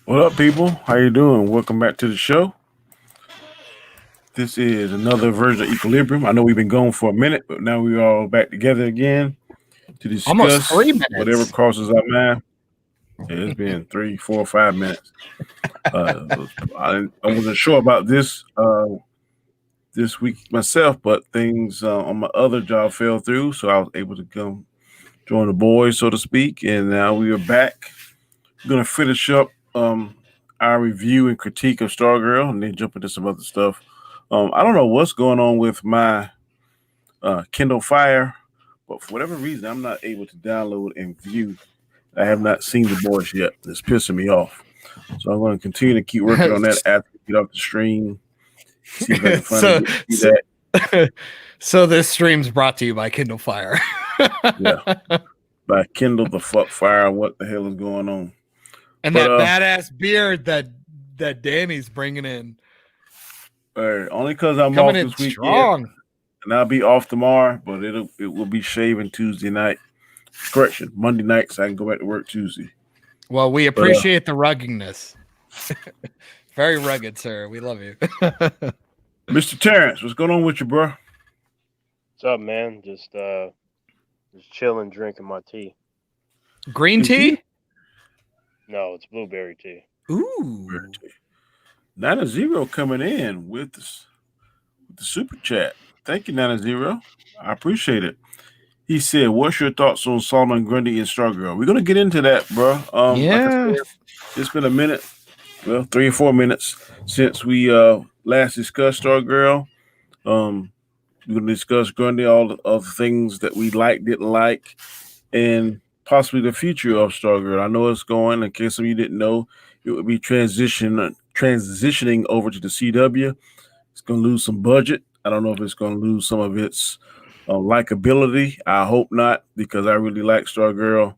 What up, people? How you doing? Welcome back to the show. This is another version of Equilibrium. I know we've been gone for a minute, but now we're all back together again to Almost discuss 3 minutes. whatever crosses our mind. Yeah, it's been 3, 4, 5 minutes. I wasn't sure about this week myself, but things on my other job fell through, so I was able to come join the boys, so to speak. And now we are back. We're gonna finish up our review and critique of Stargirl, and then jump into some other stuff. I don't know what's going on with my Kindle Fire, but for whatever reason, I'm not able to download and view. I have not seen the boys yet. It's pissing me off. So I'm going to continue to keep working on that after we get off the stream. See if I can finally get to that. So this stream's brought to you by Kindle Fire. Yeah, by Kindle the fuck Fire. What the hell is going on? And that badass beard that Danny's bringing in. Only because I'm Coming off in this weekend. strong. And I'll be off tomorrow, but it will be shaving Tuesday night. Correction, Monday night, so I can go back to work Tuesday. Well, we appreciate the ruggedness. Very rugged, sir. We love you. Mr. Terrence, what's going on with you, bro? What's up, man? Just chilling, drinking my tea. Green tea? No, it's blueberry tea. Ooh. 9-0 coming in with the super chat. Thank you, 9-0. I appreciate it. He said, "What's your thoughts on Solomon Grundy and Stargirl?" We're gonna get into that, bro. Yeah. Like I said, it's been a minute, well, 3 or 4 minutes since we last discussed Stargirl. We're gonna discuss Grundy, all of the things that we liked, didn't like, and possibly the future of Stargirl. I know it's going. In case some of you didn't know, it would be transitioning over to the CW. It's gonna lose some budget. I don't know if it's gonna lose some of its likability. I hope not, because I really like Stargirl.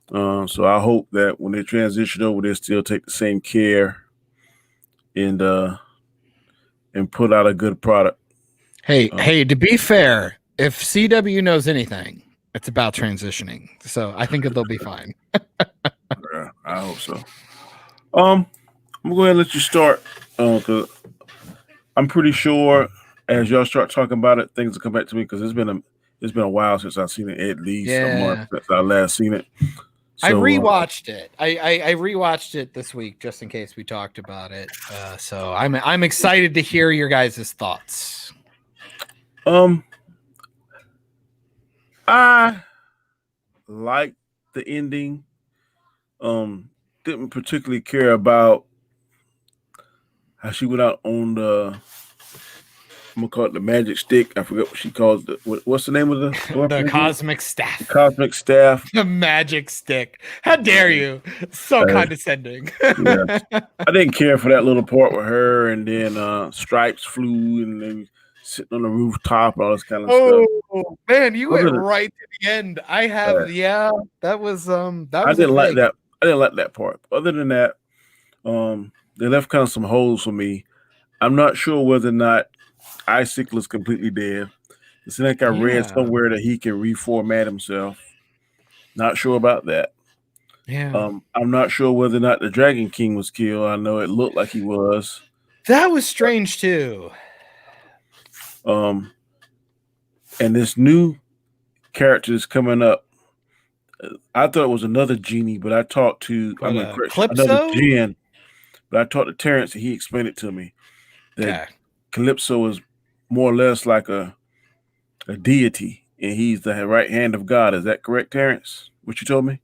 So I hope that when they transition over, they still take the same care and put out a good product. Hey, to be fair, if CW knows anything, it's about transitioning. So I think they'll be fine. Yeah, I hope so. I'm gonna go ahead and let you start, because I'm pretty sure as y'all start talking about it, things will come back to me, because it's been a while since I've seen it, at least a month since I last seen it. So, I rewatched it. I rewatched it this week just in case we talked about it. So I'm excited to hear your guys' thoughts. I liked the ending. Didn't particularly care about how she went out on the, I'm gonna call it the magic stick. I forget what she calls it. What's the name of the cosmic staff? The cosmic staff. The magic stick. How dare you? So condescending. Yeah. I didn't care for that little part with her, and then Stripes flew and they sitting on the rooftop and all this kind of stuff. Oh man, you went right to the end. I have that was I didn't like that. I didn't like that part. Other than that, they left kind of some holes for me. I'm not sure whether or not Icicle is completely dead. It seems like I read somewhere that he can reformat himself. Not sure about that. Yeah. I'm not sure whether or not the Dragon King was killed. I know it looked like he was. That was strange too. And this new character is coming up. I thought it was another genie, but I talked to another Jen, but I talked to Terrence and he explained it to me that Calypso is more or less like a deity, and he's the right hand of God. Is that correct, Terrence? What you told me?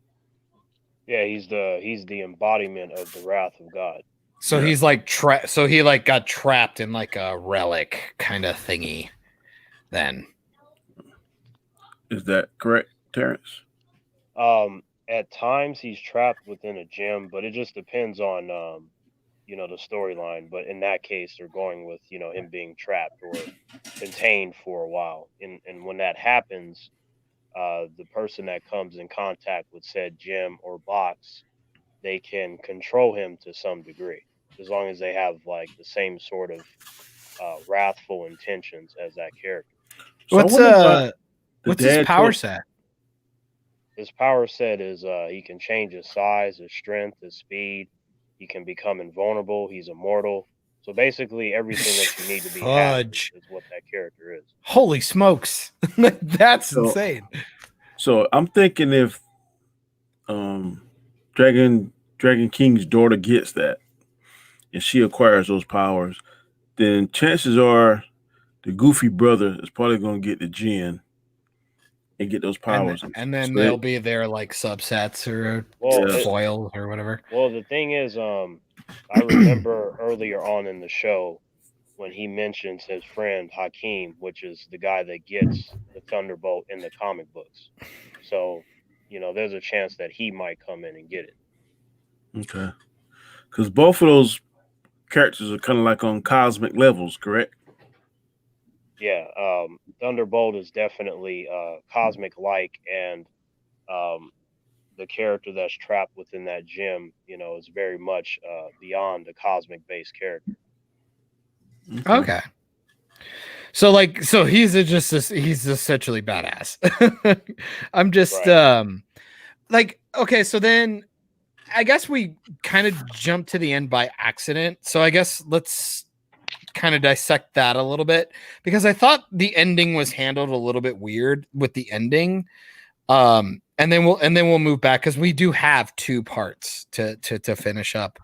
Yeah, he's the embodiment of the wrath of God. So he's like so he like got trapped in like a relic kind of thingy. Then is that correct, Terrence? At times he's trapped within a gem, but it just depends on the storyline. But in that case, they're going with him being trapped or contained for a while. And when that happens, the person that comes in contact with said gem or box, they can control him to some degree, as long as they have like the same sort of wrathful intentions as that character. What's his power set? His power set is he can change his size, his strength, his speed, He can become invulnerable. He's immortal. So basically, everything that you need to be happy Fudge. is what that character is. Holy smokes. That's So- insane. So I'm thinking if Dragon King's daughter gets that and she acquires those powers, then chances are the Goofy brother is probably going to get the Jinn and get those powers. And then So they'll be their like subsets or Well, foils or whatever. Well, the thing is, I remember earlier on in the show when he mentions his friend Hakeem, which is the guy that gets the Thunderbolt in the comic books. So, there's a chance that he might come in and get it. Okay. Because both of those characters are kind of like on cosmic levels, correct? Yeah, Thunderbolt is definitely cosmic like, and the character that's trapped within that gem, is very much beyond the cosmic based character. Okay. So he's he's essentially badass. I'm just Right. okay, so then I guess we kind of jumped to the end by accident. So I guess let's kind of dissect that a little bit, because I thought the ending was handled a little bit weird with the ending. And then we'll move back, because we do have 2 parts to finish up.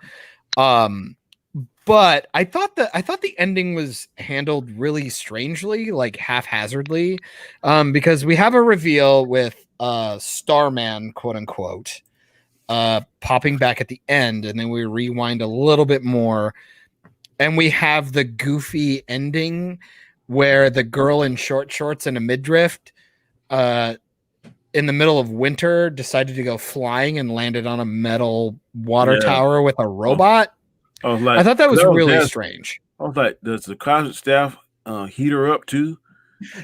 But I thought the ending was handled really strangely, like haphazardly, because we have a reveal with Starman, quote unquote, popping back at the end, and then we rewind a little bit more, and we have the Goofy ending where the girl in short shorts and a midriff, in the middle of winter, decided to go flying and landed on a metal water tower with a robot. I thought that was really strange. I was like, does the closet staff heat her up too?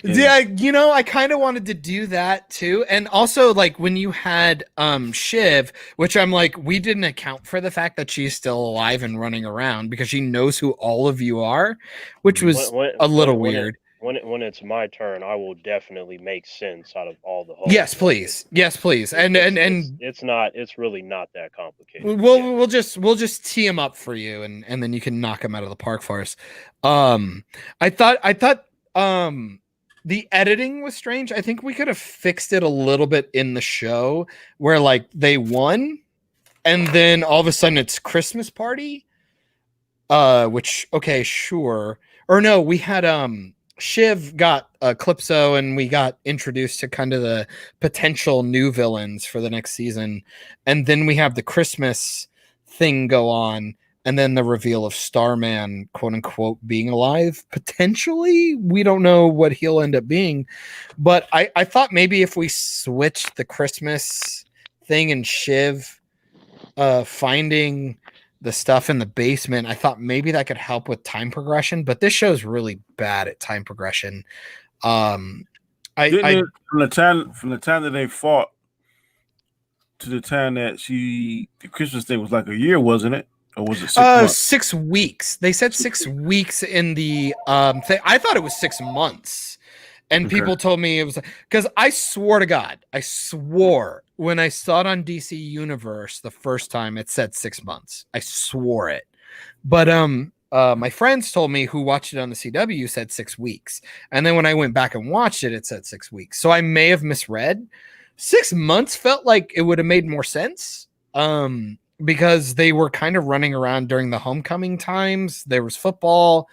Yeah, I kind of wanted to do that too. And also, like, when you had Shiv, which I'm like, we didn't account for the fact that she's still alive and running around, because she knows who all of you are, which was a little weird. When it's my turn, I will definitely make sense out of all the holes. Yes, please. And it's really not that complicated. We'll just tee him up for you, and then you can knock him out of the park for us. I thought the editing was strange. I think we could have fixed it a little bit in the show, where like they won and then all of a sudden it's Christmas party. Which, okay, sure. Or no, we had Shiv got Calypso, and we got introduced to kind of the potential new villains for the next season. And then we have the Christmas thing go on, and then the reveal of Starman, quote unquote, being alive. Potentially, we don't know what he'll end up being. But I thought maybe if we switched the Christmas thing and Shiv finding the stuff in the basement, I thought maybe that could help with time progression, but this show's really bad at time progression. From the time that they fought to the time that the Christmas thing was like a year, wasn't it? Or was it 6 months? 6 weeks. They said 6 weeks in the thing. I thought it was 6 months. And people told me it was, because I swore to God, when I saw it on DC Universe the first time, it said 6 months. I swore it. But my friends told me, who watched it on the CW, said 6 weeks. And then when I went back and watched it, it said 6 weeks. So I may have misread. 6 months felt like it would have made more sense. Because they were kind of running around during the homecoming times. There was football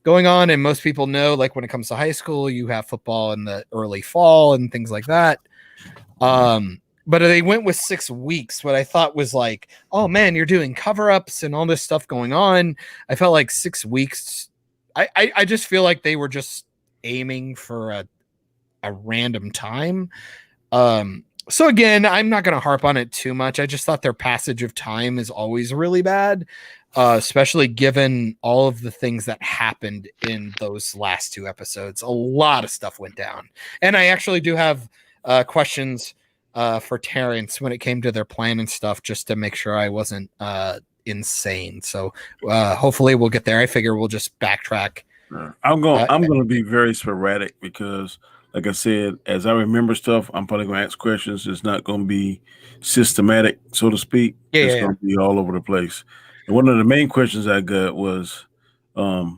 going on, and most people know, like, when it comes to high school, you have football in the early fall and things like that. But they went with 6 weeks, what I thought was like, oh man, you're doing cover-ups and all this stuff going on. I felt like 6 weeks. I just feel like they were just aiming for a random time. So again, I'm not going to harp on it too much. I just thought their passage of time is always really bad. Especially given all of the things that happened in those last 2 episodes. A lot of stuff went down. And I actually do have questions for Terrence when it came to their plan and stuff, just to make sure I wasn't insane. So hopefully we'll get there. I figure we'll just backtrack. I'm going to be very sporadic, because like I said, as I remember stuff, I'm probably going to ask questions. It's not going to be systematic, so to speak. It's going to be all over the place. And one of the main questions I got was, I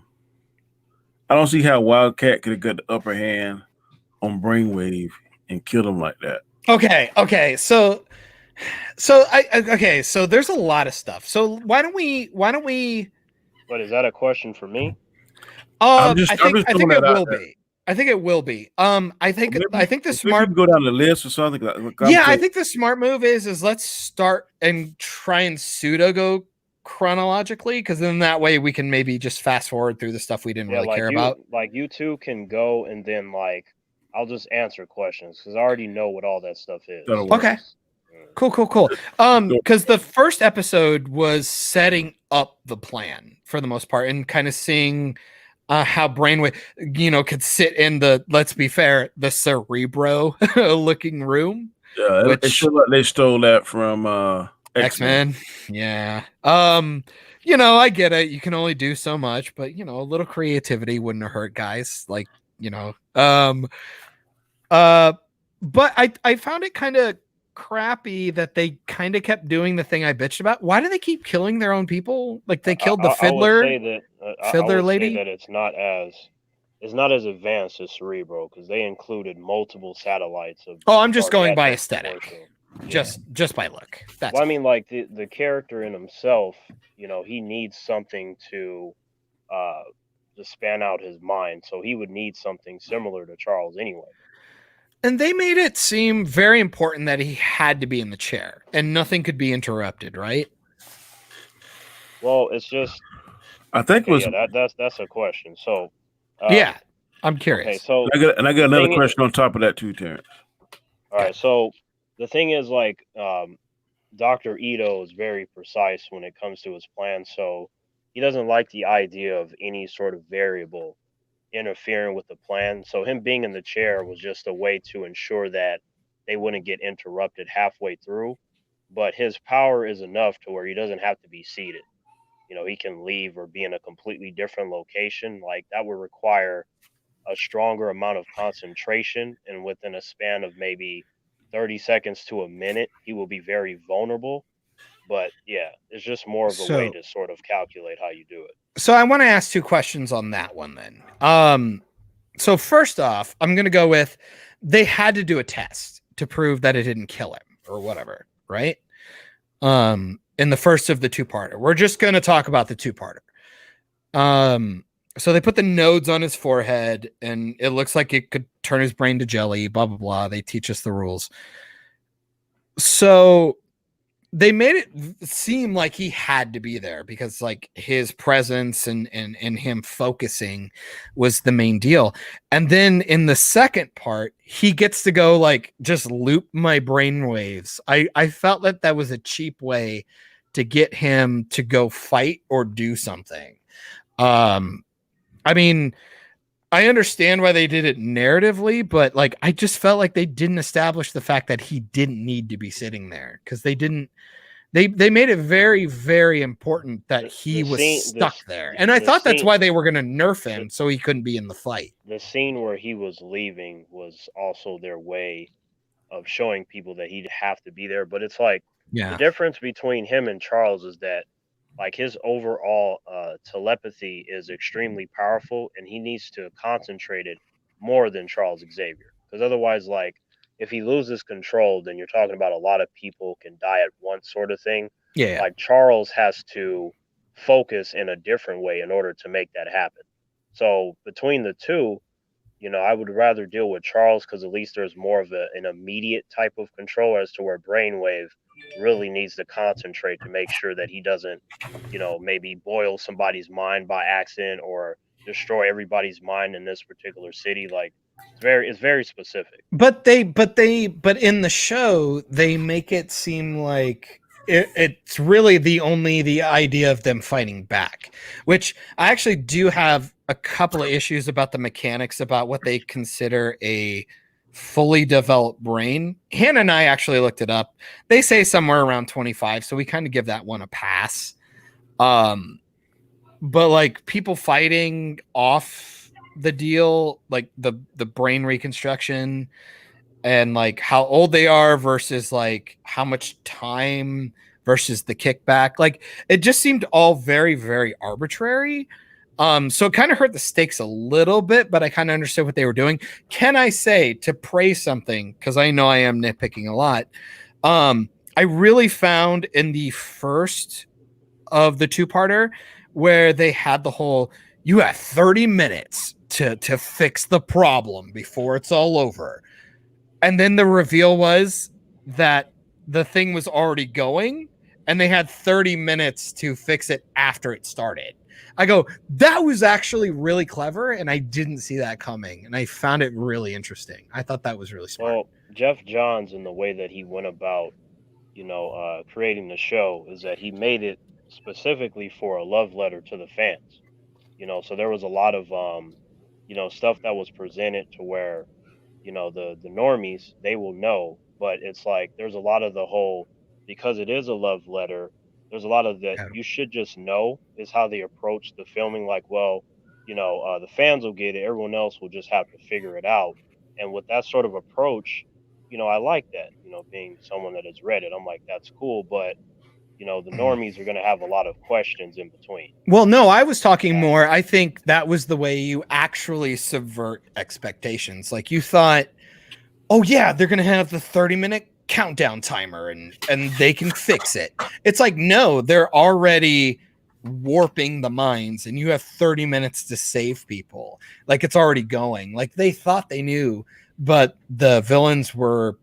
don't see how Wildcat could have got the upper hand on Brainwave and killed him like that. Okay. So there's a lot of stuff. So why don't we But is that a question for me? I'm just I think throwing that it out will there. be. I think it will be. I think the Maybe we smart can go down the list or something. Like I'm Yeah, I saying, think the smart move is let's start and try and pseudo go chronologically, because then that way we can maybe just fast forward through the stuff we didn't Yeah, really care about. you two can go, and then like I'll just answer questions because I already know what all that stuff is. that'll So work. Okay. just, Cool. Because the first episode was setting up the plan for the most part and kind of seeing how Brainwave, could sit in the, let's be fair, the Cerebro looking room. Yeah, it Which should like they stole that from X-Men. X-Men. Yeah. I get it. You can only do so much, but a little creativity wouldn't have hurt, guys. Like, but I found it kind of crappy that they kind of kept doing the thing I bitched about. Why do they keep killing their own people? Like they killed the Fiddler. I would say that Fiddler lady. say that it's not as advanced as Cerebro because they included multiple satellites of. Oh, I'm just going by Target aesthetic. Yeah. Just by look. That's Well, I mean, like the character in himself, he needs something to span out his mind. So he would need something similar to Charles anyway. And they made it seem very important that he had to be in the chair and nothing could be interrupted, right? Well, it's just I think it was. yeah, that's a question. So yeah, I'm curious. Okay, so I got another question on top of that too, Terrence. All right, so the thing is, like, Dr. Ito is very precise when it comes to his plan. So he doesn't like the idea of any sort of variable interfering with the plan. So him being in the chair was just a way to ensure that they wouldn't get interrupted halfway through. But his power is enough to where he doesn't have to be seated. He can leave or be in a completely different location. Like that would require a stronger amount of concentration, and within a span of maybe 30 seconds to a minute, he will be very vulnerable. But yeah, it's just more of a way to sort of calculate how you do it. So I want to ask two questions on that one then. So first off, I'm going to go with they had to do a test to prove that it didn't kill him or whatever, right? In the first of the two-parter. We're just going to talk about the two-parter. So they put the nodes on his forehead and it looks like it could turn his brain to jelly, blah, blah, blah. They teach us the rules. So they made it seem like he had to be there because like his presence and him focusing was the main deal. And then in the second part, he gets to go like just loop my brain waves. I felt that was a cheap way to get him to go fight or do something. I mean, I understand why they did it narratively, but like I just felt like they didn't establish the fact that he didn't need to be sitting there because they didn't. They made it very, very important that he was stuck there, and I thought that's why they were going to nerf him so he couldn't be in the fight. The scene where he was leaving was also their way of showing people that he'd have to be there. But it's like the difference between him and Charles is that like his overall telepathy is extremely powerful, and he needs to concentrate it more than Charles Xavier. Because otherwise, like if he loses control, then you're talking about a lot of people can die at once, sort of thing. Yeah. Like Charles has to focus in a different way in order to make that happen. So between the two, I would rather deal with Charles because at least there's more of an immediate type of control as to where Brainwave really needs to concentrate to make sure that he doesn't, maybe boil somebody's mind by accident or destroy everybody's mind in this particular city. Like it's very specific. But in the show they make it seem like it's really the idea of them fighting back, which I actually do have a couple of issues about the mechanics about what they consider a fully developed brain. Hannah and I actually looked it up. They say somewhere around 25, so we kind of give that one a pass. But like people fighting off the deal, like the brain reconstruction and like how old they are versus like how much time versus the kickback. Like it just seemed all very, very arbitrary. So it kind of hurt the stakes a little bit, but I kind of understood what they were doing. Can I say, to praise something, because I know I am nitpicking a lot, I really found in the first of the two-parter where they had the whole, you have 30 minutes to fix the problem before it's all over. And then the reveal was that the thing was already going and they had 30 minutes to fix it after it started. I go, that was actually really clever, and I didn't see that coming, and I found it really interesting. I thought that was really smart. Well, Jeff Johns, in the way that he went about, creating the show, is that he made it specifically for a love letter to the fans. So there was a lot of stuff that was presented to where the normies, they will know, but it's like there's a lot of the whole, because it is a love letter, there's a lot of that Yeah. you should just know is how they approach the filming. Like, well, the fans will get it, everyone else will just have to figure it out. And with that sort of approach, I like that. Being someone that has read it, I'm like, that's cool, but the normies are going to have a lot of questions in between. Well, no, I was talking more. I think that was the way you actually subvert expectations. Like you thought, oh yeah, they're going to have the 30-minute countdown timer and they can fix it. It's like, no, they're already warping the minds and you have 30 minutes to save people. Like it's already going. Like they thought they knew, but the villains were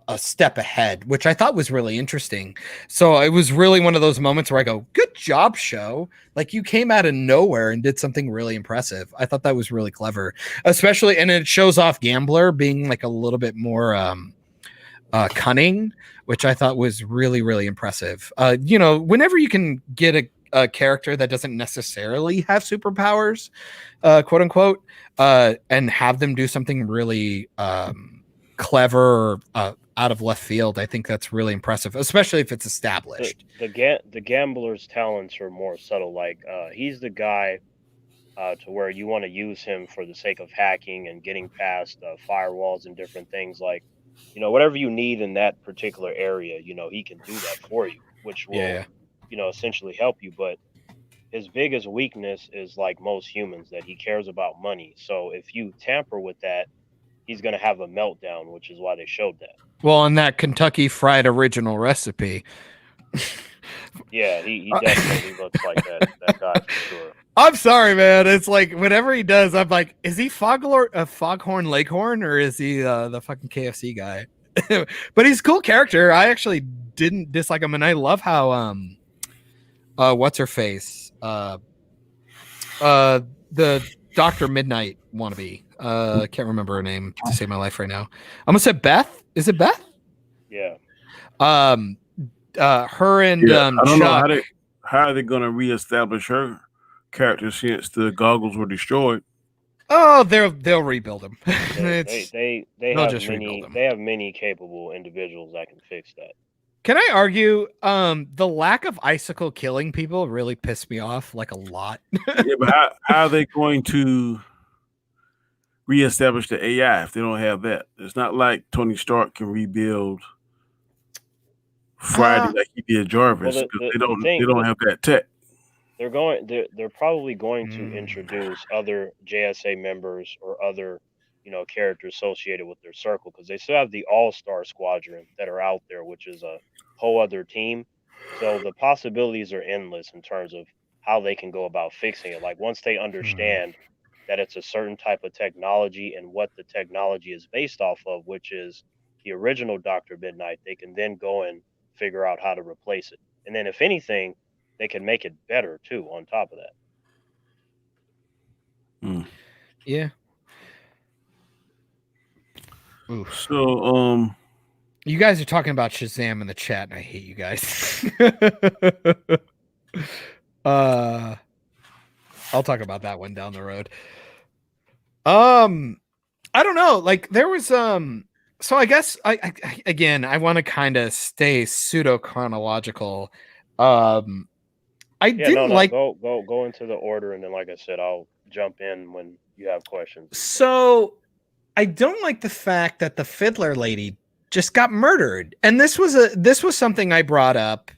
a step ahead, which I thought was really interesting. So it was really one of those moments where I go, good job, show. Like you came out of nowhere and did something really impressive. I thought that was really clever, especially, and it shows off Gambler being like a little bit more cunning, which I thought was really, really impressive. Whenever you can get a character that doesn't necessarily have superpowers, quote unquote, and have them do something really clever or out of left field, I think that's really impressive, especially if it's established. The Gambler's talents are more subtle. Like he's the guy to where you want to use him for the sake of hacking and getting past firewalls and different things. Like, whatever you need in that particular area, he can do that for you, which will, essentially help you. But his biggest weakness is, like most humans, that he cares about money. So if you tamper with that, he's going to have a meltdown, which is why they showed that. Well, on that Kentucky Fried Original recipe. Yeah, he definitely looks like that guy for sure. I'm sorry, man. It's like whenever he does, I'm like, is he Foghorn Leghorn, or is he the fucking KFC guy? But he's a cool character. I actually didn't dislike him, and I love how what's her face? The Dr. Midnight wannabe. Can't remember her name to save my life right now. I'm gonna say Beth. Is it Beth? Yeah. Her and I don't Chuck. know how are they gonna reestablish her character since the goggles were destroyed. Oh, they'll rebuild them. They have many capable individuals that can fix that. Can I argue the lack of icicle killing people really pissed me off like a lot? Yeah, but how are they going to reestablish the AI if they don't have that? It's not like Tony Stark can rebuild Friday like he did Jarvis. Well, they don't have that tech. They're probably going to introduce other JSA members or other characters associated with their circle, because they still have the All-Star Squadron that are out there, which is a whole other team. So the possibilities are endless in terms of how they can go about fixing it. Like once they understand that it's a certain type of technology and what the technology is based off of, which is the original Dr. Midnight, they can then go and figure out how to replace it. And then if anything, they can make it better too on top of that. Yeah. Oof. So you guys are talking about Shazam in the chat and I hate you guys. I'll talk about that one down the road. I don't know, like there was so I guess I again I want to kind of stay pseudo chronological. Go into the order, and then like I said, I'll jump in when you have questions. So I don't like the fact that the Fiddler lady just got murdered, and this was something I brought up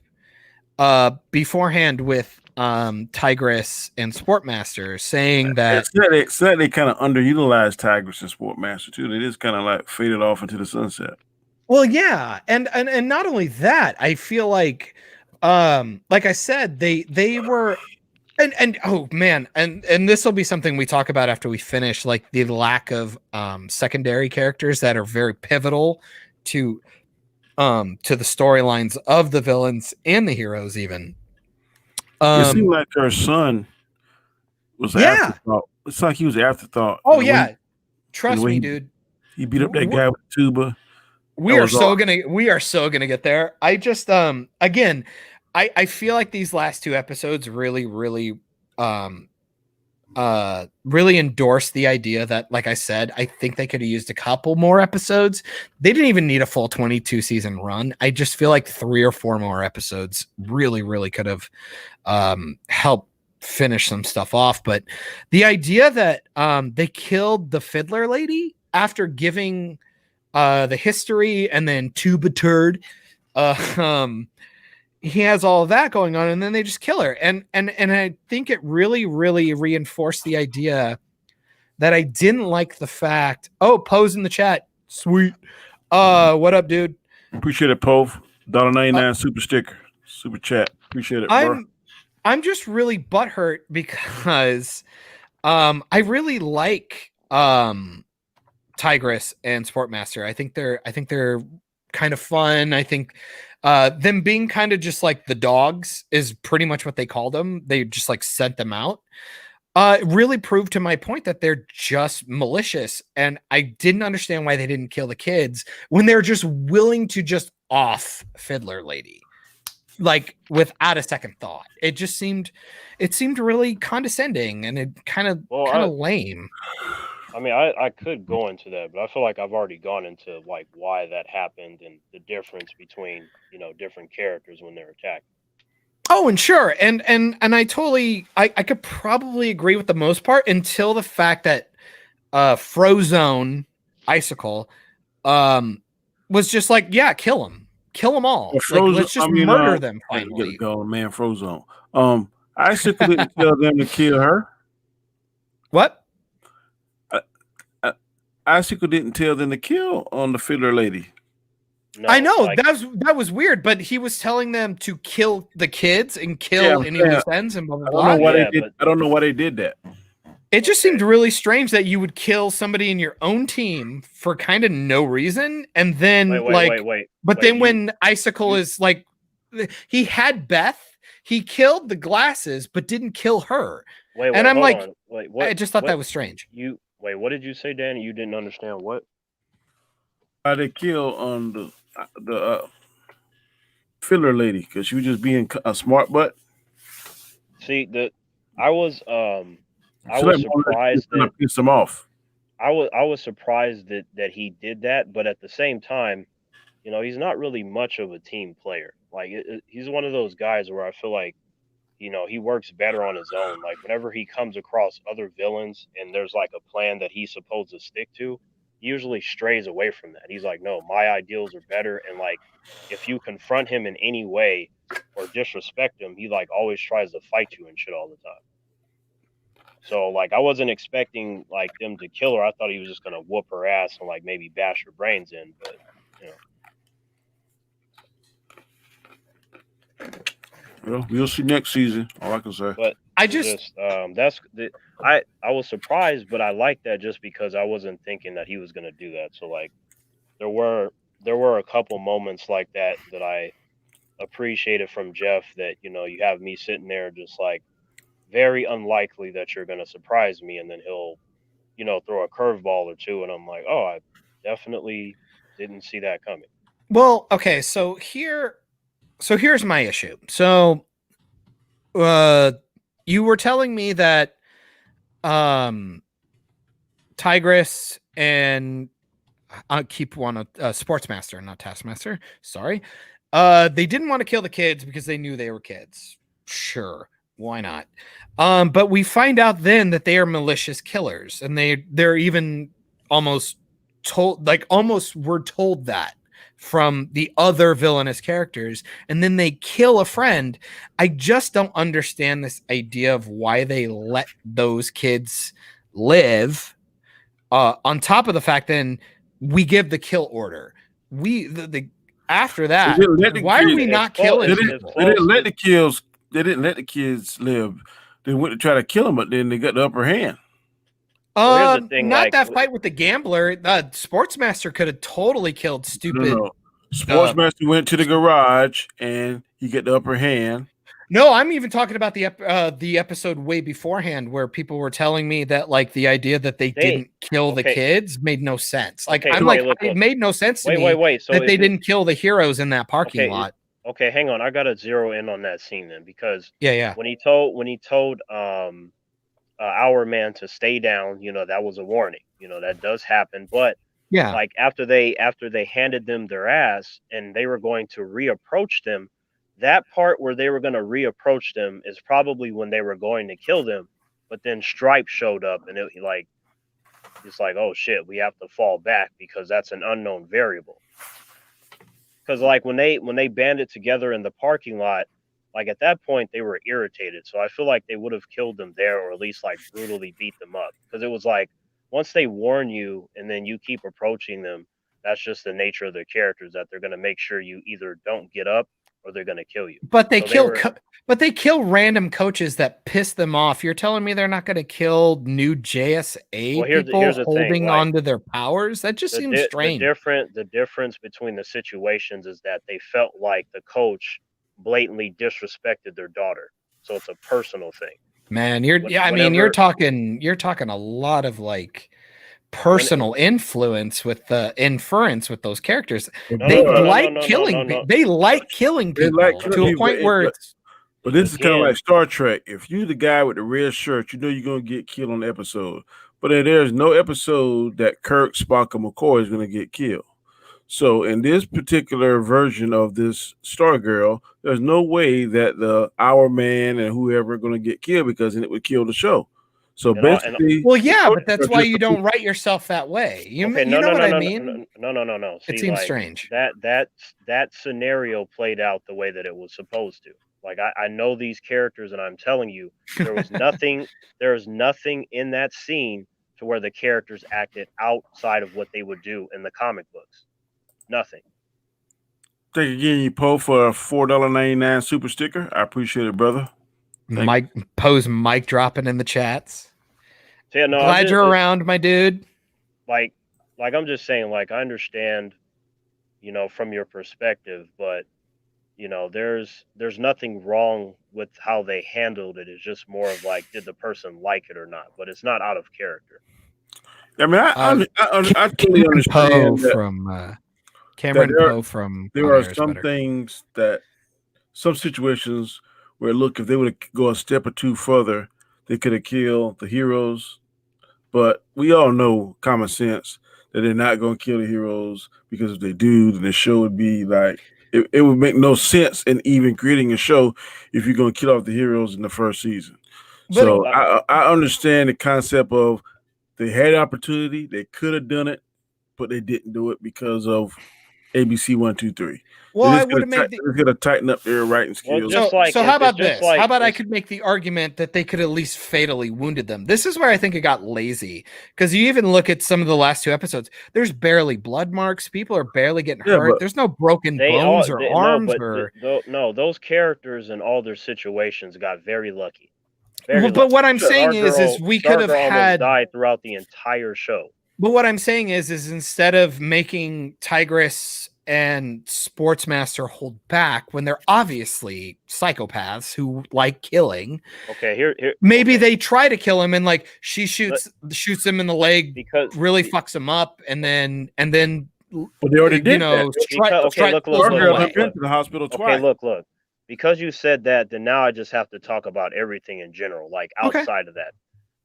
beforehand with Tigress and Sportmaster saying that It's that they kind of underutilized Tigers and Sportmaster too. They just kind of like faded off into the sunset. well, yeah, and not only that, I feel like I said, they were and oh man, and this will be something we talk about after we finish, like the lack of secondary characters that are very pivotal to the storylines of the villains and the heroes even. It seemed like her son was an Yeah. afterthought. It's like he was an afterthought. Oh And yeah. Trust me, dude. He beat up that guy with the tuba. We are so gonna get there. I just again, I feel like these last two episodes really really endorsed the idea that, like I said, I think they could have used a couple more episodes. They didn't even need a full 22 season run. I just feel like 3 or 4 more episodes really could have helped finish some stuff off. But the idea that they killed the fiddler lady after giving the history and then Tuba Turd, he has all of that going on, and then they just kill her. And I think it really reinforced the idea that I didn't like the fact. Oh, Poe's in the chat. Sweet. What up, dude? Appreciate it, Poe. $1.99 super sticker, super chat. Appreciate it, bro. I'm just really butthurt because I really like Tigress and Sportmaster. I think they're kind of fun. I think them being kind of just like the dogs is pretty much what they call them. They just like sent them out. It really proved to my point that they're just malicious, and I didn't understand why they didn't kill the kids when they're just willing to just off Fiddler Lady, like without a second thought. It seemed really condescending, and it kind of lame. I mean, I could go into that, but I feel like I've already gone into like why that happened and the difference between, you know, different characters when they're attacked. Oh, and sure, and I totally, I could probably agree with the most part until the fact that Frozone Icicle was just like, yeah, kill them all. Like, let's just murder them finally. Go, man, Frozone. Icicle didn't tell them to kill her. What? Icicle didn't tell them to kill on the fiddler lady. No, I know, like, that was weird, but he was telling them to kill the kids and kill any loose ends and blah blah blah. I don't know why they did that. It just seemed really strange that you would kill somebody in your own team for kind of no reason, and then when Icicle is like, he had Beth, he killed the glasses, but didn't kill her. And I'm like, I just thought that was strange. Wait, what did you say, Danny? You didn't understand what? Why they kill on the filler lady? Because she was just being a smart butt. See, I was surprised that pissed him off. I was surprised that he did that, but at the same time, you know, he's not really much of a team player. Like he's one of those guys where I feel like, you know, he works better on his own. Like whenever he comes across other villains and there's like a plan that he's supposed to stick to, he usually strays away from that. He's like, no, my ideals are better. And like, if you confront him in any way or disrespect him, he like always tries to fight you and shit all the time. So like, I wasn't expecting like them to kill her. I thought he was just going to whoop her ass and like maybe bash her brains in, but you know. Well, we'll see next season. All I can say. But I was surprised, but I like that just because I wasn't thinking that he was going to do that. So like, there were a couple moments like that I appreciated from Jeff. That, you know, you have me sitting there just like, very unlikely that you're going to surprise me, and then he'll, you know, throw a curveball or two, and I'm like, oh, I definitely didn't see that coming. Well, okay, so here's my issue. So, you were telling me that Tigress and I keep one Sportsmaster, not Taskmaster. Sorry, they didn't want to kill the kids because they knew they were kids. Sure, why not? But we find out then that they are malicious killers, and they're even almost told, like almost were told that from the other villainous characters, and then they kill a friend. I just don't understand this idea of why they let those kids live. On top of the fact, then we give the kill order. The after They that, didn't let the why are kids. we It's not close. killing They It's, didn't. it's people? They didn't close. let the kids. They didn't let the kids live. They went to try to kill them, but then they got the upper hand. Well, here's the thing. Not Like, that fight with the gambler. The Sportsmaster could have totally killed No, stupid. no. Sportsmaster went to the garage and he got the upper hand. No, I'm even talking about the episode way beforehand where people were telling me that like the idea that they didn't kill the okay. kids made no sense. Like Okay, I'm okay, like look, it look. made no sense to Wait, me wait, wait. So that they is it didn't kill the heroes in that parking okay? lot. Okay, hang on. I gotta zero in on that scene then because Yeah. when he told our man to stay down, you know, that was a warning. You know, that does happen. But Yeah. like after they handed them their ass and they were going to reapproach them, that part where they were going to reapproach them is probably when they were going to kill them. But then Stripe showed up and it's like, oh shit, we have to fall back because that's an unknown variable. Because like when they banded together in the parking lot, like at that point they were irritated. So I feel like they would have killed them there, or at least like brutally beat them up. Because it was like once they warn you and then you keep approaching them, that's just the nature of their characters that they're gonna make sure you either don't get up or they're gonna kill you. But they So they kill random coaches that piss them off. You're telling me they're not going to kill new JSA Well, people here's the thing, holding like, on to their powers? That just seems strange. the difference between the situations is that they felt like the coach blatantly disrespected their daughter. So it's a personal thing. Man, you're talking a lot of like personal influence with the inference with those characters. No, They no, no, no, like no, no, killing no, no. they like killing They people like killing to a people, point where it's but this is kind of Again. like Star Trek. If you the guy with the red shirt, you know you're gonna get killed on the episode. But there's no episode that Kirk, Spock, and McCoy is gonna get killed. So in this particular version of this Stargirl, there's no way that the Our Man and whoever are gonna get killed because then it would kill the show. So And all, basically, well, yeah, the but that's coaches why are you just don't write yourself that way. You okay, you know what I no, mean? no. See, It seems like strange. that scenario played out the way that it was supposed to. Like I know these characters, and I'm telling you, there was nothing in that scene to where the characters acted outside of what they would do in the comic books. Nothing. Thank you again, you Poe, for a $4.99 super sticker. I appreciate it, brother. Mike Poe's mic dropping in the chats. So, yeah, no, Glad you're around, my dude. Like I'm just saying, like I understand, you know, from your perspective, but you know, there's nothing wrong with how they handled it. It's just more of like, did the person like it or not? But it's not out of character. I mean, I totally understand that. Cameron Poe from there are some things that some situations where look, if they would go a step or two further, they could have killed the heroes. But we all know common sense that they're not going to kill the heroes because if they do, then the show would be like it would make no sense in even creating a show if you're going to kill off the heroes in the first season. So I understand the concept of they had opportunity, they could have done it, but they didn't do it because of ABC 1, 2, 3. Well, I would have made to tighten up their writing skills. So how about this? How about I could make the argument that they could at least fatally wounded them? This is where I think it got lazy because you even look at some of the last two episodes. There's barely blood marks. People are barely getting hurt. There's no broken bones or arms. No, those characters in all their situations got very lucky. But what I'm saying is we could have had died throughout the entire show. But what I'm saying is instead of making Tigress and Sportsmaster hold back when they're obviously psychopaths who like killing. Okay, here maybe they try to kill him and like she shoots him in the leg because really fucks him up and then but they already did look to the hospital twice. Okay, look. Because you said that, then now I just have to talk about everything in general, like outside of that.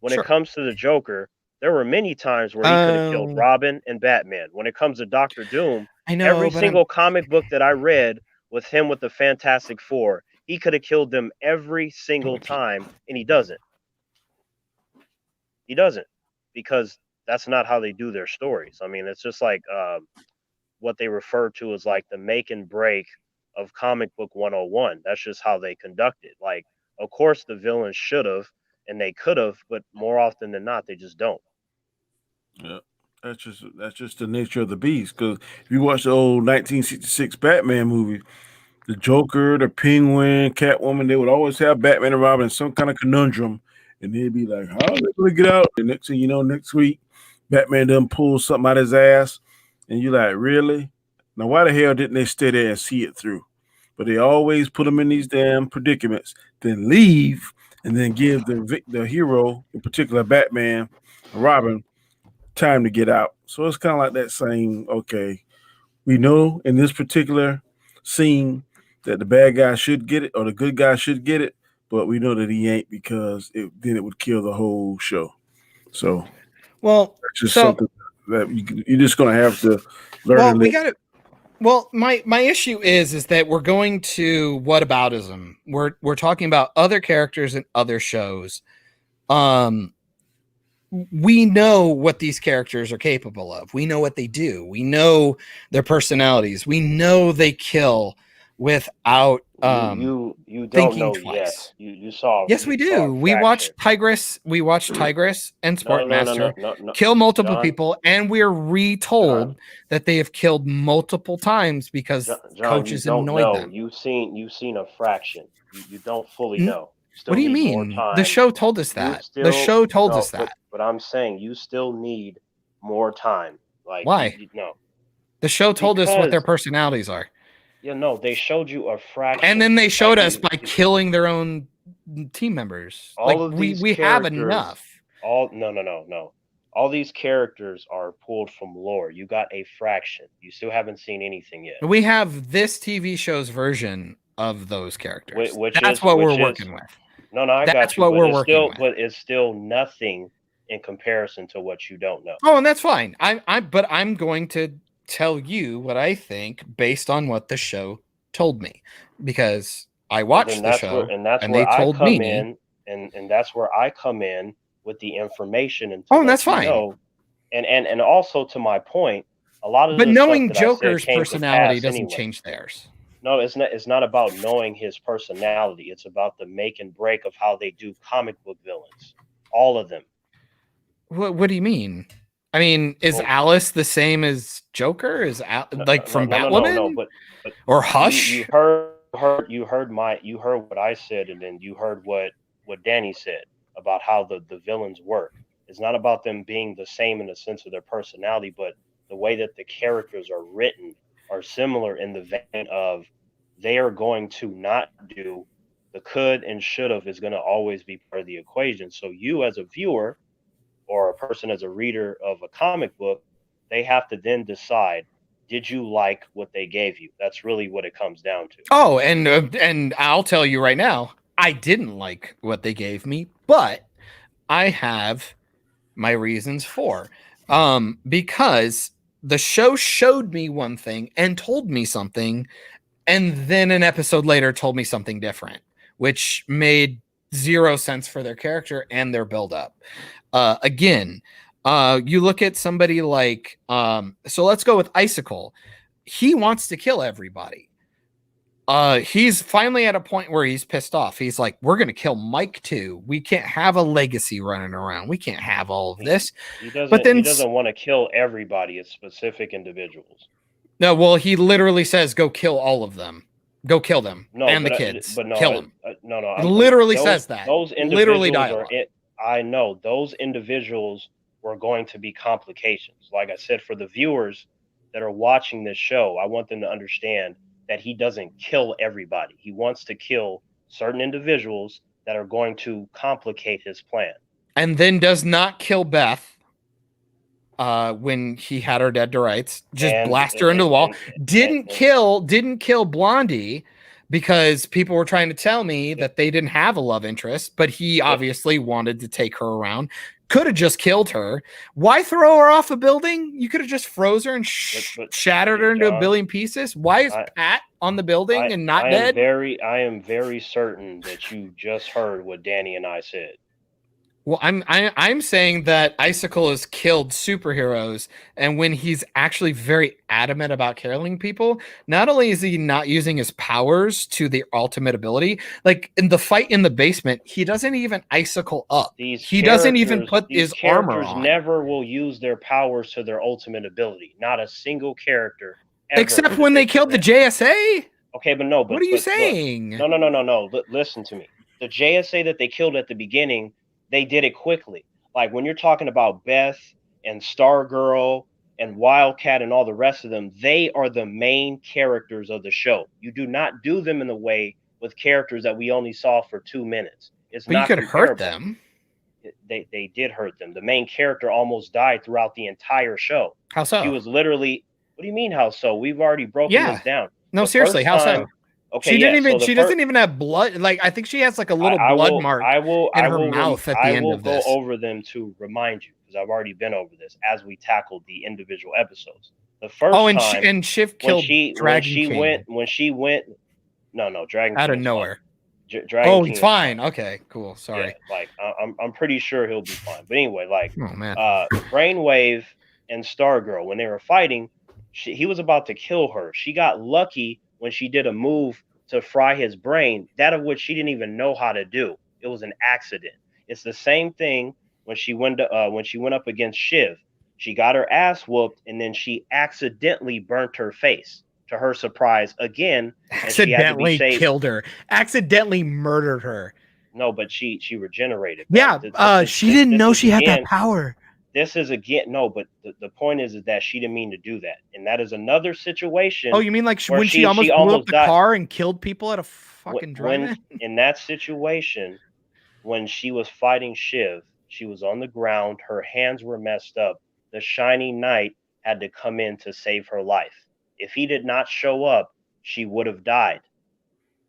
When it comes to the Joker, there were many times where he could have killed Robin and Batman. When it comes to Doctor Doom, every single comic book that I read with him with the Fantastic Four, he could have killed them every single time, and he doesn't. He doesn't, because that's not how they do their stories. I mean, it's just like what they refer to as like the make and break of comic book 101. That's just how they conduct it. Like, of course, the villains should have and they could have, but more often than not, they just don't. Yeah. That's just the nature of the beast. Because if you watch the old 1966 Batman movie, the Joker, the Penguin, Catwoman, they would always have Batman and Robin in some kind of conundrum, and they'd be like, "How are they going to get out?" And next thing you know, next week, Batman done pull something out his ass, and you're like, "Really? Now, why the hell didn't they stay there and see it through?" But they always put them in these damn predicaments, then leave, and then give the hero, in particular Batman, Robin, time to get out. So it's kind of like that saying, okay, we know in this particular scene that the bad guy should get it or the good guy should get it, but we know that he ain't because then it would kill the whole show. So Well, that's just something that you're just going to have to learn. Well, we got to. Well, my issue is that we're going to whataboutism. We're talking about other characters and other shows. We know what these characters are capable of. We know what they do. We know their personalities. We know they kill without You don't thinking know twice. yet. You saw. Yes, we do. We watched Tigress. We watched Tigress and Sportmaster kill multiple people, and we're retold that they have killed multiple times because coaches annoyed them. You've seen a fraction. You don't fully know. What do you mean? The show told us that. The show told us that. But I'm saying you still need more time. Like, why? No. The show told us what their personalities are. Yeah, no, they showed you a fraction. And then they showed us by killing their own team members. All of these we have enough. No. All these characters are pulled from lore. You got a fraction. You still haven't seen anything yet. We have this TV show's version of those characters. That's what we're working with. No, I got you. That's what we're working with. But it's still nothing in comparison to what you don't know. Oh, and that's fine. But I'm going to tell you what I think based on what the show told me, because I watched the show and they told me, and that's where I come in with the information. And that's fine. And also to my point, a lot of but knowing Joker's personality doesn't change theirs. No, it's not about knowing his personality. It's about the make and break of how they do comic book villains. All of them. What do you mean? I mean, is Alice the same as Joker? Is from Batwoman? No, but or Hush? You heard what I said, and then you heard what Danny said about how the villains work. It's not about them being the same in the sense of their personality, but the way that the characters are written are similar in the vein of they are going to not do the could and should have is going to always be part of the equation. So you as a viewer or a person as a reader of a comic book, they have to then decide, did you like what they gave you? That's really what it comes down to. Oh, and I'll tell you right now, I didn't like what they gave me, but I have my reasons for because the show showed me one thing and told me something, and then an episode later told me something different, which made zero sense for their character and their buildup. Again, you look at somebody like, so let's go with Icicle. He wants to kill everybody. He's finally at a point where he's pissed off. He's like, we're going to kill Mike too. We can't have a legacy running around. We can't have all of this. He doesn't want to kill everybody. It's specific individuals. No, well, he literally says, go kill all of them. Go kill them and the kids. Kill them. No. He literally says that. Those literally dialogue. I know those individuals were going to be complications. Like I said, for the viewers that are watching this show, I want them to understand that he doesn't kill everybody. He wants to kill certain individuals that are going to complicate his plan. And then does not kill Beth when he had her dead to rights. Just blast her into the wall. Didn't kill Blondie because people were trying to tell me that they didn't have a love interest, but he obviously wanted to take her around. Could have just killed her. Why throw her off a building? You could have just froze her and shattered her into a billion pieces. Why is Pat on the building and not dead? I am very certain that you just heard what Danny and I said. Well, I'm saying that Icicle has killed superheroes, and when he's actually very adamant about killing people, not only is he not using his powers to the ultimate ability, like in the fight in the basement, he doesn't even icicle up. He doesn't even put his armor on. Never will use their powers to their ultimate ability. Not a single character ever. Except when they killed the JSA. Okay, but no. But what are you saying? No. Listen to me. The JSA that they killed at the beginning, they did it quickly. Like when you're talking about Beth and Stargirl and Wildcat and all the rest of them, they are the main characters of the show. You do not do them in the way with characters that we only saw for 2 minutes. But you could hurt them. They did hurt them. The main character almost died throughout the entire show. How so? She was literally. What do you mean? How so? We've already broken this down. No, seriously, how so? Okay, she doesn't even have blood. Like I think she has like a little blood mark in her mouth at the end of this. I will go over them to remind you because I've already been over this as we tackled the individual episodes. The first time, and Shiv killed Dragon King. When she went, no, Dragon King out of nowhere. Dragon King it's fine. Okay, cool. Sorry. Yeah, like I'm pretty sure he'll be fine. But anyway, like oh, Brainwave and Stargirl when they were fighting, he was about to kill her. She got lucky when she did a move to fry his brain, that of which she didn't even know how to do. It was an accident. It's the same thing when she went up against Shiv. She got her ass whooped, and then she accidentally burnt her face. To her surprise, again, accidentally killed her, accidentally murdered her. No, but she regenerated. Yeah, she didn't know she had that power. This is again no, but the point is that she didn't mean to do that, and that is another situation. Oh, you mean like when she almost blew up the car and killed people at a fucking drive-in? In that situation, when she was fighting Shiv, she was on the ground. Her hands were messed up. The Shining Knight had to come in to save her life. If he did not show up, she would have died.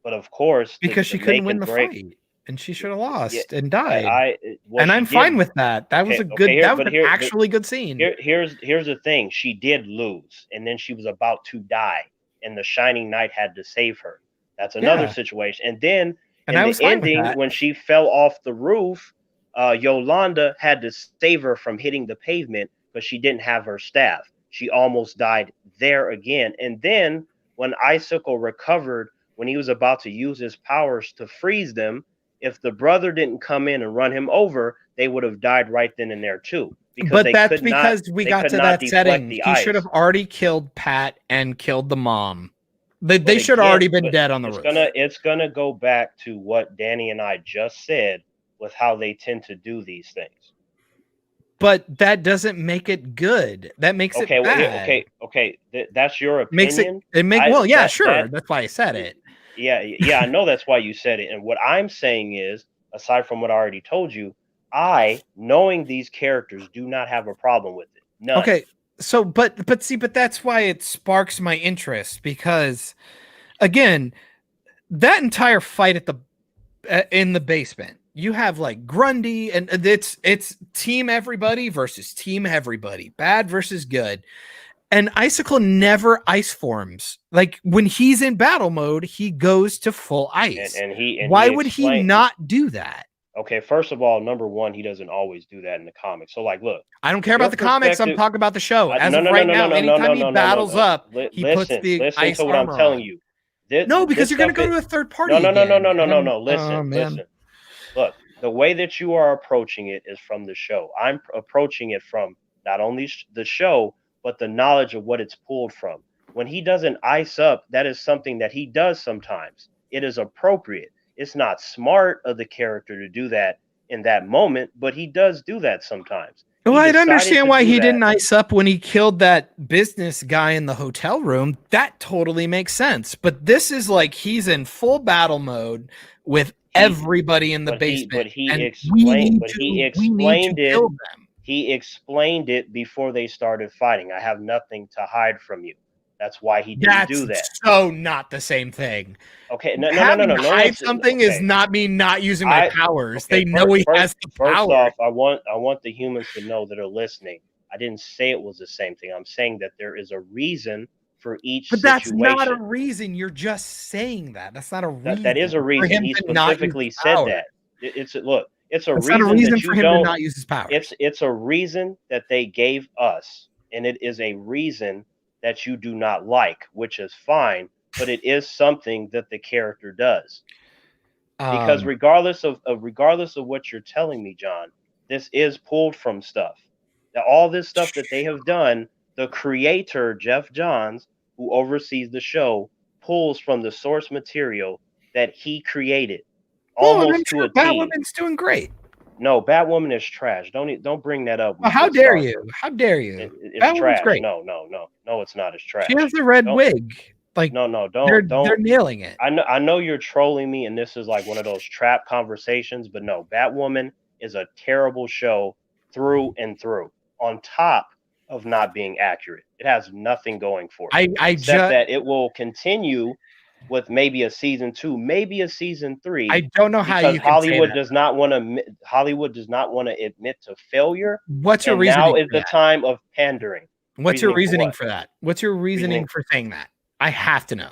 But of course, because she couldn't win the fight. And she should have lost and died. And I'm fine with that. That was a good. That was an actually good scene. Here's the thing. She did lose, and then she was about to die, and the Shining Knight had to save her. That's another situation. And then in the ending, when she fell off the roof, Yolanda had to save her from hitting the pavement, but she didn't have her staff. She almost died there again. And then when Icicle recovered, when he was about to use his powers to freeze them, if the brother didn't come in and run him over, they would have died right then and there too. But that's because we got to that setting. He should have already killed Pat and killed the mom. They should have already been dead on the roof. It's gonna go back to what Danny and I just said with how they tend to do these things. But that doesn't make it good. That makes it bad. Okay. That's your opinion. Sure. That's why I said it. Yeah, I know that's why you said it. And what I'm saying is, aside from what I already told you, knowing these characters, do not have a problem with it. None. Okay, so but that's why it sparks my interest, because again, that entire fight in the basement, you have like Grundy, and it's team everybody versus team everybody, bad versus good. And Icicle never ice forms. Like when he's in battle mode, he goes to full ice. Why would he not do that? Okay, first of all, number one, he doesn't always do that in the comics. So, like, look, I don't care about the comics. I'm talking about the show. As of right now, anytime he battles up, he puts the ice armor on. Listen to what I'm telling you. No, because you're going to go to a third party. No. Listen. Look, the way that you are approaching it is from the show. I'm approaching it from not only the show, but the knowledge of what it's pulled from. When he doesn't ice up, that is something that he does sometimes. It is appropriate. It's not smart of the character to do that in that moment, but he does do that sometimes. Well, I'd understand why he didn't ice up when he killed that business guy in the hotel room. That totally makes sense. But this is like he's in full battle mode with everybody in the basement. But he explained it. He explained it before they started fighting. I have nothing to hide from you. That's why he didn't do that. So not the same thing. Okay, no. Hide something is not me not using my powers. They know he has the power. First off, I want the humans to know that are listening. I didn't say it was the same thing. I'm saying that there is a reason for each situation. But that's not a reason. You're just saying that. That's not a reason. That is a reason. He specifically said that. Look, It's a That's not a reason reason that for you him to don't. not use his powers. It's a reason that they gave us, and it is a reason that you do not like, which is fine, but it is something that the character does. Because Um, regardless of what you're telling me, John, this is pulled from stuff. Now, all this stuff that they have done, the creator Jeff Johns, who oversees the show, pulls from the source material that he created, well, and I'm almost to sure a T. Batwoman's doing great. No, Batwoman is trash. Don't bring that up Well, how with dare Stargirl. you? How dare you? It's Batwoman's trash. great. No, it's not. It's She has trash. the red Don't wig. Like no, they're don't. nailing it. I know you're trolling me, and this is like one of those trap conversations, but no, Batwoman is a terrible show through and through. On top of not being accurate, it has nothing going for it I except just that it will continue with maybe a season 2, maybe a season 3. I don't know how Because you can say that. Hollywood does not want to admit to failure, What's your and reasoning now is for the that? time of pandering. What's your reasoning what? for that? What's your reasoning for saying that? I have to know.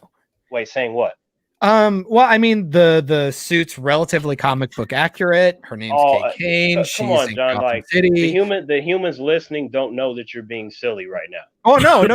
Wait, saying what? Well, I mean, the suit's relatively comic book accurate. Her name's Oh, Kate Kane. come She's on, in John. Gotham Like City. the humans listening don't know that you're being silly right now. Oh no. You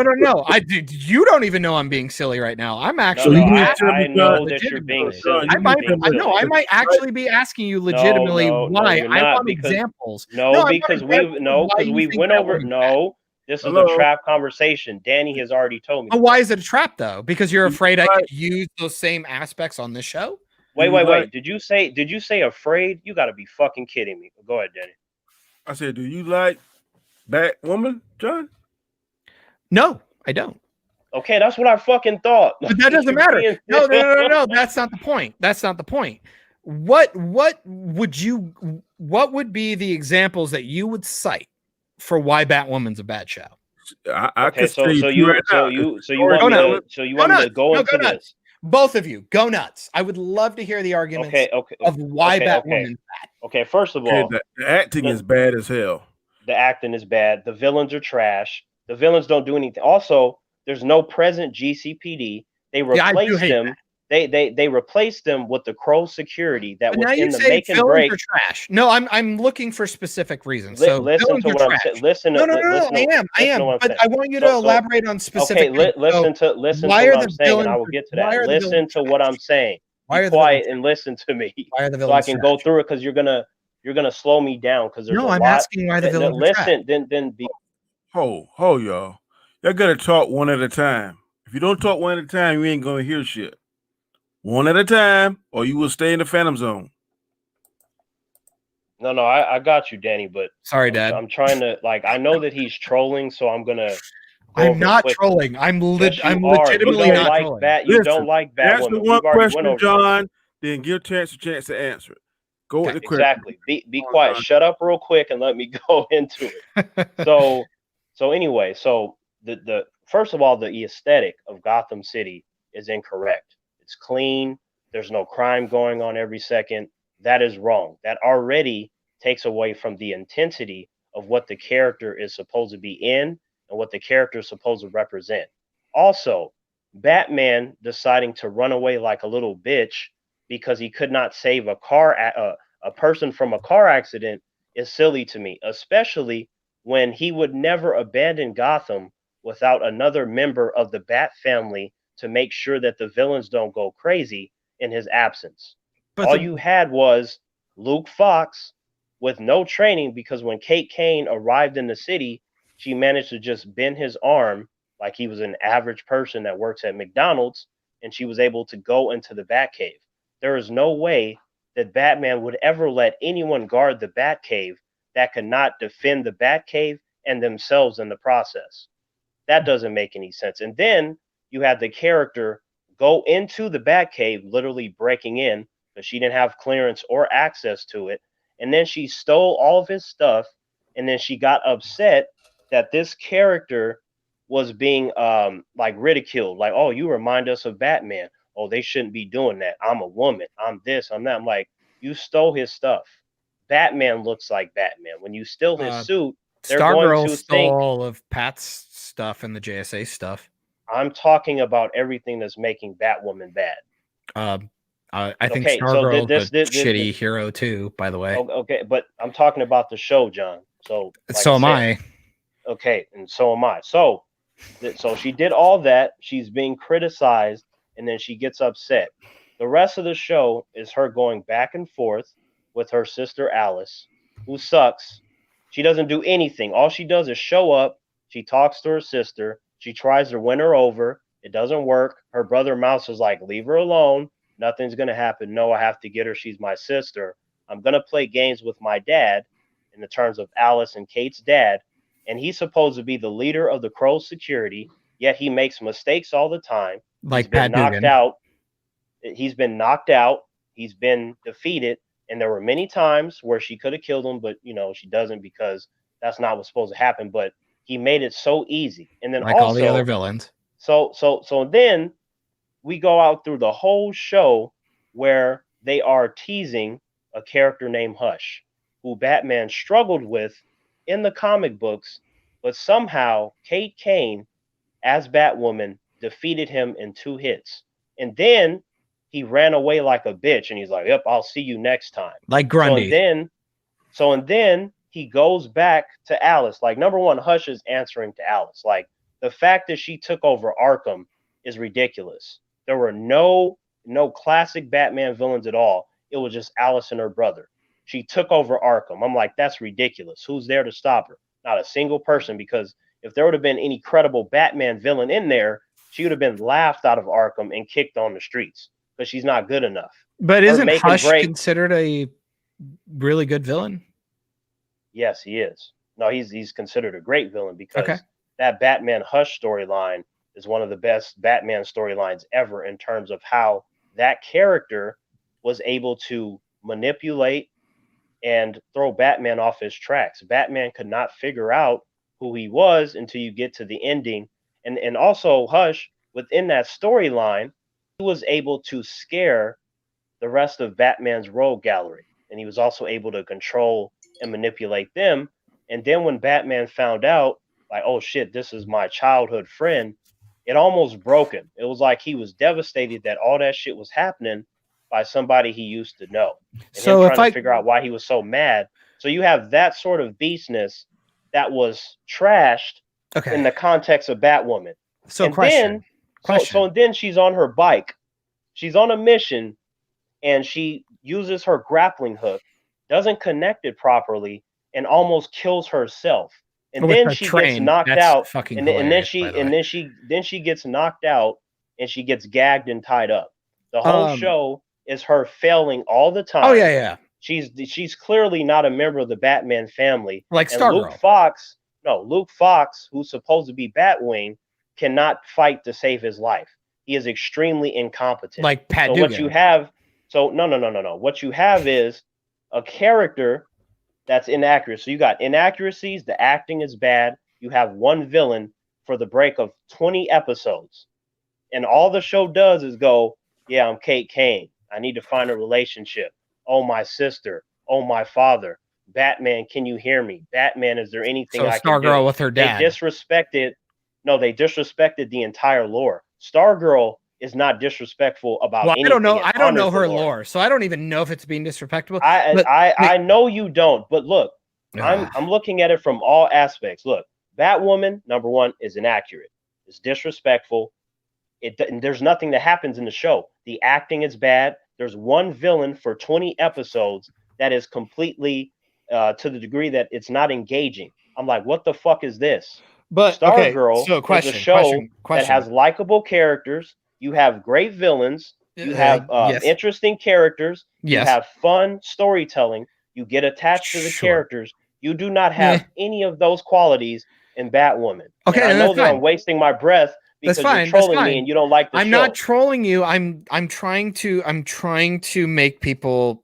don't even know I'm being silly right now. I'm No, actually no, asking I you know that you're being legitimately. silly. I You're might, being silly. I might actually be asking you legitimately No, why. you're I not, want because examples. no, I because want examples of why you we think went over. Batwoman's bad. No, this is a Hello? trap conversation. Danny has already told me. Oh, why is it a trap though? Because you're Do you afraid I like- could use those same aspects on this show? do you like- Wait. Did you say afraid? You got to be fucking kidding me. Go ahead, Danny. I said, do you like Batwoman, John? No, I don't. Okay, that's what I fucking thought. But that doesn't matter. No. That's not the point. That's not the point. What would be the examples that you would cite for why Batwoman's a bad show? I Okay, can so say you right now, want me nuts. to go into this? Both of you, go nuts. I would love to hear the arguments of why Batwoman's bad. Okay, first of all, the acting is bad as hell. the acting is bad. The villains are trash. The villains don't do anything. Also, there's no present GCPD. They replaced them. They replaced them with the Crow security that was in the make and break. Are trash. No, I'm looking for specific reasons. Listen to what I'm saying. Listen. No, I am. But I want you to elaborate on specific. Okay, listen to what I'm saying, and I will get to that. Listen to what I'm saying. Be quiet and listen to me, so I can go through it, because you're gonna slow me down, because there's a lot. I'm asking why the villains are trash. Listen, then be. Y'all gotta talk one at a time. If you don't talk one at a time, you ain't gonna hear shit. One at a time, or you will stay in the Phantom Zone. No, I got you, Danny. But sorry, Dad. I'm trying to, like, I know that he's trolling, so I'm gonna. I'm not trolling. I'm legitimately not trolling. You don't like Batwoman. Answer one question, John. Then give Chance a chance to answer it. Go with the question. Exactly. Be quiet. Shut up real quick and let me go into it. So anyway, the first of all, the aesthetic of Gotham City is incorrect. It's clean. There's no crime going on every second. That is wrong. That already takes away from the intensity of what the character is supposed to be in and what the character is supposed to represent. Also, Batman deciding to run away like a little bitch because he could not save a person from a car accident is silly to me, especially when he would never abandon Gotham without another member of the Bat family to make sure that the villains don't go crazy in his absence. But all you had was Luke Fox with no training, because when Kate Kane arrived in the city, she managed to just bend his arm like he was an average person that works at McDonald's, and she was able to go into the Batcave. There is no way that Batman would ever let anyone guard the Batcave that could not defend the Batcave and themselves in the process. That doesn't make any sense. And then you had the character go into the Batcave, literally breaking in, because she didn't have clearance or access to it. And then she stole all of his stuff. And then she got upset that this character was being like ridiculed. Like, oh, you remind us of Batman. Oh, they shouldn't be doing that. I'm a woman. I'm this. I'm that. I'm like, you stole his stuff. Batman looks like Batman. When you steal his suit, they're going to think all of Pat's stuff and the JSA stuff. I'm talking about everything that's making Batwoman bad. I think Okay, so Stargirl's this, a shitty hero too, by the way. okay, but I'm talking about the show, John. So like So I am said, I. okay, and so am I. So so she did all that. She's being criticized, and then she gets upset. The rest of the show is her going back and forth with her sister Alice, who sucks. She doesn't do anything. All she does is show up. She talks to her sister. She tries to win her over. It doesn't work. Her brother Mouse is like, leave her alone. Nothing's going to happen. No, I have to get her. She's my sister. I'm going to play games with my dad in the terms of Alice and Kate's dad. And he's supposed to be the leader of the Crow's security, yet he makes mistakes all the time. Like He's been Pat knocked Dugan. out. He's been knocked out. He's been defeated. And there were many times where she could have killed him, but she doesn't, because that's not what's supposed to happen. But he made it so easy. And then Like all the other villains. So then we go out through the whole show where they are teasing a character named Hush, who Batman struggled with in the comic books, but somehow Kate Kane, as Batwoman, defeated him in 2 hits. And then he ran away like a bitch, and he's like, "Yep, I'll see you next time." Like Grundy. And then he goes back to Alice. Like, number one, Hush is answering to Alice. Like, the fact that she took over Arkham is ridiculous. There were no classic Batman villains at all. It was just Alice and her brother. She took over Arkham. I'm like, that's ridiculous. Who's there to stop her? Not a single person, because if there would have been any credible Batman villain in there, she would have been laughed out of Arkham and kicked on the streets, because she's not good enough. But isn't Hush considered a really good villain? Yes, he is. No, he's considered a great villain, because that Batman Hush storyline is one of the best Batman storylines ever, in terms of how that character was able to manipulate and throw Batman off his tracks. Batman could not figure out who he was until you get to the ending. And also Hush, within that storyline, he was able to scare the rest of Batman's rogue gallery. And he was also able to control and manipulate them. And then when Batman found out, like, oh shit, this is my childhood friend, it almost broke him. It was like he was devastated that all that shit was happening by somebody he used to know. And so him trying to figure out why he was so mad. So you have that sort of beastness that was trashed in the context of Batwoman. So and then she's on her bike. She's on a mission, and she uses her grappling hook, doesn't connect it properly, and almost kills herself. And then she gets knocked out, and then she gets knocked out, and she gets gagged and tied up. The whole show is her failing all the time. Oh yeah. She's clearly not a member of the Batman family. Like Stargirl. Luke Fox, who's supposed to be Batwing, cannot fight to save his life. He is extremely incompetent. Like Pat Dugan. What you have, no. What you have is a character that's inaccurate. So you got inaccuracies, the acting is bad. You have one villain for the break of 20 episodes. And all the show does is go, yeah, I'm Kate Kane. I need to find a relationship. Oh, my sister. Oh, my father. Batman, can you hear me? Batman, is there anything I can do? Stargirl with her dad. They disrespected the entire lore. Stargirl is not disrespectful about anything. I don't know her lore, so I don't even know if it's being disrespectful. I know you don't, but look, I'm looking at it from all aspects. Look, Batwoman, number one, is inaccurate. It's disrespectful. There's nothing that happens in the show. The acting is bad. There's one villain for 20 episodes that is completely to the degree that it's not engaging. I'm like, what the fuck is this? But Stargirl is a show that has likable characters. You have great villains. You have interesting characters. You have fun storytelling. You get attached to the characters. You do not have any of those qualities in Batwoman. Okay, and I know that I'm wasting my breath because you're trolling me and you don't like the show. I'm not trolling you. I'm trying to make people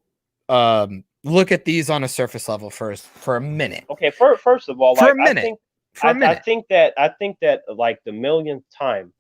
look at these on a surface level first for a minute. Okay, first of all, for a minute. I think that like the millionth time,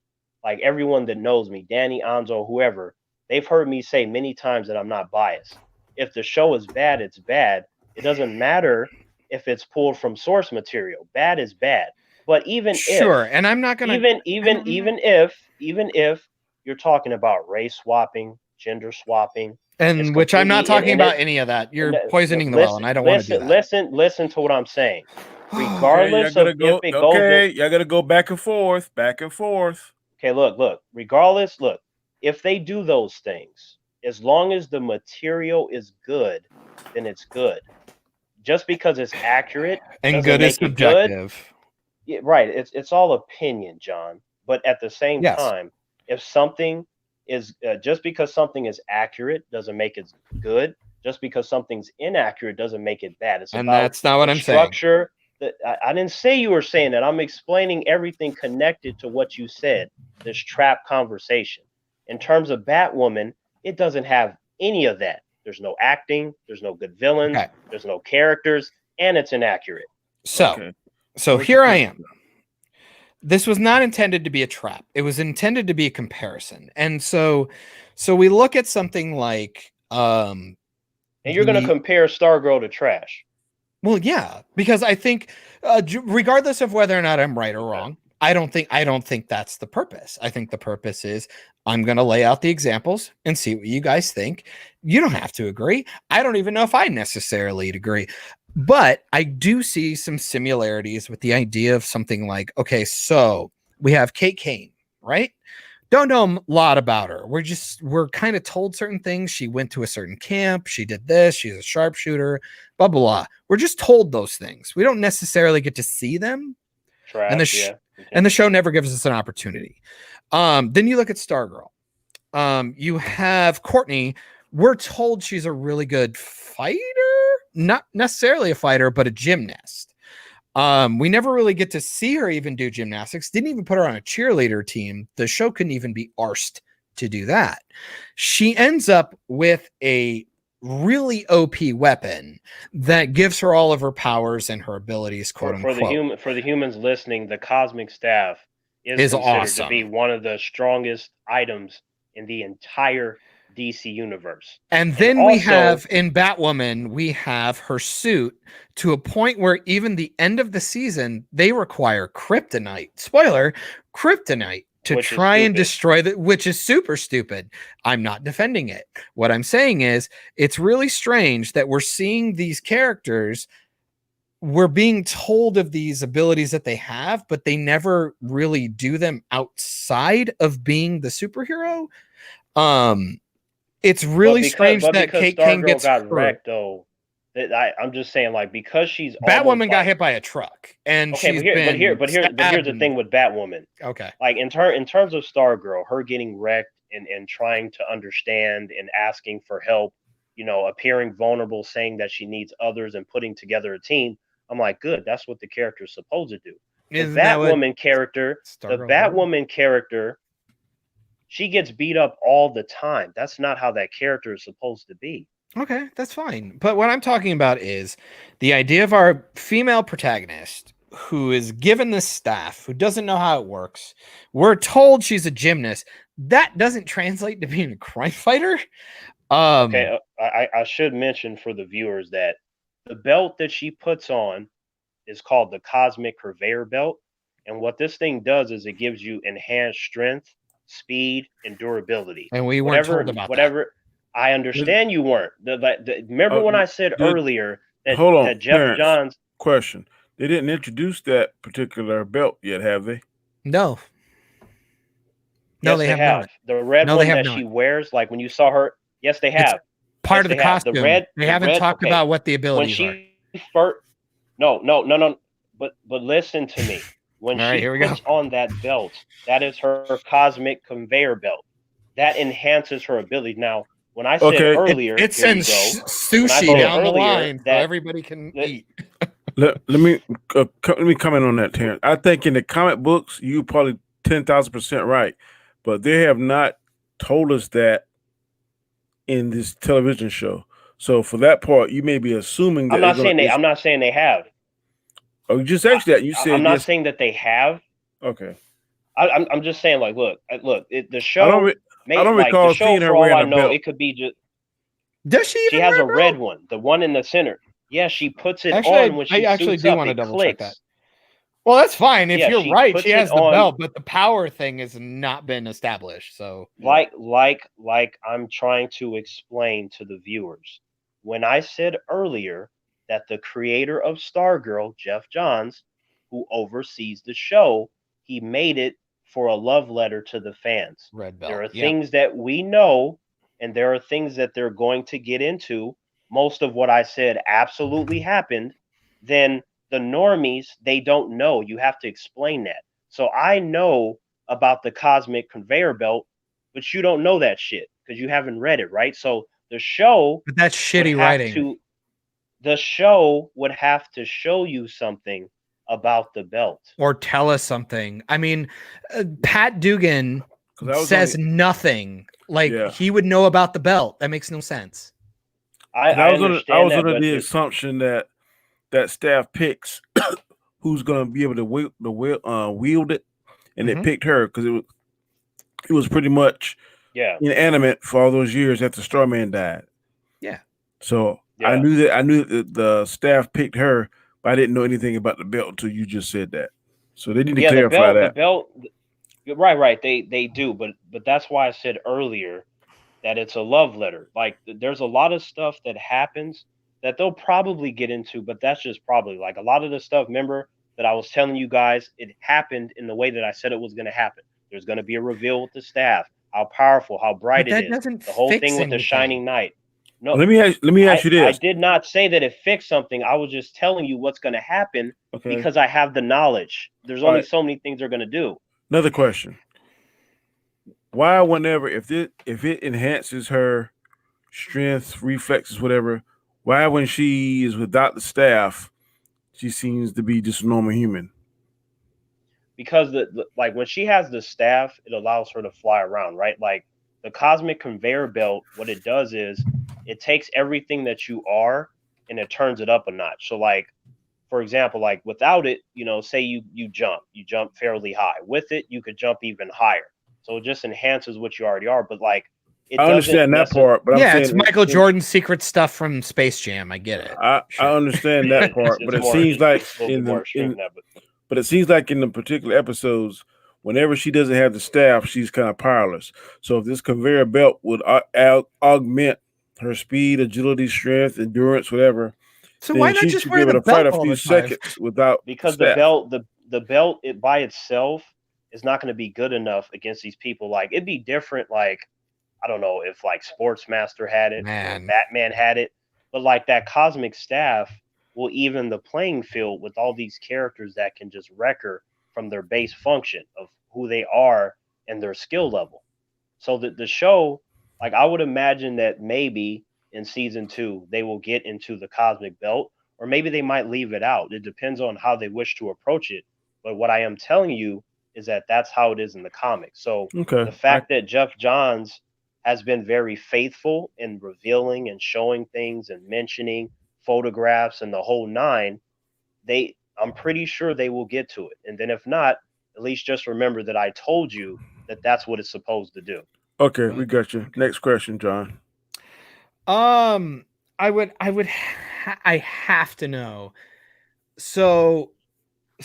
like everyone that knows me, Danny, Anzo, whoever, they've heard me say many times that I'm not biased. If the show is bad, it's bad. It doesn't matter if it's pulled from source material. Bad is bad. But even and I'm not gonna even if you're talking about race swapping, gender swapping. And which I'm not talking about any of that. You're poisoning the well, and I don't want to do that. Listen to what I'm saying. Regardless of if it goes, y'all gotta go back and forth, back and forth. Okay, look. Regardless, look, if they do those things, as long as the material is good, then it's good. Just because it's accurate and good is subjective. Good. Yeah, right. It's all opinion, John. But at the same time, if something is just because something is accurate doesn't make it good. Just because something's inaccurate doesn't make it bad. It's and about that's not what I'm structure. I didn't say you were saying that. I'm explaining everything connected to what you said. This trap conversation. In terms of Batwoman, it doesn't have any of that. There's no acting. There's no good villains. There's no characters, and it's inaccurate. So here I am. This was not intended to be a trap. It was intended to be a comparison. And so we look at something like and you're going to compare Stargirl to trash. Well, yeah, because I think regardless of whether or not I'm right or wrong, I don't think that's the purpose. I think the purpose is I'm going to lay out the examples and see what you guys think. You don't have to agree. I don't even know if I necessarily agree. But I do see some similarities with the idea of something like, okay, so we have Kate Kane, right? Don't know a lot about her. We're kind of told certain things. She went to a certain camp. She did this. She's a sharpshooter, blah, blah, blah. We're just told those things. We don't necessarily get to see them. And the show never gives us an opportunity. Then you look at Stargirl. You have Courtney. We're told she's a really good fighter. Not necessarily a fighter, but a gymnast. We never really get to see her even do gymnastics. Didn't even put her on a cheerleader team. The show couldn't even be arsed to do that. She ends up with a really OP weapon that gives her all of her powers and her abilities, quote unquote. For the humans listening, the cosmic staff is considered awesome. To be one of the strongest items in the entire DC universe. And then we have in Batwoman, we have her suit to a point where even the end of the season, they require kryptonite. Spoiler, kryptonite to try and destroy which is super stupid. I'm not defending it. What I'm saying is it's really strange that we're seeing these characters. We're being told of these abilities that they have, but they never really do them outside of being the superhero. It's really strange that Kate Kane gets wrecked, though. I'm just saying, like, because she's Batwoman got hit by a truck, and here's the thing with Batwoman. Okay, like in terms of Stargirl, her getting wrecked and trying to understand and asking for help, appearing vulnerable, saying that she needs others and putting together a team. I'm like, good. That's what the character's supposed to do. The Batwoman character. She gets beat up all the time. That's not how that character is supposed to be. Okay, that's fine. But what I'm talking about is the idea of our female protagonist who is given this staff, who doesn't know how it works. We're told she's a gymnast. That doesn't translate to being a crime fighter. Okay, I should mention for the viewers that the belt that she puts on is called the Cosmic Conveyor Belt. And what this thing does is it gives you enhanced strength, speed, and durability. And we weren't told about that. I understand you weren't. Remember when I said earlier that Jeff Terrence, Johns... Question. They didn't introduce that particular belt yet, have they? No. No, they have not. The red one that she wears, like when you saw her, yes, they have. It's part of the costume. They haven't talked about what the abilities are. No. But listen to me. When she puts on that belt, that is her cosmic conveyor belt. That enhances her ability. Now, when I said earlier, it sends sushi down the line that everybody can eat. Let me comment on that, Terrence. I think in the comic books, you probably 10,000% right, but they have not told us that in this television show. So for that part, you may be assuming that I'm not saying they have. Oh, you just asked that. You said I'm not saying that they have. Okay. I'm just saying, like, look. The show. I don't recall seeing her wearing a belt. It could be just. Does she? She has a red one, the one in the center. Yeah, she puts it on when she I actually suits do up. want to double check that. Well, that's fine. If Yeah, you're she right, puts she it has the on belt, but the power thing has not been established. So like I'm trying to explain to the viewers. When I said earlier that the creator of Stargirl, Jeff Johns, who oversees the show, he made it for a love letter to the fans. red There belt. are Yeah. things that we know, and there are things that they're going to get into. Most of what I said absolutely happened. Then the normies, they don't know. You have to explain that. So I know about the cosmic conveyor belt, but you don't know that shit because you haven't read it, right? So But that's would shitty have writing. to the show would have to show you something about the belt. Or tell us something. I mean, Pat Dugan 'Cause I was says only, nothing. Like yeah. he would know about the belt. That makes no sense. I I understand was that, under but the assumption that staff picks who's going to be able to wield it, and they Mhm. picked her because it was pretty much yeah, inanimate for all those years after Starman died. Yeah. So yeah, I knew that the staff picked her, but I didn't know anything about the belt until you just said that. So they need to yeah. clarify The that. belt. Right. They do, but that's why I said earlier that it's a love letter. Like there's a lot of stuff that happens that they'll probably get into, but that's just probably like a lot of the stuff. Remember that I was telling you guys, it happened in the way that I said it was going to happen. There's going to be a reveal with the staff, how powerful, how bright But it that is, doesn't the whole thing fix with the anything. shining knight. No, Let me ask you I this. did not say that it fixed something. I was just telling you what's going to happen Okay. because I have the knowledge. There's All only right. so many things they're going to do. Another question. Why whenever if it enhances her strength, reflexes, whatever, why when she is without the staff, she seems to be just a normal human? Because like when she has the staff, it allows her to fly around, right? Like the cosmic conveyor belt, what it does is it takes everything that you are and it turns it up a notch. So like for example, like without it, say you jump fairly high. With it, you could jump even higher. So it just enhances what you already are, but like it I doesn't understand that necessarily part, but I'm Yeah, it's saying Michael Jordan's secret stuff from Space Jam. I get it. I Sure. understand that part, but it's it more seems like it's a little bit more extreme than that, but it seems like in the particular episodes, whenever she doesn't have the staff, she's kind of powerless. So if this conveyor belt would augment her speed, agility, strength, endurance, whatever, So why then not she just should be wear able the to fight belt a all few the time? seconds without the because staff. the belt it by itself is not going to be good enough against these people. Like it'd be different. Like I don't know if like Sportsmaster had it or Man. Batman had it, but like that cosmic staff will even the playing field with all these characters that can just wreck her from their base function of who they are and their skill level. So the show, like I would imagine that maybe in season 2 they will get into the cosmic belt, or maybe they might leave it out. It depends on how they wish to approach it. But what I am telling you is that that's how it is in the comics. So Okay, the fact that Jeff Johns has been very faithful in revealing and showing things and mentioning photographs and the whole nine, I'm pretty sure they will get to it. And then if not, at least just remember that I told you that that's what it's supposed to do. okay, we got you. Next question, John. I have to know. So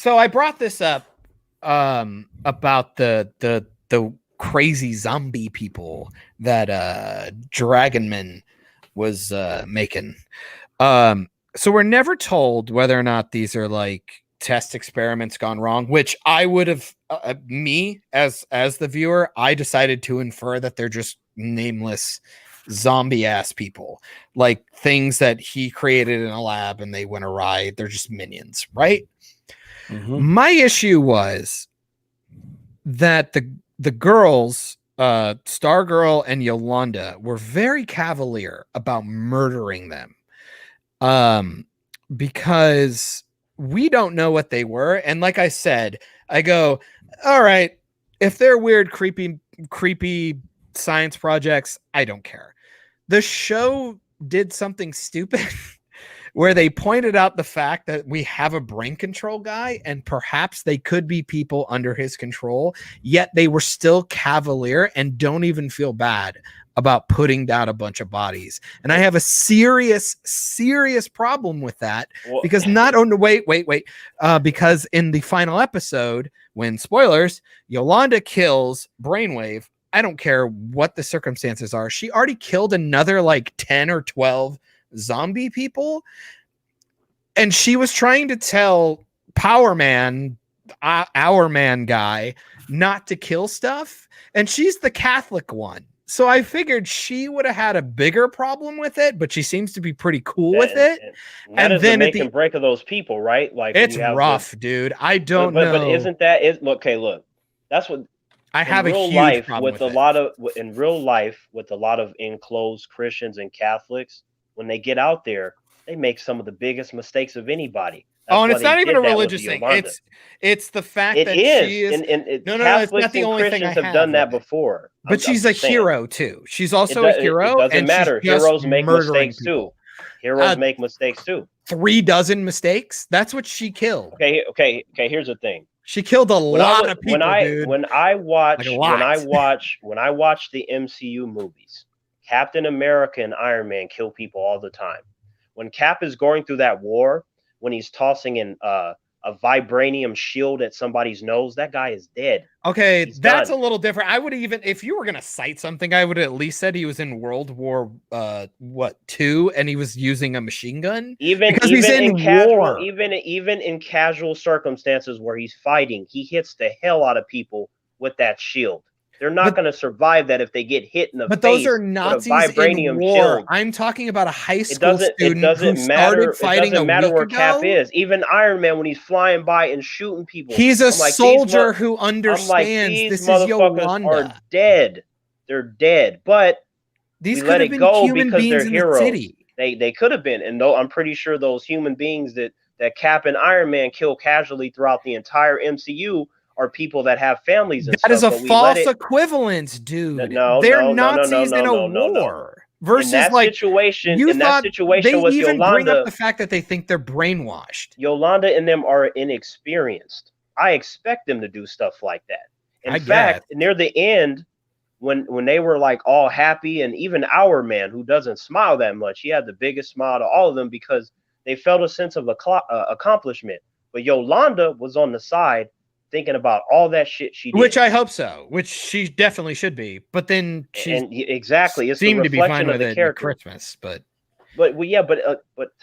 I brought this up about the crazy zombie people that Dragonman was making. So we're never told whether or not these are like test experiments gone wrong, which I would have me as the viewer, I decided to infer that they're just nameless zombie ass people, like things that he created in a lab and they went awry. They're just minions, right? Mm-hmm. My issue was that the girls, Stargirl and Yolanda, were very cavalier about murdering them. Because we don't know what they were. And like I said, I go, all right, if they're weird, creepy science projects, I don't care. The show did something stupid where they pointed out the fact that we have a brain control guy and perhaps they could be people under his control, yet they were still cavalier and don't even feel bad about putting down a bunch of bodies. And I have a serious problem with that because because in the final episode, when spoilers, Yolanda kills Brainwave, I don't care what the circumstances are, she already killed another like 10 or 12 zombie people. And she was trying to tell Power Man, our man guy, not to kill stuff. And she's the Catholic one. So I figured she would have had a bigger problem with it, but she seems to be pretty cool with it. And that is the make and break of those people, right? Like it's rough, dude. I don't know. But isn't that it? Okay, look, that's what I have a huge life problem with a lot of in real life with a lot of enclosed Christians and Catholics. When they get out there, they make some of the biggest mistakes of anybody. That's and it's not even a religious thing. It's the fact that she is. No, it's not the only thing I have done that before. But she's a hero too. She's also a hero. It doesn't matter. Heroes make mistakes too. Heroes make mistakes too. 36 mistakes. That's what she killed. Okay. Here's the thing. She killed a lot of people. When I watch the MCU movies, Captain America and Iron Man kill people all the time. When Cap is going through that war, when he's tossing a vibranium shield at somebody's nose, that guy is dead. Okay, that's a little different. I would even, if you were gonna cite something, I would at least said he was in World War II, and he was using a machine gun. Even in casual circumstances where he's fighting, he hits the hell out of people with that shield. They're not going to survive that if they get hit in the face. But those are Nazis in war. Shield. I'm talking about a high school student who started fighting a week ago. It doesn't matter where Cap is. Even Iron Man, when he's flying by and shooting people, he's a soldier who understands this is Yolanda. Are dead. They're dead. But these could have been human beings in the city. They could have been, and though I'm pretty sure those human beings that Cap and Iron Man kill casually throughout the entire MCU are people that have families and that stuff. That is a false equivalence, dude. They're Nazis in a war. Versus in that situation with even Yolanda, bring up the fact that they think they're brainwashed. Yolanda and them are inexperienced. I expect them to do stuff like that. In fact, near the end, when they were like all happy, and even our man, who doesn't smile that much, he had the biggest smile to all of them because they felt a sense of accomplishment. But Yolanda was on the side thinking about all that shit she did. Which I hope so. Which she definitely should be. But then she exactly it's seemed the to be fine of with the it character. Christmas, but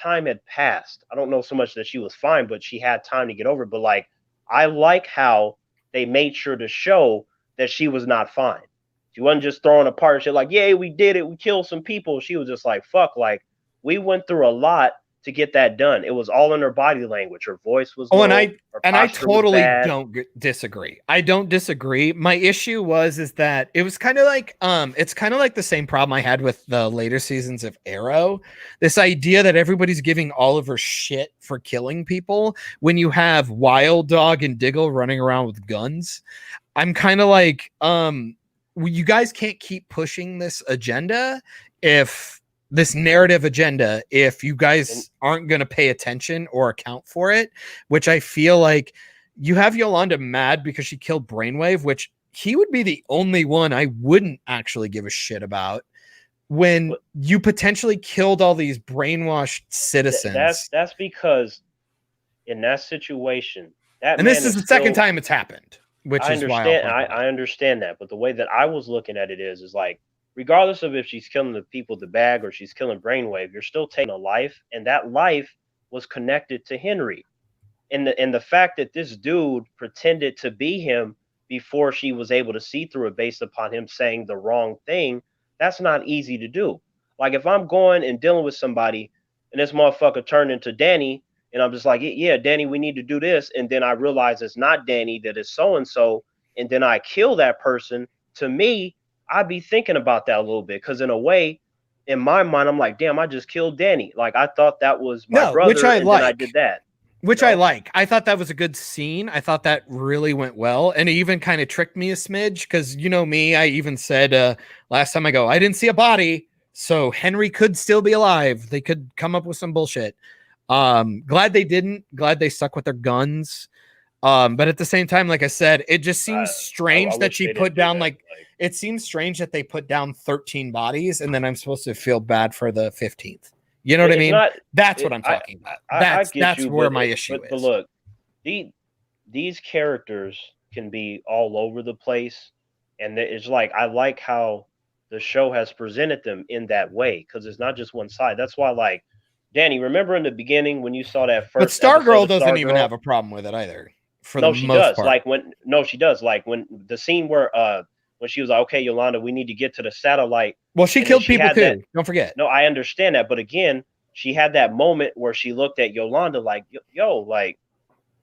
time had passed. I don't know so much that she was fine, but she had time to get over it. But like, I like how they made sure to show that she was not fine. She wasn't just throwing a party shit like, yeah, we did it, we killed some people. She was just like, fuck, like we went through a lot to get that done. It was all in her body language. Her voice was low, and I totally don't disagree. I don't disagree. My issue is that it was kind of like it's kind of like the same problem I had with the later seasons of Arrow. This idea that everybody's giving Oliver shit for killing people when you have Wild Dog and Diggle running around with guns. I'm kind of like you guys can't keep pushing this agenda this narrative agenda if you guys aren't going to pay attention or account for it, which I feel like you have Yolanda mad because she killed Brainwave, which he would be the only one I wouldn't actually give a shit about when you potentially killed all these brainwashed citizens. That's because in that situation, this is the second time it's happened, which is why I understand that. But the way that I was looking at it is like, regardless of if she's killing the people with the bag or she's killing Brainwave, you're still taking a life, and that life was connected to Henry. And the fact that this dude pretended to be him before she was able to see through it based upon him saying the wrong thing, that's not easy to do. Like if I'm going and dealing with somebody and this motherfucker turned into Danny, and I'm just like, yeah, Danny, we need to do this. And then I realize it's not Danny, that it's so-and-so. And then I kill that person. To me, I'd be thinking about that a little bit, because in a way, in my mind, I'm like, damn, I just killed Danny. Like I thought that was my brother, which I then I did that. Which I like. I thought that was a good scene. I thought that really went well. And it even kind of tricked me a smidge, because you know me, I even said last time I didn't see a body, so Henry could still be alive. They could come up with some bullshit. Glad they didn't. Glad they stuck with their guns. But at the same time, like I said, it just seems strange that she put down like it seems strange that they put down 13 bodies and then I'm supposed to feel bad for the 15th. You know what I mean? That's what I'm talking about. That's where my issue is. But look, these characters can be all over the place, and it's like I like how the show has presented them in that way because it's not just one side. That's why, like, Danny, remember in the beginning when you saw that first? But Stargirl doesn't even have a problem with it either. No, she does. Like she does. Like when the scene where when she was like, "Okay, Yolanda, we need to get to the satellite." Well, she killed people too. Don't forget. No, I understand that, but again, she had that moment where she looked at Yolanda like, "Yo, like,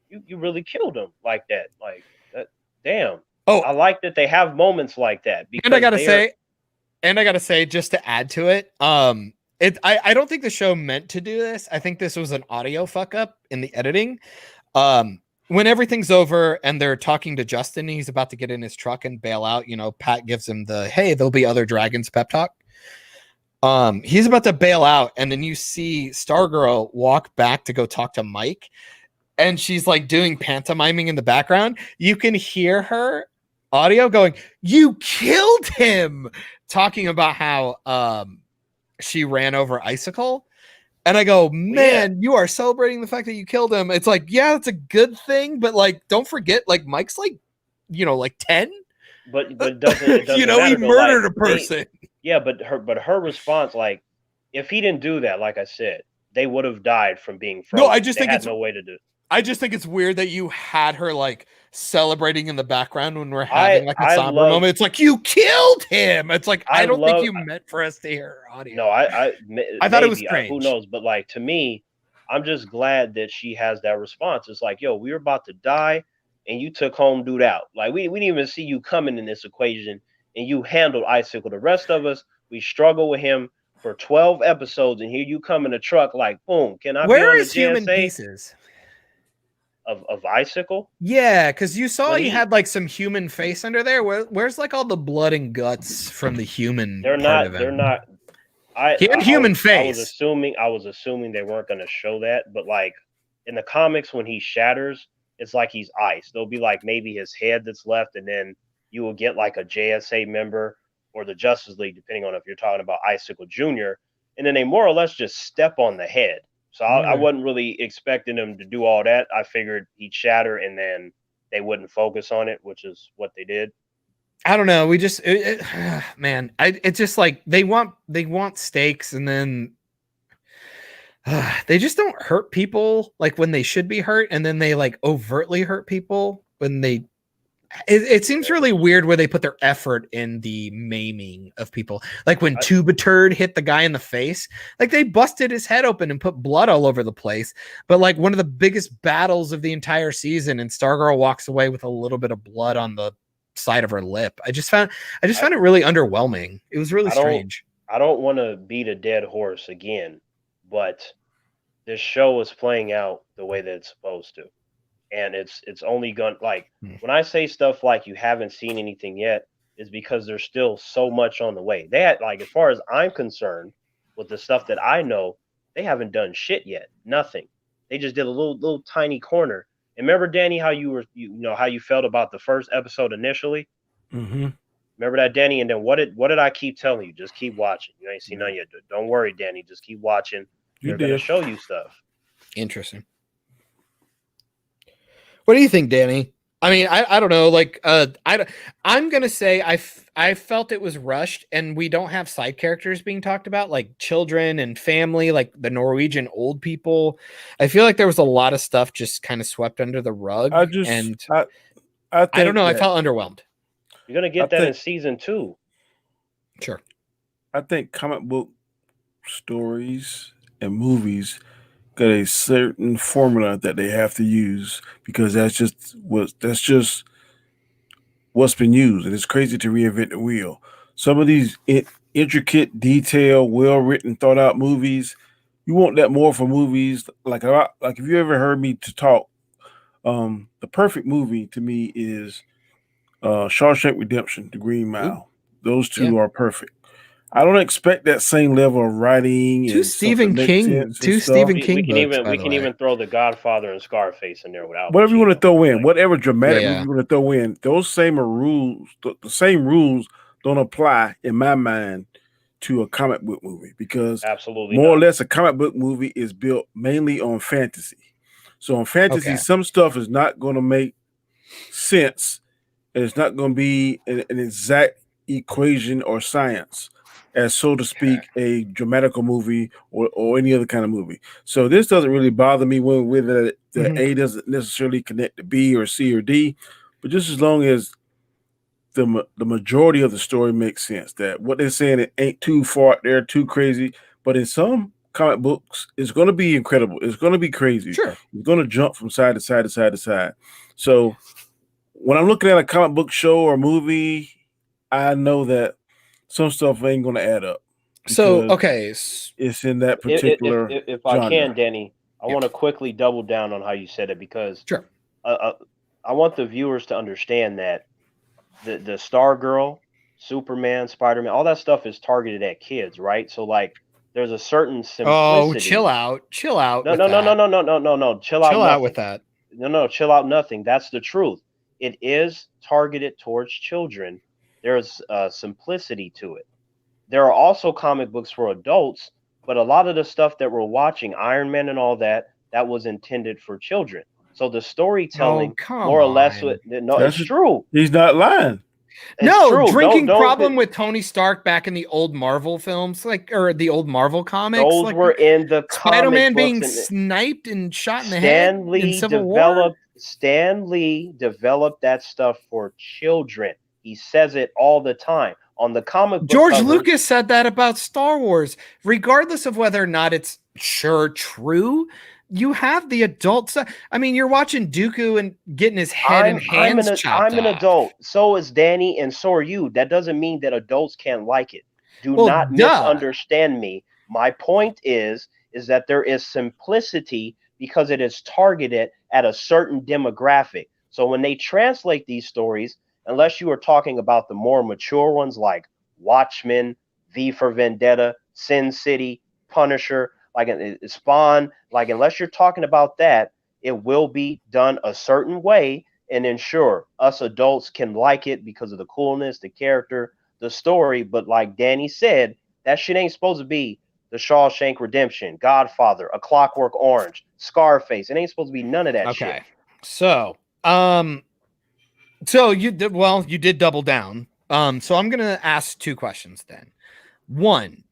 you really killed him like that, like that. Damn." Oh, I like that they have moments like that. And I gotta say, just to add to it, I don't think the show meant to do this. I think this was an audio fuck up in the editing. When everything's over and they're talking to Justin, he's about to get in his truck and bail out. You know, Pat gives him the, "Hey, there'll be other dragons" pep talk. He's about to bail out, and then you see Stargirl walk back to go talk to Mike, and she's like doing pantomiming in the background. You can hear her audio going, "You killed him," talking about how she ran over Icicle. And I go, "Man, you are celebrating the fact that you killed him." It's like, yeah, it's a good thing, but like, don't forget, like, Mike's like, like 10. But it doesn't he murdered a person. But her response, like, if he didn't do that, like I said, they would have died from being frozen. No, I just think it's no way to do it. I just think it's weird that you had her like celebrating in the background when we're having like a somber moment. It's like, you killed him. It's like, I don't think you meant for us to hear her audio. No, I thought it was strange. Who knows? But like, to me, I'm just glad that she has that response. It's like, yo, we were about to die and you took home dude out. Like, we didn't even see you coming in this equation and you handled Icicle. The rest of us, we struggle with him for 12 episodes and here you come in a truck like, boom, can I be on the JSA? Human Pieces? Of Icicle? Yeah, because you saw he had like some human face under there. Where's like all the blood and guts from the human? They're not. He had human face. I was assuming they weren't going to show that, but like in the comics, when he shatters, it's like he's ice. There'll be like maybe his head that's left, and then you will get like a JSA member or the Justice League, depending on if you're talking about Icicle Jr. And then they more or less just step on the head. So I wasn't really expecting him to do all that. I figured he'd shatter and then they wouldn't focus on it, which is what they did. I don't know. We just, man, it's just like they want stakes, and then they just don't hurt people like when they should be hurt, and then they like overtly hurt people when they. It seems really weird where they put their effort in the maiming of people. Like when Tuba Turd hit the guy in the face, like they busted his head open and put blood all over the place. But like one of the biggest battles of the entire season, and Stargirl walks away with a little bit of blood on the side of her lip. I just found it really underwhelming. It was really strange. I don't want to beat a dead horse again, but this show is playing out the way that it's supposed to. And it's only going like when I say stuff like you haven't seen anything yet, is because there's still so much on the way. They had, like, as far as I'm concerned, with the stuff that I know, they haven't done shit yet. Nothing. They just did a little tiny corner. And remember, Danny, how you how you felt about the first episode initially? Mm-hmm. Remember that, Danny? And then what did I keep telling you? Just keep watching. You ain't seen none yet. Don't worry, Danny. Just keep watching. They're gonna show you stuff. Interesting. What do you think, Danny? I mean, I don't know. Like, I'm gonna say I felt it was rushed, and we don't have side characters being talked about, like children and family, like the Norwegian old people. I feel like there was a lot of stuff just kind of swept under the rug. I don't know. I felt underwhelmed. You're gonna get that in season 2. Sure. I think comic book stories and movies got a certain formula that they have to use because that's just what's been used, and it's crazy to reinvent the wheel. Some of these intricate, detailed, well-written, thought-out movies, you want that more for movies. Like if you ever heard me to talk, the perfect movie to me is Shawshank Redemption, The Green Mile. Those two are perfect. I don't expect that same level of writing Two and stuff that Stephen makes King, sense and two stuff. Stephen King books, by we the can way. even throw the Godfather and Scarface in there without Whatever you want to Pacino. throw in, Like, whatever dramatic Yeah, movie you want to throw in, those same rules, the same rules don't apply in my mind to a comic book movie because absolutely more or not. less a comic book movie is built mainly on fantasy. So on fantasy, okay. some stuff is not going to make sense and it's not going to be an exact equation or science as so to speak a dramatical movie or any other kind of movie. So this doesn't really bother me when with that Mhm. A doesn't necessarily connect to B or C or D, but just as long as the majority of the story makes sense, that what they're saying it ain't too far, they're too crazy, but in some comic books it's going to be incredible, it's going to be crazy, Sure. it's going to jump from side to side to side to side. So when I'm looking at a comic book show or movie, I know that some stuff ain't going to add up So, because okay. it's in that If particular if I can, genre. Danny, I Yeah, want to quickly double down on how you said it because sure. uh, uh, I want the viewers to understand that the Stargirl, Superman, Spider-Man, all that stuff is targeted at kids, right? So like, there's a certain Oh, simplicity. chill out No, with no, no, no, that. no, no, no, no, no. Chill out, Chill out with nothing. that. No, chill out, nothing. That's the truth. It is targeted towards children. There's simplicity to it. There are also comic books for adults, but a lot of the stuff that we're watching, Iron Man and all that, that was intended for children. So the Oh, storytelling, come more or less, on. no, it's That's true. he's not lying. It's No, true. drinking Don't. problem with Tony Stark back in the old Marvel films, like, or the old Marvel comics, Those like were in the comic Spider-Man books, being and sniped and shot in the head in Civil War. Stan Lee developed that stuff for children. He says it all the time on the comic book George covers. Lucas said that about Star Wars, regardless of whether or not it's sure true. You have the adults. I mean, you're watching Dooku and getting his head and hands chopped I'm an off. adult. So is Danny, and so are you. That doesn't mean that adults can't like it. Do Well, not duh. misunderstand me. My point is that there is simplicity because it is targeted at a certain demographic. So when they translate these stories, unless you are talking about the more mature ones like Watchmen, V for Vendetta, Sin City, Punisher, like Spawn, like unless you're talking about that, it will be done a certain way and ensure us adults can like it because of the coolness, the character, the story. But like Danny said, that shit ain't supposed to be the Shawshank Redemption, Godfather, A Clockwork Orange, Scarface. It ain't supposed to be none of that shit. Okay. So you did well, you did double down. So I'm gonna ask two questions then. One,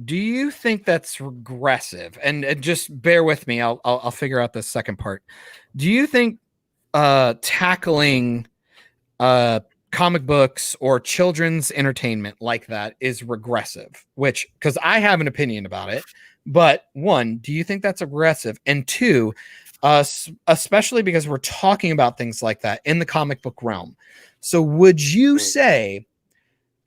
do you think that's regressive? And just bear with me, I'll figure out the second part. Do you think tackling comic books or children's entertainment like that is regressive? Which, because I have an opinion about it, but one, do you think that's aggressive? And two, especially because we're talking about things like that in the comic book realm. So would you say,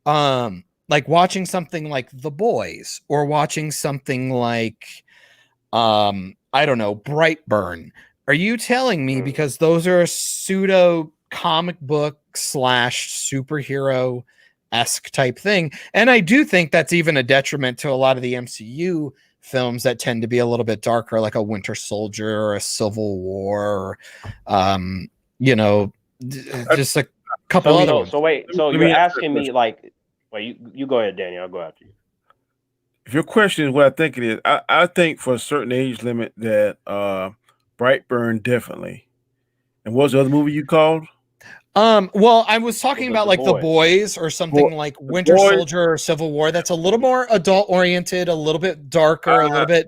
like watching something like The Boys or watching something like, I don't know, Brightburn, are you telling me because those are a pseudo comic book slash superhero esque type thing? And I do think that's even a detriment to a lot of the MCU films that tend to be a little bit darker, like a Winter Soldier or a Civil War, or, you know, just a couple other ones. So wait, so Let you're me answer that asking me question. like, wait, you go ahead, Danny. I'll go after you. If your question is what I think it is, I think for a certain age limit that Brightburn definitely. And what's the other movie you called? Well, I was talking about The like The boys. Boys or Boy, something like the Winter boys. Soldier or Civil War. That's a little more adult oriented, a little bit darker, a I, little bit.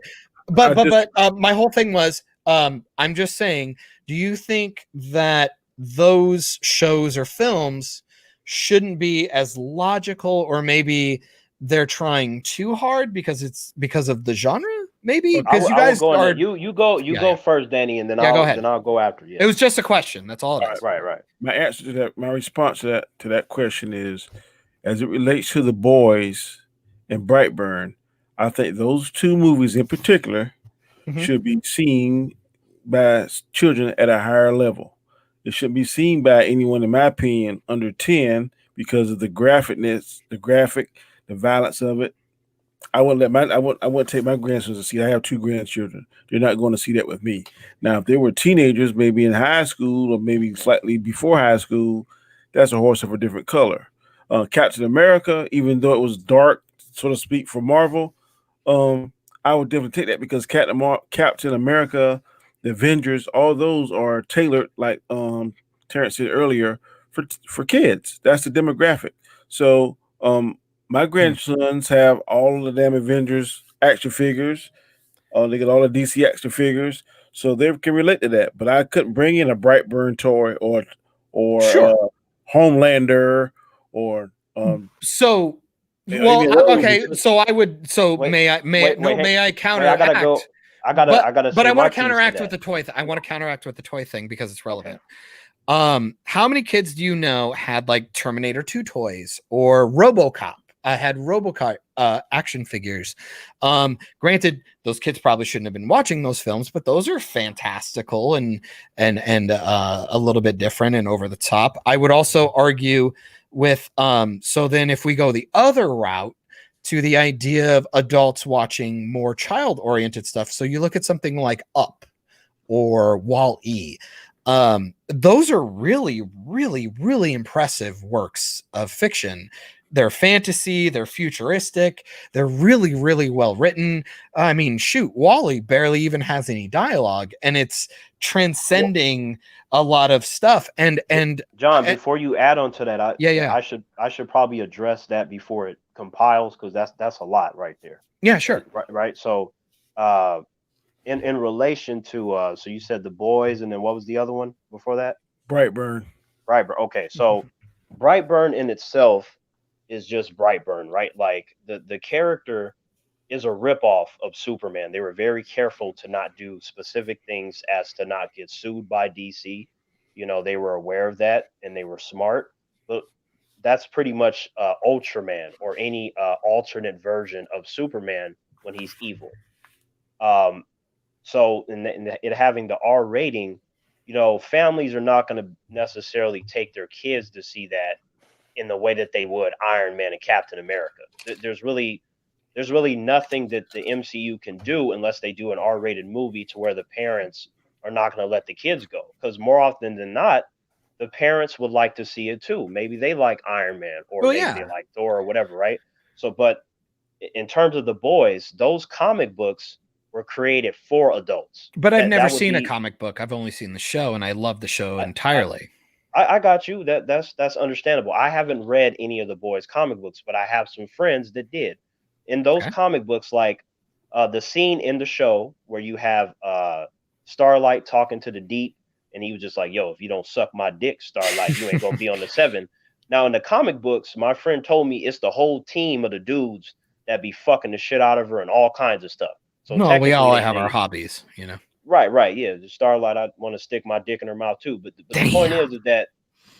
I just My whole thing was, I'm just saying, do you think that those shows or films shouldn't be as logical, or maybe they're trying too hard because it's because of the genre? Maybe because you I will guys go in there. are. You Yeah, go yeah, first, Danny, and then yeah. Go ahead. I'll go after you. It was just a question. That's all it is. Right. my answer to that, my response to that question is, as it relates to the boys and Brightburn, I think those two movies in particular Mhm. should be seen by children at a higher level. It shouldn't be seen by anyone, in my opinion, under 10 because of the graphicness, the graphic, the violence of it. I wouldn't take my grandsons to see. I have two grandchildren. They're not going to see that with me. Now, if they were teenagers, maybe in high school or maybe slightly before high school, that's a horse of a different color. Captain America, even though it was dark, so to speak, for Marvel, um, I would definitely take that because Captain America, the Avengers, all those are tailored, like Terrence said earlier, for kids. That's the demographic. So my grandsons have all of the damn Avengers action figures. They get all the DC action figures, so they can relate to that. But I couldn't bring in a Brightburn toy or Sure. Homelander or So, any of those. okay. So I would. So Wait, may I? wait, No, may I wait. I gotta counteract? go. I But gotta say I my want to piece to counteract that. with the toy. I want to counteract with the toy thing because it's relevant. Okay. How many kids do you know had like Terminator 2 toys or RoboCop? I had RoboCop action figures. Granted, those kids probably shouldn't have been watching those films, but those are fantastical and a little bit different and over the top. I would also argue with so then if we go the other route to the idea of adults watching more child-oriented stuff, so you look at something like Up or Wall-E. Those are really, really, really impressive works of fiction. They're fantasy, they're futuristic, they're really, really well written. I mean, shoot, Wall-E barely even has any dialogue, and it's transcending a lot of stuff. And John, before you add on to that, yeah, I should probably address that before it compiles because that's a lot right there. yeah, sure. Right. So, uh, in relation to so you said The Boys, and then what was the other one before that? Brightburn. Brightburn. Okay, so Brightburn in itself is just Brightburn, right? Like the character is a ripoff of Superman. They were very careful to not do specific things as to not get sued by DC. You know, they were aware of that and they were smart. But that's pretty much Ultraman or any alternate version of Superman when he's evil. Um, so in it having the R rating, you know, families are not going to necessarily take their kids to see that in the way that they would Iron Man and Captain America. There's really nothing that the MCU can do unless they do an R-rated movie to where the parents are not going to let the kids go. Because more often than not, the parents would like to see it too. Maybe they like Iron Man or Well, maybe yeah. they like Thor or whatever, right? So, but in terms of The Boys, those comic books were created for adults. But I've never That would seen a be comic book. I've only seen the show, and I love the show I, entirely. I got you. That's understandable. I haven't read any of the boys' comic books, but I have some friends that did. In those Okay. comic books, like the scene in the show where you have Starlight talking to the Deep, and he was just like, "Yo, if you don't suck my dick, Starlight, you ain't gonna be on the 7." Now in the comic books, my friend told me it's the whole team of the dudes that be fucking the shit out of her and all kinds of stuff. So No, we all technically, have our hobbies, you know. right, yeah. The Starlight, I want to stick my dick in her mouth too. But the point Damn. is that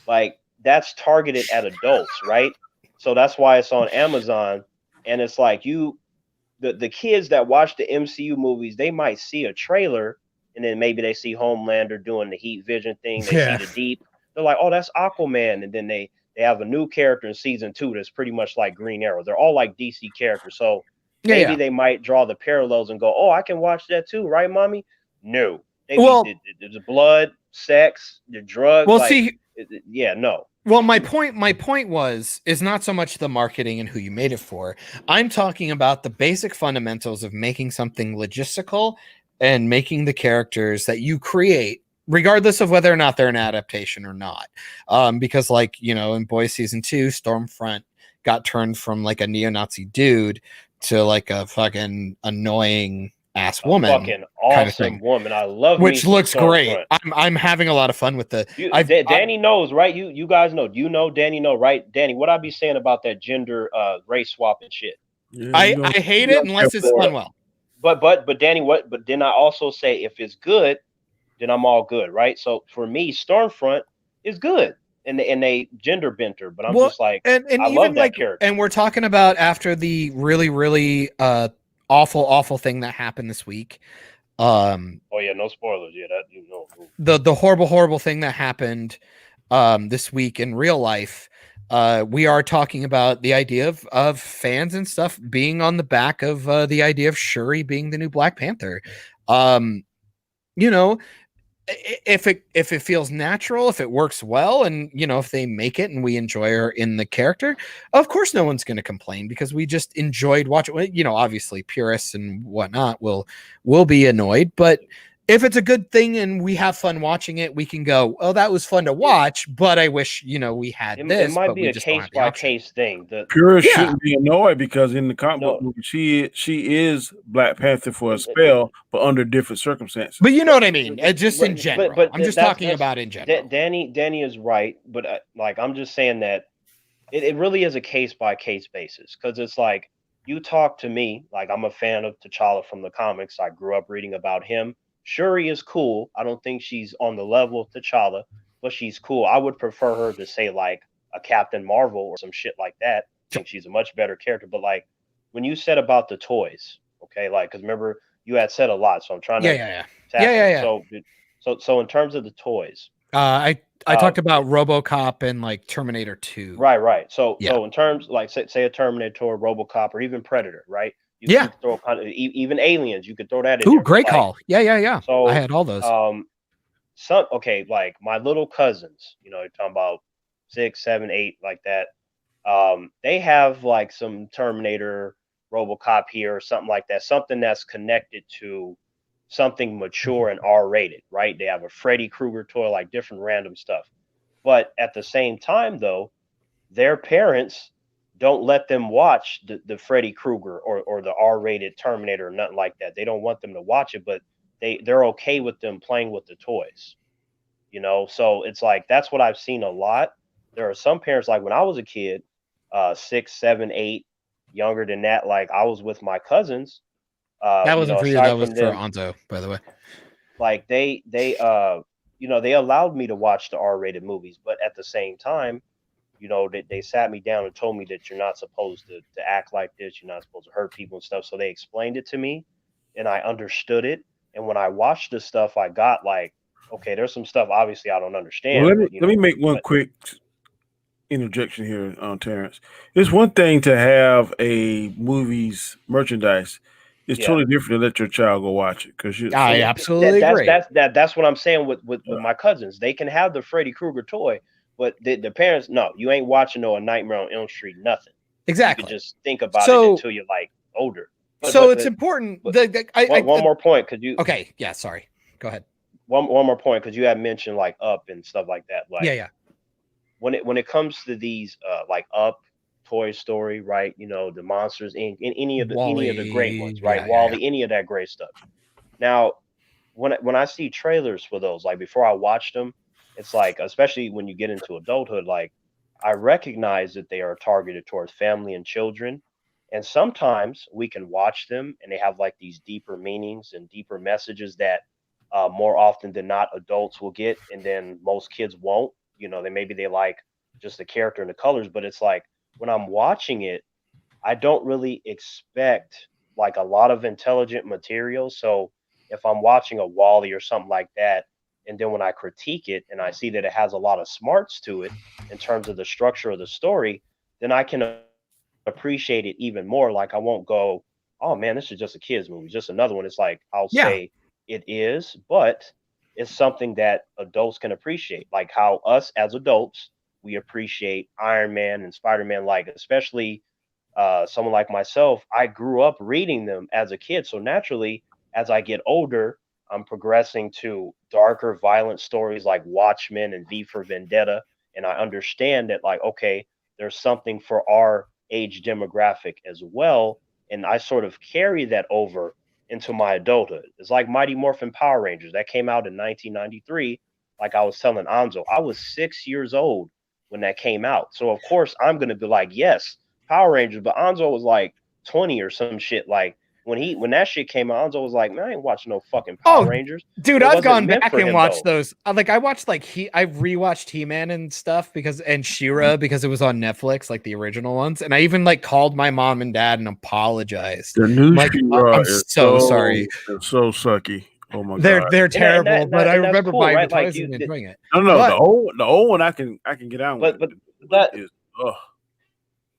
like that's targeted at adults, right? So that's why it's on Amazon, and it's like the kids that watch the MCU movies, they might see a trailer, and then maybe they see Homelander doing the heat vision thing. They Yeah. see the Deep. They're like, oh, that's Aquaman, and then they have a new character in season 2 that's pretty much like Green Arrow. They're all like DC characters, so maybe Yeah. they might draw the parallels and go, oh, I can watch that too, right, mommy? No, Well, there's blood, sex, the drugs. well, like, see, yeah, no. well, my point is not so much the marketing and who you made it for. I'm talking about the basic fundamentals of making something logistical and making the characters that you create, regardless of whether or not they're an adaptation or not. Because, like, you know, in Boys season 2, Stormfront got turned from like a neo-Nazi dude to like a fucking annoying ass woman, Fucking awesome woman. I love which me looks some great. Stormfront. I'm having a lot of fun with the. Danny knows, right? You guys know. You know Danny know, right? Danny, what I be saying about that gender race swap and shit? Yeah, I hate it unless it's done well. But Danny, what? But then I also say if it's good, then I'm all good, right? So for me, Stormfront is good, and they gender benter, but I'm just like, and I even love that like, character. and we're talking about after the really, really awful thing that happened this week. Oh yeah, no spoilers. Yeah, that you know. The horrible thing that happened this week in real life. we are talking about the idea of fans and stuff being on the back of the idea of Shuri being the new Black Panther. You know, if it feels natural, if it works well, and if they make it and we enjoy her in the character, of course no one's going to complain, because we just enjoyed watching. Obviously purists and whatnot will be annoyed, but if it's a good thing and we have fun watching it, we can go, oh, that was fun to watch, but I wish we had It might but be we a just don't case have the by option. case thing. Purists Yeah. shouldn't be annoyed, because in the comic book movie, she is Black Panther for a spell, but under different circumstances. But you know what I mean? Just in Right, general. but I'm just talking about in general. Danny is right, but like I'm just saying that it really is a case by case basis, because it's like you talk to me, like I'm a fan of T'Challa from the comics. I grew up reading about him. Shuri is cool. I don't think she's on the level of T'Challa, but she's cool. I would prefer her to say like a Captain Marvel or some shit like that. I think she's a much better character. But like when you said about the toys, okay, like because remember you had said a lot, so I'm trying to Yeah. So in terms of the toys, I talked about RoboCop and like Terminator 2. right. So in terms like say a Terminator, RoboCop, or even Predator, right? You could throw kind of even Aliens. You could throw that in there. Great call. Yeah. So I had all those. Like my little cousins, you're talking about 6, 7, 8, like that. They have like some Terminator, RoboCop here or something like that, something that's connected to something mature and R-rated, right? They have a Freddy Krueger toy, like different random stuff. But at the same time, though, their parents don't let them watch the Freddy Krueger or the R-rated Terminator or nothing like that. They don't want them to watch it, but they're okay with them playing with the toys. So it's like that's what I've seen a lot. There are some parents, like when I was a kid, 6, 7, 8, younger than that, like I was with my cousins. That wasn't for you. That was for them, Anzo, by the way. like they allowed me to watch the R-rated movies, but at the same time, they sat me down and told me that you're not supposed to act like this. You're not supposed to hurt people and stuff. So they explained it to me, and I understood it. And when I watched the stuff, I got like, okay, there's some stuff obviously I don't understand. Well, let me make one quick interjection here, Terrence. It's one thing to have a movie's merchandise. It's totally different to let your child go watch it, because I absolutely agree. That's what I'm saying with my cousins. They can have the Freddy Krueger toy, but the parents, no, you ain't watching A Nightmare on Elm Street, nothing. Exactly. You can just think about it until you're like older. It's important. One more point, because you. Okay, yeah. Sorry. Go ahead. One more point, because you had mentioned like Up and stuff like that. Like, yeah. When it comes to these like Up, Toy Story, right? The Monsters Inc. and any of the great ones, right? Wall-E, any of that great stuff. Now, when I see trailers for those, like before I watch them, it's like, especially when you get into adulthood, like I recognize that they are targeted towards family and children. And sometimes we can watch them and they have like these deeper meanings and deeper messages that more often than not adults will get, and then most kids won't. They like just the character and the colors, but it's like when I'm watching it, I don't really expect like a lot of intelligent material. So if I'm watching a Wall-E or something like that, and then when I critique it and I see that it has a lot of smarts to it in terms of the structure of the story, then I can appreciate it even more. Like I won't go, oh man, this is just a kid's movie, just another one. It's like I'll say it is, but it's something that adults can appreciate, like how us as adults, we appreciate Iron Man and Spider-Man, like especially someone like myself, I grew up reading them as a kid. So naturally, as I get older, I'm progressing to darker, violent stories like Watchmen and V for Vendetta. And I understand that, like, okay, there's something for our age demographic as well. And I sort of carry that over into my adulthood. It's like Mighty Morphin Power Rangers that came out in 1993. Like I was telling Anzo, I was 6 years old when that came out. So of course I'm gonna be like, yes, Power Rangers. But Anzo was like 20 or some shit. Like when that shit came out, Anzo was like, man, I ain't watching no fucking Power Rangers. Dude, I've gone back and watched those. I watched I rewatched He-Man and stuff and She-Ra because it was on Netflix, like the original ones. And I even like called my mom and dad and apologized. The new I'm so sorry. It's so sucky. Oh my god, they're terrible. But I remember buying the toys and enjoying it. No, the old one I can get out. But Ugh,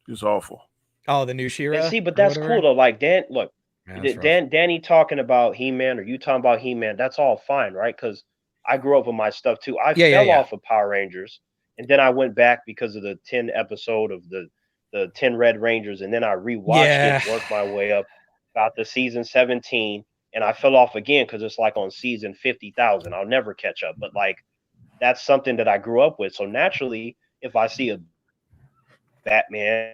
it's awful. Oh, the new She-Ra. And see, but or that's whatever? cool though. Like Dan, look, Yeah, that's rough. Danny talking about He-Man or you talking about He-Man, that's all fine, right? Because I grew up with my stuff too. I Yeah, fell yeah. off of Power Rangers, and then I went back because of the 10 episode of the 10 Red Rangers, and then I rewatched Yeah. it, worked my way up, got to season 17, and I fell off again because it's like on season 50,000. I'll never catch up, but like that's something that I grew up with. So naturally, if I see a Batman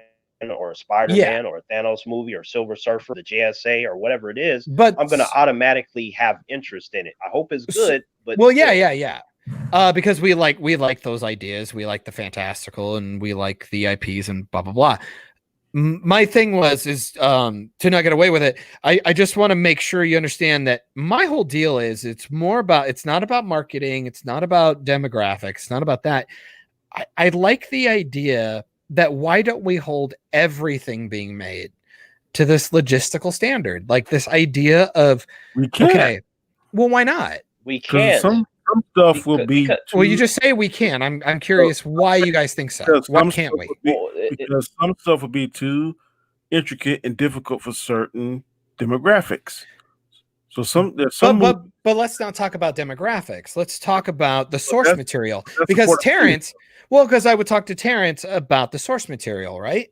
or a Yeah. Spider-Man or a Thanos movie or Silver Surfer, the JSA or whatever it is, But I'm gonna automatically have interest in it. I hope it's good, but well, yeah, still. yeah. Because we like those ideas, we like the fantastical, and we like the IPs and blah blah blah. My thing is to not get away with it. I just want to make sure you understand that my whole deal is it's not about marketing, it's not about demographics, it's not about that. I like the idea that why don't we hold everything being made to this logistical standard, like this idea of We can't. okay, well, why not? We Because can't. some stuff will be because Well, you just say we can. I'm curious why you guys think so. because Why some can't stuff we? will be, well, because some stuff will be too intricate and difficult for certain demographics. So there's some But let's not talk about demographics. Let's talk about the source that's- material. that's Because important too. Terrence, well, because I would talk to Terrence about the source material, right?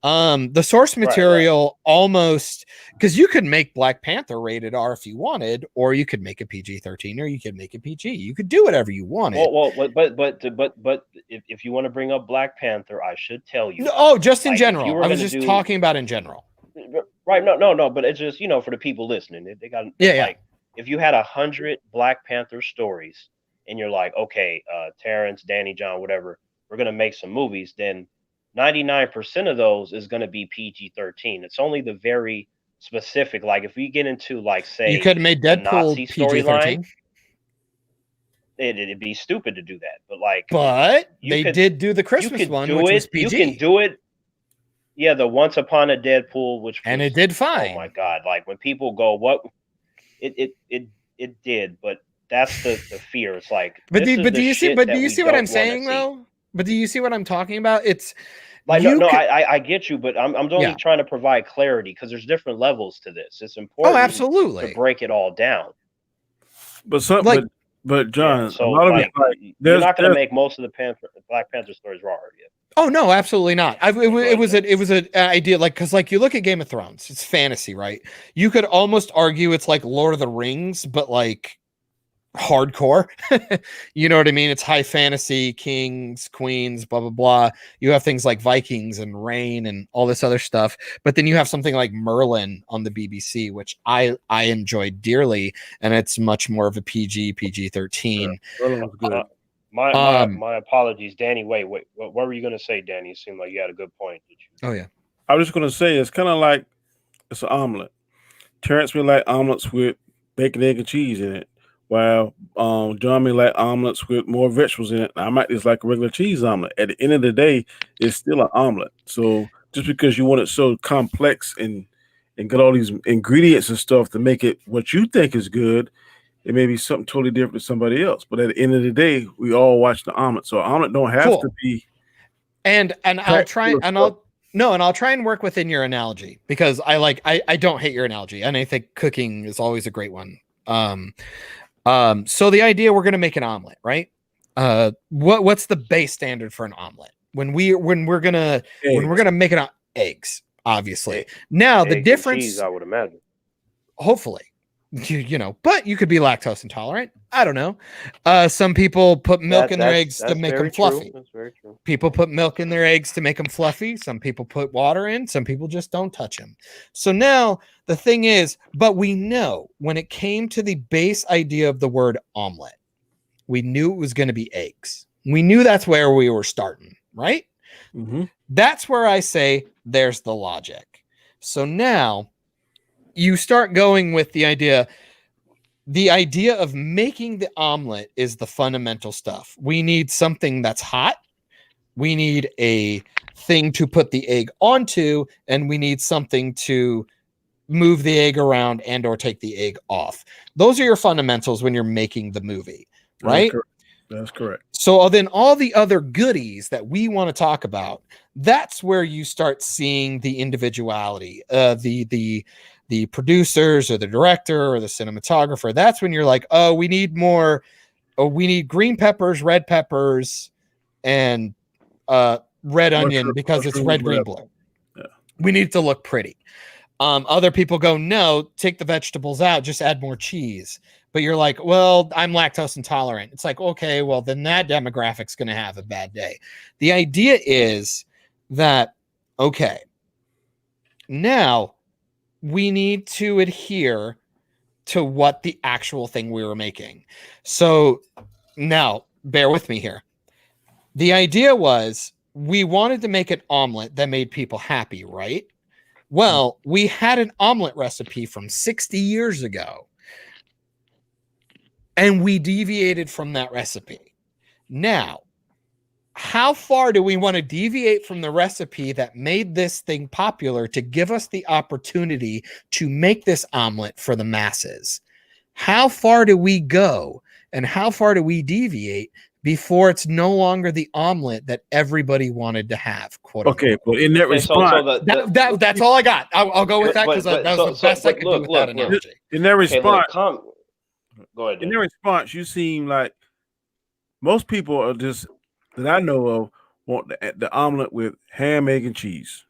The source Right. material almost because you could make Black Panther rated R if you wanted, or you could make a PG-13, or you could make a PG. You could do whatever you wanted. but if you want to bring up Black Panther, I should tell you. No, just in like, if you general. were I was gonna just talking about in general. Right? No. But it's just for the people listening, they got Yeah. like if you had 100 Black Panther stories, and you're like, okay, Terrence, Danny, John, whatever, we're gonna make some movies, then 99% of those is gonna be PG-13. It's only the very specific, like if we get into like say You could have made the Deadpool Nazi storyline, PG-13. it'd be stupid to do that. But like, But you they could- did do the you Christmas could one, do which it. was PG. You can do it. Yeah, the Once Upon a Deadpool, which and was, it did fine. Oh my god! Like when people go, "What?" It did, but that's the fear. It's like, But this do, is but the do you see? shit But that do you we see what don't I'm wanna saying see. though? But do you see what I'm talking about? It's Like you no, could- I get you, but I'm only Yeah. trying to provide clarity because there's different levels to this. It's oh, important to absolutely. break it all down. but some Like- but John, Yeah, so a lot of like, it's like you're there's not going to make most of the Black Panther stories raw yet. Oh no, absolutely not. It was ahead. an idea like because like you look at Game of Thrones, it's fantasy, right? You could almost argue it's like Lord of the Rings, but like hardcore. You know what I mean? It's high fantasy, kings, queens, blah blah blah. You have things like Vikings and Rain and all this other stuff, but then you have something like Merlin on the BBC, which I enjoyed dearly, and it's much more of a PG-13. Merlin was good. My apologies, Danny. Wait. What were you going to say, Danny? It seemed like you had a good point. Oh yeah. I was just gonna say it's kind of like it's an omelet. Terrence may like omelets with bacon, egg, and cheese in it, while John may like omelets with more vegetables in it. I might just like a regular cheese omelet. At the end of the day, it's still an omelet. So just because you want it so complex and get all these ingredients and stuff to make it what you think is good, it may be something totally different to somebody else. But at the end of the day, we all watch the omelet. So omelet don't have Cool. to be. And I'll try and I'll try and work within your analogy because I don't hate your analogy, and I think cooking is always a great one. So the idea we're gonna make an omelet, right? What's the base standard for an omelet? When we're gonna make it eggs, obviously. Now the Eggs and difference, cheese, I would imagine. hopefully, you know, but you could be lactose intolerant. I don't know. Some people put milk in their eggs to make them fluffy. That's very true. People put milk in their eggs to make them fluffy. Some people put water in. Some people just don't touch them. So now the thing is, but we know when it came to the base idea of the word omelet, we knew it was going to be eggs. We knew that's where we were starting, right? Mm-hmm. That's where I say there's the logic. So now you start going with the idea of making the omelet is the fundamental stuff. We need something that's hot. We need a thing to put the egg onto, and we need something to move the egg around and or take the egg off. Those are your fundamentals when you're making the movie, right? That's correct. So then all the other goodies that we want to talk about, that's where you start seeing the individuality, the producers or the director or the cinematographer. That's when you're like, oh, we need more. Oh, we need green peppers, red peppers, and red onion because it's red, green, blue. Yeah. We need it to look pretty. Other people go, no, take the vegetables out, just add more cheese. But you're like, well, I'm lactose intolerant. It's like, okay, well, then that demographic's going to have a bad day. The idea is that, okay, now we need to adhere to what the actual thing we were making. So now, bear with me here. The idea was we wanted to make an omelet that made people happy, right? Well, we had an omelet recipe from 60 years ago, and we deviated from that recipe. Now, how far do we want to deviate from the recipe that made this thing popular to give us the opportunity to make this omelet for the masses? How far do we go, and how far do we deviate before it's no longer the omelet that everybody wanted to have? Quote Okay, unquote. but in that response, That's all I got. I'll go with that because that was the best I could do with that analogy. In that response, go ahead. In their response, you seem like most people are just that I know of want the omelet with ham, egg, and cheese.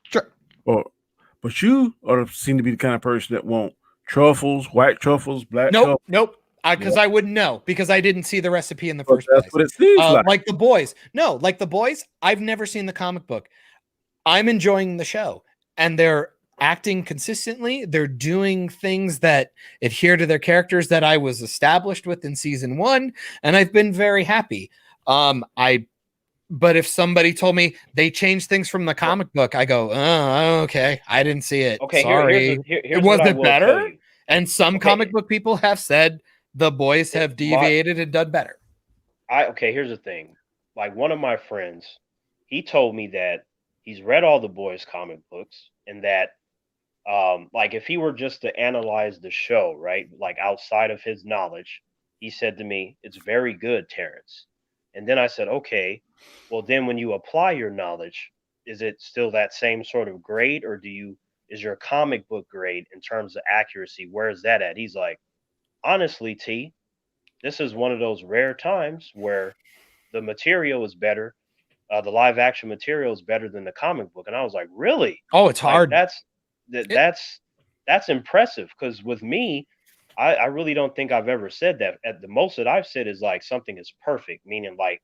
Sure. But you seem to be the kind of person that want truffles, white truffles, black truffles. Nope. Because I wouldn't know because I didn't see the recipe in the first place. That's what it seems like. Like the boys. No, like the boys. I've never seen the comic book. I'm enjoying the show, and they're acting consistently. They're doing things that adhere to their characters that I was established with in season 1, and I've been very happy. But if somebody told me they changed things from the comic book, I go, oh, okay, I didn't see it. Okay, sorry. Was it better? And some comic book people have said the boys have deviated and done better. Here's the thing. Like one of my friends, he told me that he's read all the boys comic books and that like if he were just to analyze the show, right? Like outside of his knowledge, he said to me, it's very good, Terrence. And then I said, okay, well then when you apply your knowledge, is it still that same sort of grade or is your comic book grade in terms of accuracy, where is that at? He's like, honestly, T, this is one of those rare times where the material is better. The live action material is better than the comic book. And I was like, really? Oh, it's hard. That's impressive. Because with me, I really don't think I've ever said that. At the most that I've said is like something is perfect, meaning like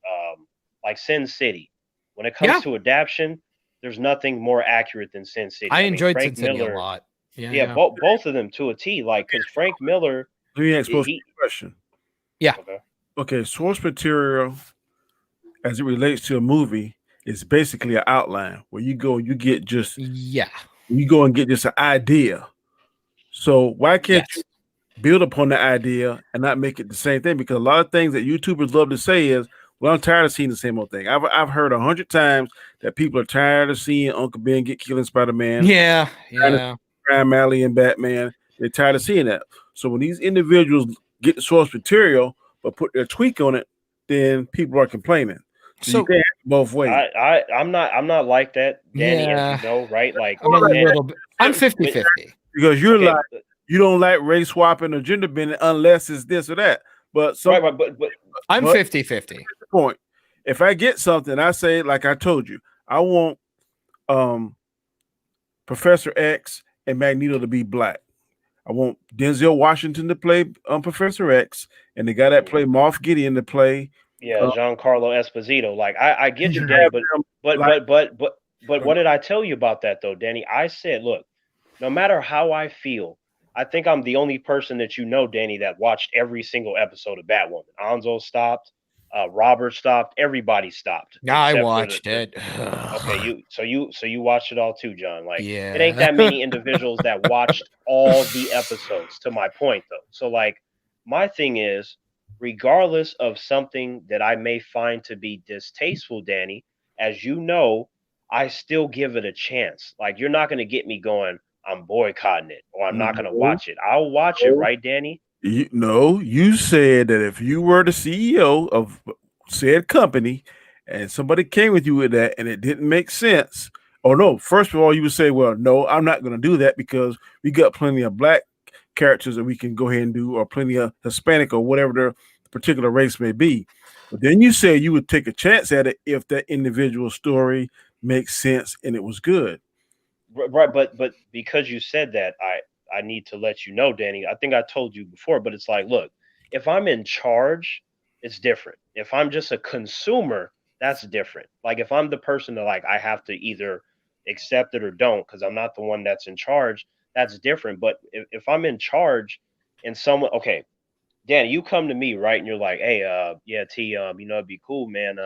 Sin City. When it comes to adaptation, there's nothing more accurate than Sin City. I enjoyed Sin City a lot. Yeah. Both of them to a T. Like because Frank Miller. Let me ask a question. Yeah. Okay. Source material, as it relates to a movie, is basically an outline where you go and you get just you go and get just an idea. So why can't you build upon the idea and not make it the same thing? Because a lot of things that YouTubers love to say is, well, I'm tired of seeing the same old thing. I've heard 100 times that people are tired of seeing Uncle Ben get killed in Spider-Man. Yeah. Crime Alley and Batman. They're tired of seeing that. So when these individuals get the source material but put their tweak on it, then people are complaining. So you can't both ways. I'm not like that, Danny, as you know, right? Like I'm 50-50. Because you're like you don't like race swapping or gender bending unless it's this or that. But I'm 50-50. Point. If I get something, I say, like I told you, I want Professor X and Magneto to be black. I want Denzel Washington to play Professor X, and the guy that played Moff Gideon to play Giancarlo Esposito. Like I get you, Danny, but what did I tell you about that though, Danny? I said, look, no matter how I feel, I think I'm the only person that you know, Danny, that watched every single episode of Batwoman. Anzo stopped, Robert stopped, everybody stopped. Yeah, I watched it. Okay, so you watched it all too, John. Like it ain't that many individuals that watched all the episodes, to my point though. So like my thing is, regardless of something that I may find to be distasteful, Danny, as you know, I still give it a chance. Like you're not gonna get me going, I'm boycotting it or I'm not going to watch it. I'll watch it, right, Danny? You said that if you were the CEO of said company and somebody came with you with that and it didn't make sense, or no, first of all, you would say, well, no, I'm not going to do that because we got plenty of black characters that we can go ahead and do, or plenty of Hispanic or whatever the particular race may be. But then you said you would take a chance at it if that individual story makes sense and it was good. Right, but because you said that, I need to let you know, Danny. I think I told you before, but it's like, look, if I'm in charge, it's different. If I'm just a consumer, that's different. Like if I'm the person that like I have to either accept it or don't, because I'm not the one that's in charge, that's different. But if I'm in charge and someone, okay, Danny, you come to me, right? And you're like, hey, yeah, T, it'd be cool, man.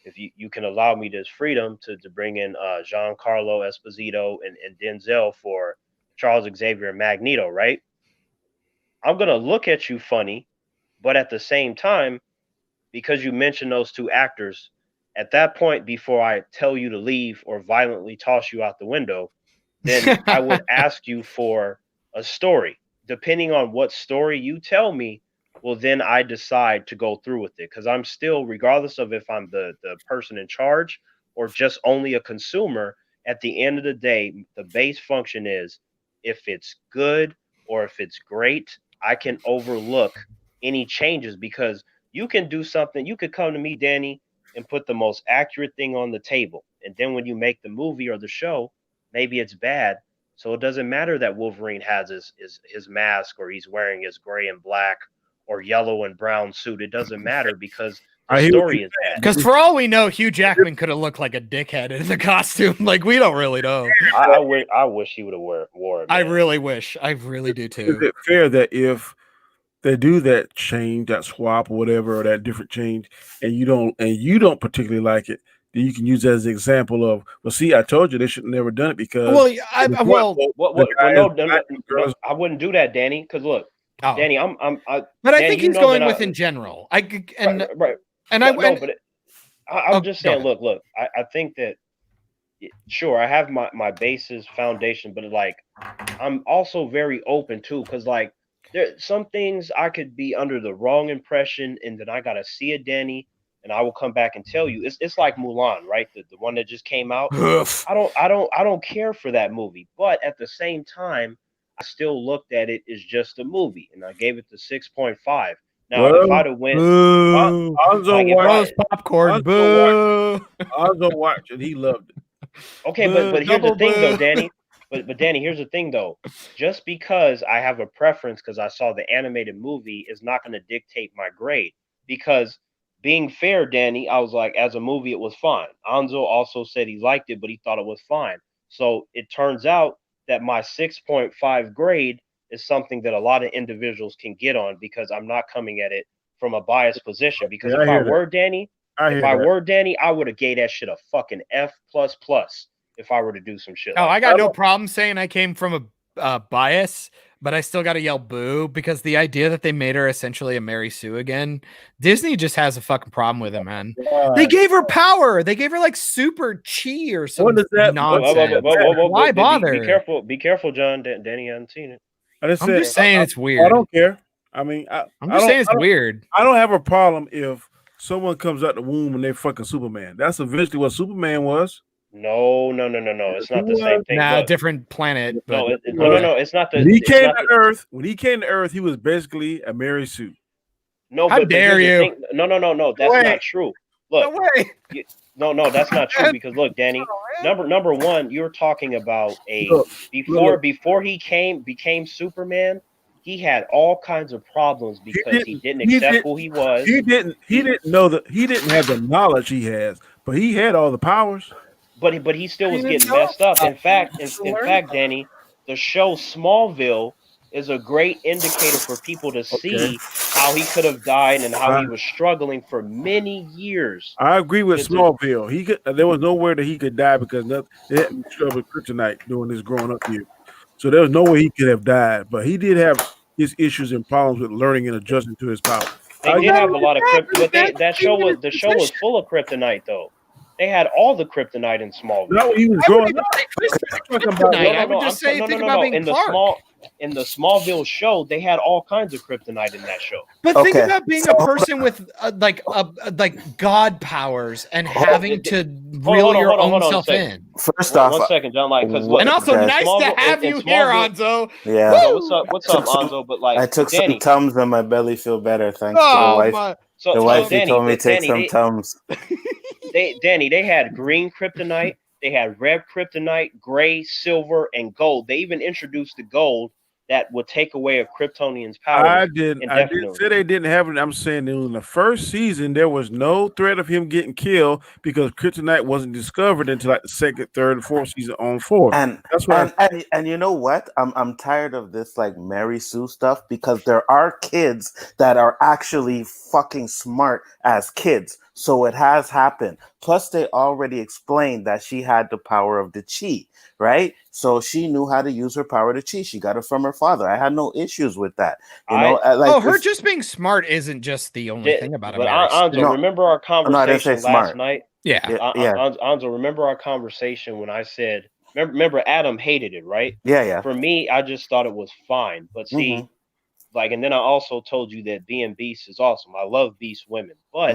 If you can allow me this freedom to bring in Giancarlo Esposito and Denzel for Charles Xavier and Magneto, right? I'm gonna look at you funny, but at the same time, because you mentioned those two actors, at that point, before I tell you to leave or violently toss you out the window, then I would ask you for a story. Depending on what story you tell me, well, then I decide to go through with it. Because I'm still, regardless of if I'm the person in charge or just only a consumer, at the end of the day, the base function is if it's good or if it's great, I can overlook any changes because you can do something. You could come to me, Danny, and put the most accurate thing on the table. And then when you make the movie or the show, maybe it's bad. So it doesn't matter that Wolverine has his mask or he's wearing his gray and black or yellow and brown suit. It doesn't matter because the I hear what story you're is bad. Because for all we know, Hugh Jackman could have looked like a dickhead in the costume. Like we don't really know. I wish he would have wore it. I Man. really wish. I really do Is too. it fair that if they do that change, that swap or whatever, or that different change, and you don't particularly like it, then you can use that as an example of, well, see, I told you they should have never done it because Well, well, No, I wouldn't do that, Danny. Because look, oh. Danny, But I Danny, think you he's know going that with in general. Right. I'm just saying, look, I think that sure I have my basis foundation, but like I'm also very open too, because like there some things I could be under the wrong impression, and then I gotta see it, Danny, and I will come back and tell you. It's like Mulan, right? The one that just came out. I don't care for that movie, but at the same time, I still looked at it as just a movie, and I gave it the 6.5. Now, if I'd have went, Onzo watched popcorn. Onzo watched and he loved it. Okay, but here's the thing though, Danny. But Danny, here's the thing though. Just because I have a preference because I saw the animated movie is not going to dictate my grade. Because being fair, Danny, I was like, as a movie, it was fine. Anzo also said he liked it, but he thought it was fine. So it turns out that my 6.5 grade is something that a lot of individuals can get on because I'm not coming at it from a biased position. Because if I were Danny, I would have gave that shit a fucking F plus plus if I were to do some shit. Oh, I got no problem saying I came from a bias, but I still got to yell boo because the idea that they made her essentially a Mary Sue again, Disney just has a fucking problem with it, man. They gave her power. They gave her like super chi or something. What is that nonsense? Why bother? Be careful, John. Danny hasn't seen it. I'm just saying it's weird. I don't care. I mean, I'm just saying it's weird. I don't have a problem if someone comes out the womb and they're fucking Superman. That's eventually what Superman was. No. It's not the same thing. Nah, different planet. No, it's not the. When he came to Earth, he was basically a Mary Sue. No, how dare you? No. That's not true. Look, no way. No, that's not true because look, Danny. Number one, you're talking about before he became Superman. He had all kinds of problems because he didn't accept who he was. He didn't know that he didn't have the knowledge he has, but he had all the powers. But he still was getting messed up. In fact, Danny, the show Smallville is a great indicator for people to see how he could have died and how he was struggling for many years. I agree with Smallville. There was nowhere that he could die because they hadn't struggled with kryptonite during his growing up years. So there was no way he could have died. But he did have his issues and problems with learning and adjusting to his power. They did have a lot of kryptonite, but the show was full of kryptonite though. They had all the kryptonite in Smallville. Not when he was growing up. I would just say think about being Clark. in the Smallville show, they had all kinds of kryptonite in that show. But think Okay, about being so- a person with like god powers and having to reel hold on, your hold on, own hold on a self second. in. First One off, second, John. Like, because what- And also, Okay. nice to have you here, Anzo. yeah, So what's up, Anzo? But like, I took Danny. some Tums and my belly feel better thanks to the Oh wife. my! So, The so wife Danny, told me but take Danny, some Tums. Danny, they had green kryptonite, they had red kryptonite, gray, silver, and gold. They even introduced the gold that would take away a Kryptonian's powers. I didn't indefinitely. say they didn't have it. I'm saying in the first season there was no threat of him getting killed because kryptonite wasn't discovered until like the second, third, and fourth season on 4. And That's why and you know what? I'm tired of this like Mary Sue stuff because there are kids that are actually fucking smart as kids. So it has happened. Plus, they already explained that she had the power of the chi, right? So she knew how to use her power to chi. She got it from her father. I had no issues with that. You know, like her just being smart isn't just the only thing about But America. Anzo, No. remember our No, I didn't say conversation last smart. night? Yeah. Yeah. Anzo, remember our conversation when I said, remember Adam hated it, right? Yeah. For me, I just thought it was fine. But see, like, and then I also told you that being Beast is awesome. I love Beast women, but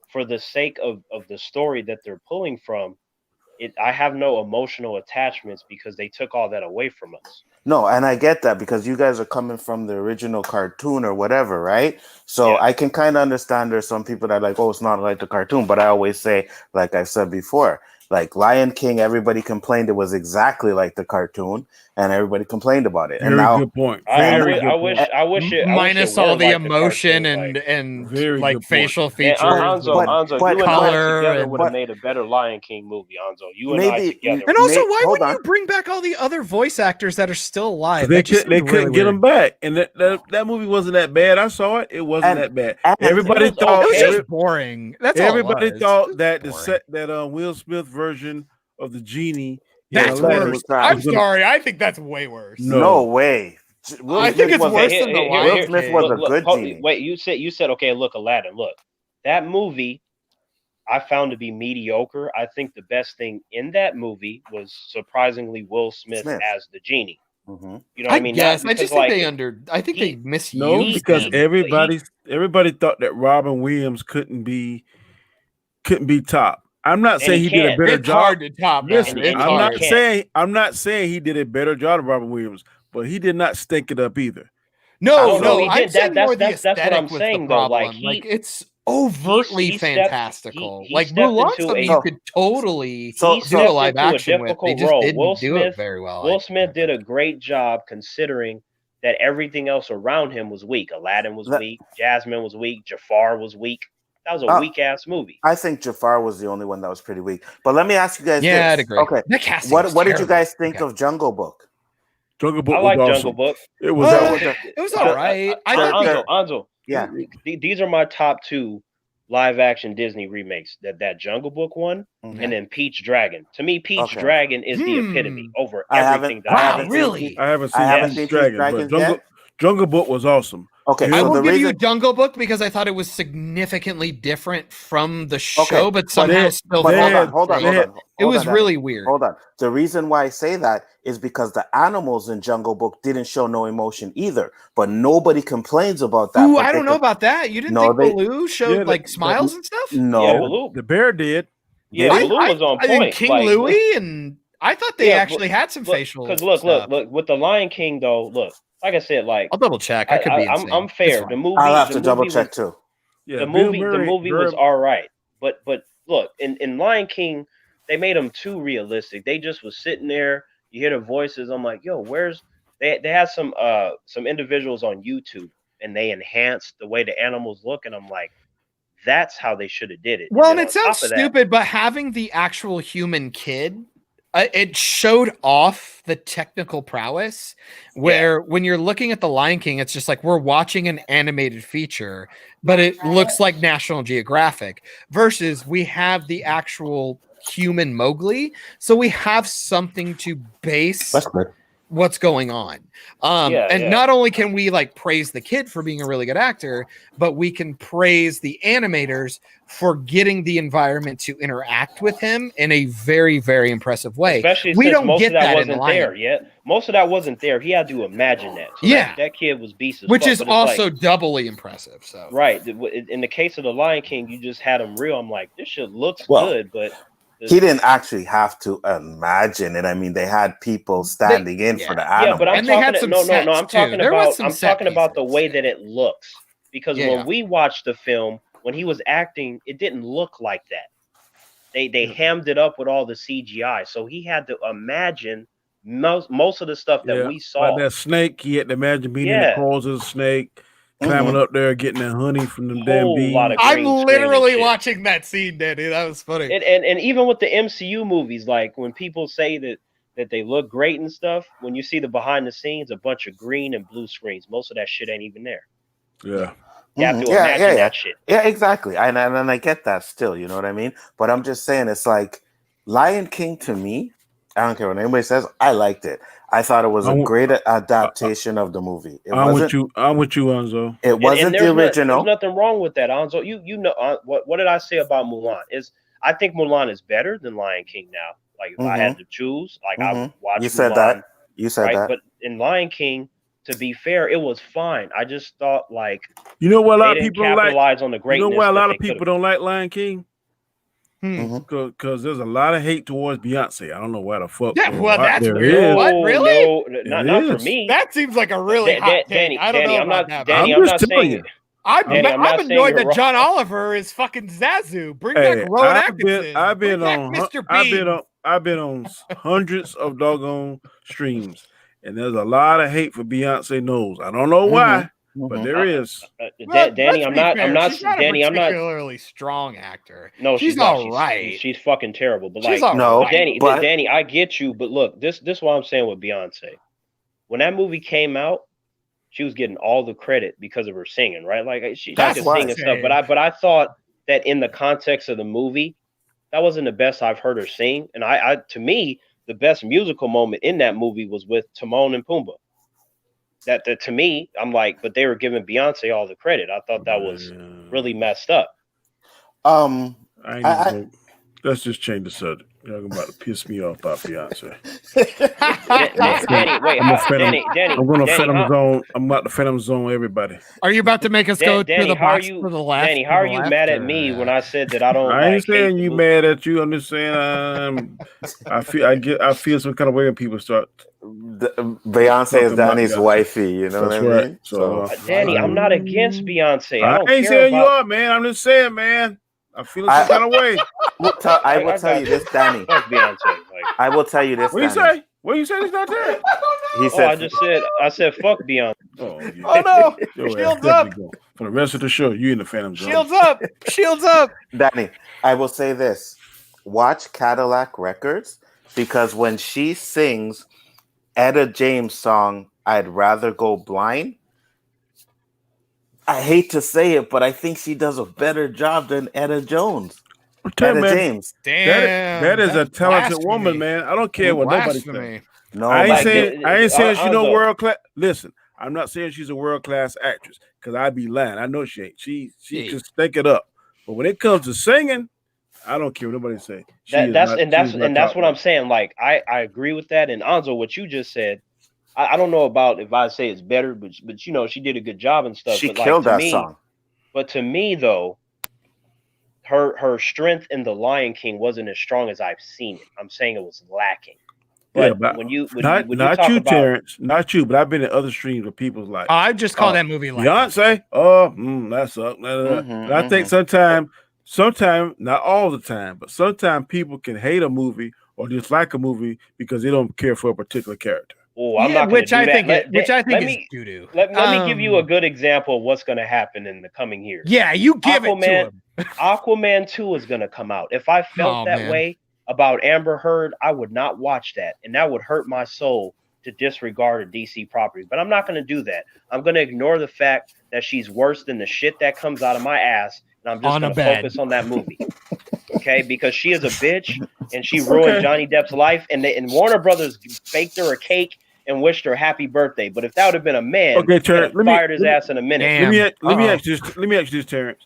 for the sake of the story that they're pulling from, I have no emotional attachments because they took all that away from us. No, and I get that because you guys are coming from the original cartoon or whatever, right? So Yeah. I can kind of understand there's some people that are like, oh, it's not like the cartoon. But I always say, like I've said before, like Lion King, everybody complained it was exactly like the cartoon, and everybody complained about it. And very now, good point. I Very good point. Minus all the emotion and Very like good point. facial And features, Anzo, but you and I color together and- would have made a better Lion King movie, Anzo. You and I Maybe- together. and also, why hold wouldn't on. you bring back all the other voice actors that are still alive? They That just couldn't seems really get weird. them back, and that movie wasn't that bad. I saw it; it wasn't that bad. and Everybody it was thought It was okay. just boring. That's all. everybody it was. thought It that was boring. that Will Smith version of the genie. That's Aladdin worse. was- I'm was gonna- sorry. I think that's way worse. no way. Will I think Smith it's was- worse than the Here- Lion Will Smith King. was a good hold- genie. Wait, you said okay. Look, Aladdin. Look, that movie I found to be mediocre. I think the best thing in that movie was surprisingly Will Smith as the genie. Mhm. You know what I mean? Yes, Not I just because, think like, I think they No, misused because him. everybody thought that Robin Williams couldn't be top. I'm not saying he he did a can't. better It's job. hard to top, man. Listen, And It's he hard. can't. I'm not saying he did a better job than Robin Williams, but he did not stink it up either. No, No, he I'm did. saying more the That's what aesthetic I'm was saying, the though. problem. Like, it's overtly he stepped- fantastical. he like stepped Mulan into stuff, a- you could totally So- he do a stepped live into a action with. They difficult just role. didn't Will do Smith- it very well. Will Smith did a great job considering that everything else around him was weak. Aladdin was weak. Jasmine was weak. Jafar was weak. That was a weak ass movie. I think Jafar was the only one that was pretty weak. But let me ask you guys Yeah, I'd this. agree. Okay. The casting What was did you terrible. guys think Okay. of Jungle Book? Jungle Book I was like awesome. Jungle Book. It was Well, It was all right. I thought Anzo, Yeah. these are my top 2 live action Disney remakes. That Jungle Book one, Mhm. and then Peach Dragon. To me, Peach Okay. Dragon is the epitome over I haven't- everything that I I've haven't seen. really? I haven't seen, I haven't Peach seen Peach Dragon, Dragons but yet. Jungle Book was awesome. Okay, I so will the give you reason Jungle Book because I thought it was significantly different from the show, Okay, but somehow they- still. but felt hold on. great. It was Danny. really weird. Hold on. The reason why I say that is because the animals in Jungle Book didn't show no emotion either. But nobody complains about that. Ooh, but I they don't know about that. You didn't think Baloo showed Yeah, like smiles and stuff? No. Yeah, Baloo. The bear did. Yeah, Baloo was on I think point. King Like, Louie and I thought they Yeah, actually had some facial. Because look, stuff. with the Lion King though. Look, like I said, like I'll double check. I could be insane. I'm It's fair. fine. The movie. I'll have the to double movie check was, too. Yeah, the Bill movie. The Murray- movie was all right, but look, in Lion King, they made them too realistic. They just was sitting there. You hear the voices. I'm like, yo, where's they had some individuals on YouTube and they enhanced the way the animals look, and I'm like, that's how they should have did it. Well, and then it on sounds top of that- stupid, but having the actual human kid, it showed off the technical prowess. Where when you're looking at the Lion King, it's just like we're watching an animated feature, but it looks like National Geographic. Versus we have the actual human Mowgli, so we have something to base That's good. what's going on. And not only can we like praise the kid for being a really good actor, but we can praise the animators for getting the environment to interact with him in a very, very impressive way. Especially we since don't most get of that in wasn't there yet. Most of that wasn't there. He had to imagine that. So that kid was beast as which fuck, is also doubly impressive. So right. In the case of the Lion King, you just had him real. I'm like, this shit looks good, but he didn't actually have to imagine it. I mean, they had people standing in for the animals. Yeah, but I'm talking I'm talking about the way that it looks. Because when we watched the film, when he was acting, it didn't look like that. They hammed it up with all the CGI, so he had to imagine most of the stuff that we saw. Like that snake, he had to imagine being in the claws of the snake, climbing up there, getting that honey from them damn bees. I'm literally watching that scene, Danny. That was funny. And even with the MCU movies, like when people say that they look great and stuff, when you see the behind the scenes, a bunch of green and blue screens, most of that shit ain't even there. Yeah. You have to imagine that shit. Yeah, exactly. And I get that still, you know what I mean? But I'm just saying, it's like Lion King to me, I don't care what anybody says, I liked it. I thought it was a great adaptation of the movie. I'm with you, Anzo. It wasn't the original. There's nothing wrong with that, Anzo. You know what did I say about Mulan? I think Mulan is better than Lion King now. Like if I had to choose, like I would watch Mulan. You said that. But in Lion King, to be fair, it was fine. I just thought like what a lot of people capitalize on the greatness. You know why a lot of people don't like Lion King? Because there's a lot of hate towards Beyonce. I don't know why the fuck. Yeah, well, that's there weird. is. What, really? No, not for me. That seems like a really hot take. I don't know about that. Danny, I'm not saying. I'm annoyed that John Oliver is fucking Zazu. Bring back Rowan Atkinson. I've been on Mr. Bean. I've been on hundreds of doggone streams, and there's a lot of hate for Beyonce knows. I don't know why, but there is. Danny, I'm not Danny, I'm not a particularly strong actor. No, she's all right. She's fucking terrible. But she's like, no, Danny, I get you. But look, this is what I'm saying with Beyonce.Ing that movie came out, she was getting all the credit because of her singing, right? Like she could sing and stuff. But I thought that in the context of the movie, that wasn't the best I've heard her sing. And I to me, the best musical moment in that movie was with Timon and Pumbaa. That to me, I'm like, but they were giving Beyonce all the credit. I thought that was really messed up. Let's just change the subject. You're about to piss me off about Beyonce. Danny, I'm going to Phantom Zone. I'm about to Phantom Zone everybody. Are you about to make us go to the box to the left? Danny, how are you mad at me when I said that I don't? I ain't saying you mad at you. I'm just saying I feel some kind of way when people start. Beyonce is Danny's wifey. You know what I mean? So, Danny, I'm not against Beyonce. I ain't saying you are, man. I'm just saying, man. I feel some kind of way. I will tell you this, Danny. Beyonce. I will tell you this. What do you say? What do you say? He's not there. He said. I said, fuck Beyonce. Oh no! Shields up. For the rest of the show, you in the Phantom Zone. Shields up. Shields up. Danny, I will say this: watch Cadillac Records, because when she sings Etta James' song, "I'd Rather Go Blind," I hate to say it, but I think she does a better job than Etta James. Damn, that is a talented woman, man. I don't care what nobody says. No, I ain't saying she's no world class. Listen, I'm not saying she's a world class actress because I'd be lying. I know she ain't. She can stink it up. But when it comes to singing, I don't care what nobody say. That's what I'm saying. Like I agree with that. And Anzo, what you just said, I don't know about if I say it's better, but she did a good job and stuff. She killed that song. But to me, though, her strength in The Lion King wasn't as strong as I've seen it. I'm saying it was lacking. But when you talk about, Terrence, not you, but I've been in other streams where people's like, I just call that movie like Beyonce. That's up. And I think sometimes, not all the time, but sometimes people can hate a movie or dislike a movie because they don't care for a particular character. Oh, I'm not going to do that. Which I think is doo-doo. Let me give you a good example of what's going to happen in the coming years. Yeah, you give it to him. Aquaman 2 is going to come out. If I felt that way about Amber Heard, I would not watch that. And that would hurt my soul to disregard a DC property. But I'm not going to do that. I'm going to ignore the fact that she's worse than the shit that comes out of my ass. And I'm just going to focus on that movie. Okay? Because she is a bitch and she ruined Johnny Depp's life. And Warner Brothers baked her a cake and wished her happy birthday. But if that would have been a man, Okay, he'd have Terrence, fired his ass in a minute. Damn. let me ask you this, Terrence.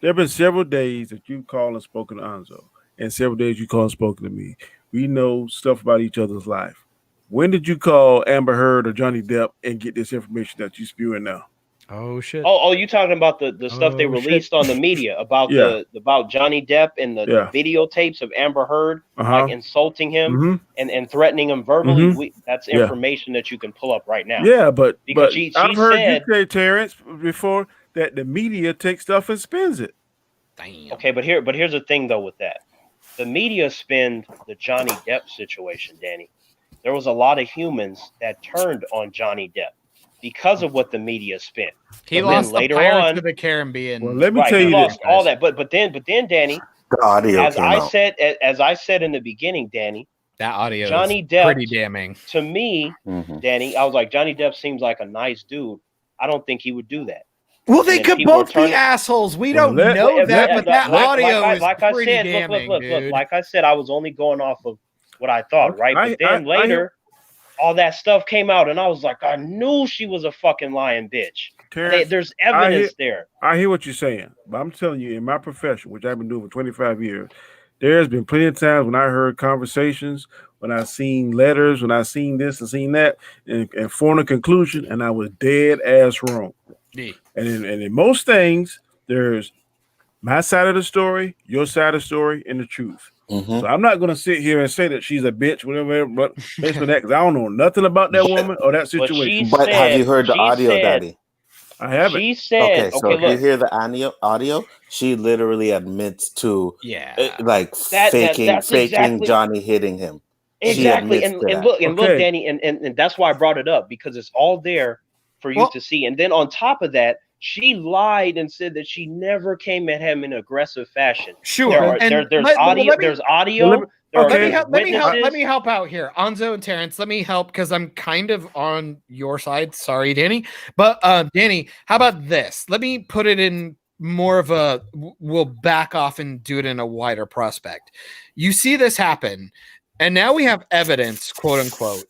There have been several days that you called and spoken to Anzo, and several days you called and spoken to me. We know stuff about each other's life. When did you call Amber Heard or Johnny Depp and get this information that you spewing now? Oh shit. Oh, you talking about the stuff they Oh, released shit. on the media about Yeah. about Johnny Depp and the videotapes of Amber Heard like insulting him and threatening him verbally? That's information that you can pull up right now. Yeah, but she I've heard said, you say, Terrence, before that the media takes stuff and spins it. Damn. Okay, but here's the thing though with that. The media spinned the Johnny Depp situation, Danny. There was a lot of humans that turned on Johnny Depp because of what the media spin. He But lost then later the Pirates on of the Caribbean. Well, let me tell he you lost this. all that. But then Danny, The audio as came I out. said in the beginning, Danny, That audio Johnny is Depp, pretty damning. to me, Danny, I was like, Johnny Depp seems like a nice dude. I don't think he would do that. Well, they And could people both are turning- be assholes. We Well, don't let- know let- that, let- but that audio is like I pretty said, damning, look, dude. like I said, I was only going off of what I thought, Okay, right? But then I later, all that stuff came out, and I was like, I knew she was a fucking lying bitch. Terrence, There's evidence there. I hear what you're saying, but I'm telling you, in my profession, which I've been doing for 25 years, there's been plenty of times when I heard conversations, when I seen letters, when I seen this and seen that, and formed a conclusion, and I was dead ass wrong. Yeah. And in most things, there's my side of the story, your side of the story, and the truth. So I'm not going to sit here and say that she's a bitch, whatever, but based on that, because I don't know nothing about that woman or that situation. But have you heard the audio, Daddy? I haven't. She said, so if you hear the audio, she literally admits to faking exactly, Johnny hitting him. Exactly. And look, Danny, and that's why I brought it up, because it's all there for you to see. And then on top of that, she lied and said that she never came at him in aggressive fashion. Sure. There's audio. There's audio. Let me help out here. Anzo and Terrence, let me help because I'm kind of on your side. Sorry, Danny. But Danny, how about this? Let me put it in more of a, we'll back off and do it in a wider prospect. You see this happen, and now we have evidence, quote unquote,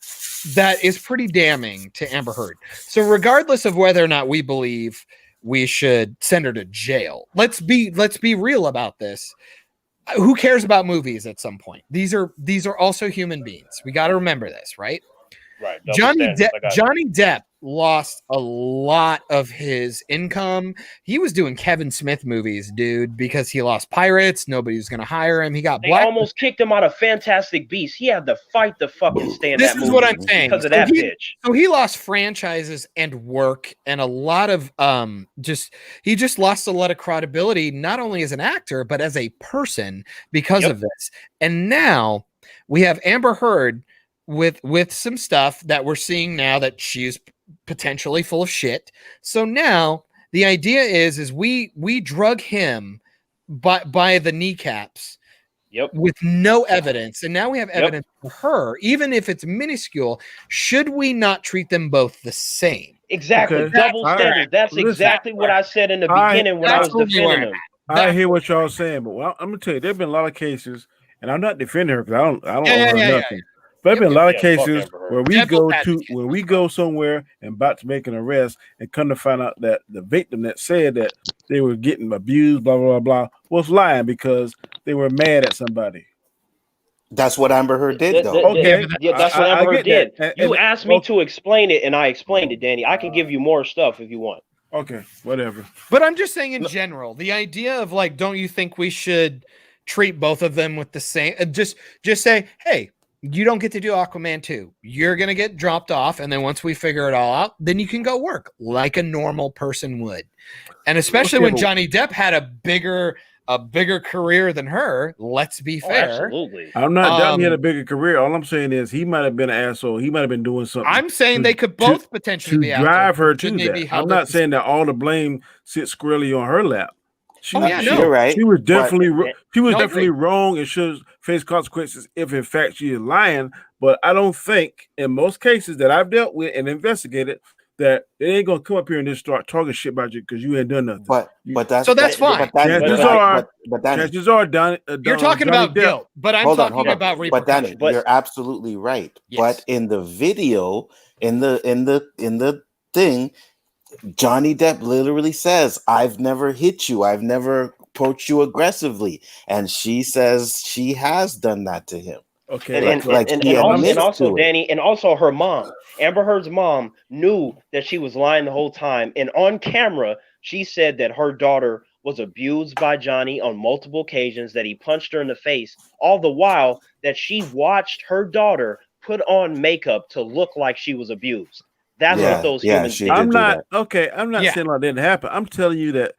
that is pretty damning to Amber Heard. So regardless of whether or not we believe we should send her to jail, let's be real about this. Who cares about movies at some point? These are also human beings. We got to remember this, right? Right. Johnny Depp lost a lot of his income. He was doing Kevin Smith movies, dude, because he lost Pirates. Nobody was going to hire him. He got black. Almost kicked him out of Fantastic Beasts. He had to fight to fucking stay in that movie. This is what I'm saying. Because of that bitch. So he lost franchises and work and a lot of he just lost a lot of credibility, not only as an actor, but as a person because of this. And now we have Amber Heard with some stuff that we're seeing now that she's potentially full of shit. So now the idea is we drug him by the kneecaps with no evidence, and now we have evidence for her, even if it's minuscule. Should we not treat them both the same? Exactly. Okay. Double standard. That's exactly what I said in the beginning when I was defending him. I hear what y'all saying, but I'm gonna tell you, there've been a lot of cases, and I'm not defending her because I don't owe her nothing. But there've been a lot of cases where we go somewhere and about to make an arrest and come to find out that the victim that said that they were getting abused, blah, blah, blah, blah, was lying because they were mad at somebody. That's what Amber Heard did, though. Okay. That's what Amber Heard did. You asked me to explain it, and I explained it, Danny. I can give you more stuff if you want. Okay, whatever. But I'm just saying in general, the idea of like, don't you think we should treat both of them with the same? Just say, hey, you don't get to do Aquaman 2. You're going to get dropped off. And then once we figure it all out, then you can go work like a normal person would. And especially when Johnny Depp had a bigger career than her. Let's be fair. Absolutely. I'm not doubting he had a bigger career. All I'm saying is he might have been an asshole. He might have been doing something. I'm saying they could both potentially be drive her to that. I'm not saying that all the blame sits squarely on her lap. You're right. She was definitely wrong and should face consequences if in fact she is lying. But I don't think in most cases that I've dealt with and investigated that they ain't gonna come up here and just start talking shit about you because you ain't done nothing. But that's So that's fine. But Danny, Danny, chances are you're talking Johnny about Depp. guilt, but I'm talking about But Danny, repercussions. you're absolutely right. Yes. But in the video, in the thing, Johnny Depp literally says, "I've never hit you. I've never approached you aggressively," and she says she has done that to him. Okay, and also Danny, and also her mom, Amber Heard's mom, knew that she was lying the whole time, and on camera she said that her daughter was abused by Johnny on multiple occasions, that he punched her in the face, all the while that she watched her daughter put on makeup to look like she was abused. That's what those humans did. I'm not saying that didn't happen. I'm telling you that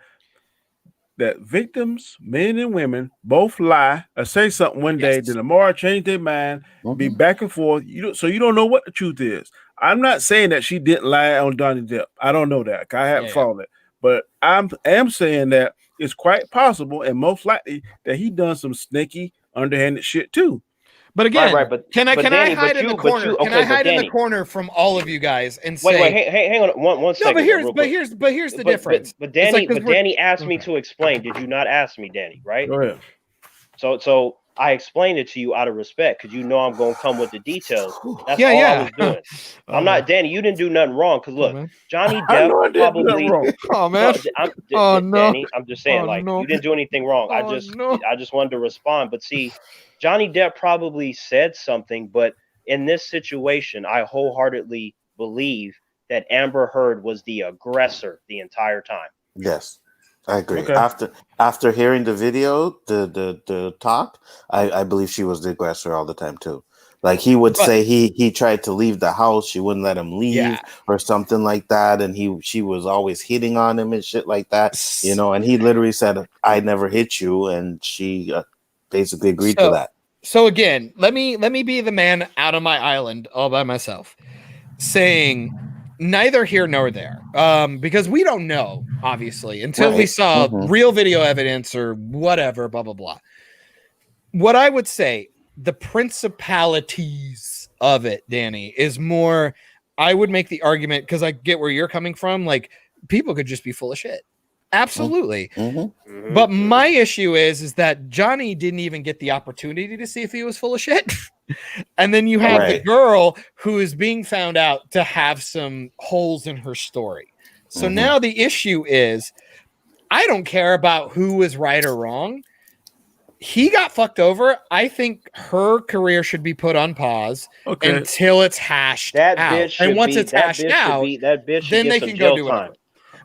victims, men and women, both lie or say something one day, then tomorrow change their mind, be back and forth. So you don't know what the truth is. I'm not saying that she didn't lie on Johnny Depp. I don't know that. I haven't followed it. But I am saying that it's quite possible and most likely that he done some sneaky, underhanded shit too. But again, but can I Danny, hide in the corner? Can I hide in the corner from all of you guys and say? Wait, hang on one second. No, but here's the difference. But Danny asked me to explain. Did you not ask me, Danny? Right? Go ahead. So I explained it to you out of respect because you know I'm gonna come with the details. That's all I was doing. I'm not Danny. You didn't do nothing wrong. Because look, Johnny Depp probably. Oh man. Danny, I'm just saying, you didn't do anything wrong. I just wanted to respond. But see, Johnny Depp probably said something, but in this situation, I wholeheartedly believe that Amber Heard was the aggressor the entire time. Yes, I agree. Okay. After hearing the video, the talk, I believe she was the aggressor all the time too. Like he would say he tried to leave the house, she wouldn't let him leave or something like that, and she was always hitting on him and shit like that, you know. And he literally said, "I never hit you," and she basically agreed to that. So again, let me be the man out of my island all by myself, saying neither here nor there, because we don't know, obviously, until we saw real video evidence or whatever, blah blah blah. What I would say, the principalities of it, Danny, is more. I would make the argument, because I get where you're coming from. Like, people could just be full of shit. Absolutely. But my issue is that Johnny didn't even get the opportunity to see if he was full of shit. And then you have the girl who is being found out to have some holes in her story. So now the issue is, I don't care about who is right or wrong. He got fucked over. I think her career should be put on pause until it's hashed out. And once it's hashed out, then they can go do whatever.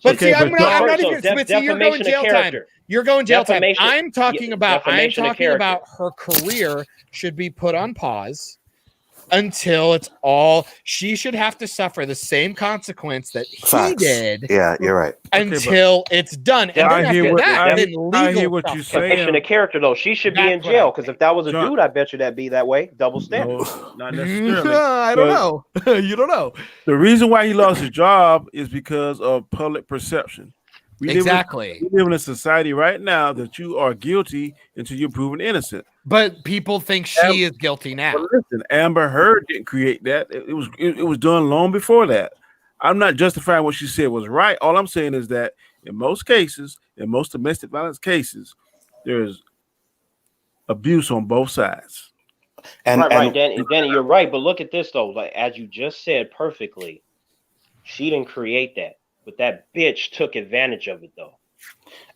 But see, I'm not even. But see, you're going jail time. You're going jail time. I'm talking about her career should be put on pause until it's all. She should have to suffer the same consequence that he did. Yeah, you're right. Until it's done. And then after that, then legal hear what you're saying. Defamation of character, though, she should be in jail, because if that was a dude, I bet you that'd be that way. Double standard. No, not necessarily. I don't know. You don't know. The reason why he lost his job is because of public perception. We live in a society right now that you are guilty until you're proven innocent. But people think she is guilty now. But listen, Amber Heard didn't create that. It was done long before that. I'm not justifying what she said was right. All I'm saying is that in most cases, in most domestic violence cases, there's abuse on both sides. Right, Danny, you're right. But look at this though. Like, as you just said perfectly, she didn't create that. But that bitch took advantage of it, though.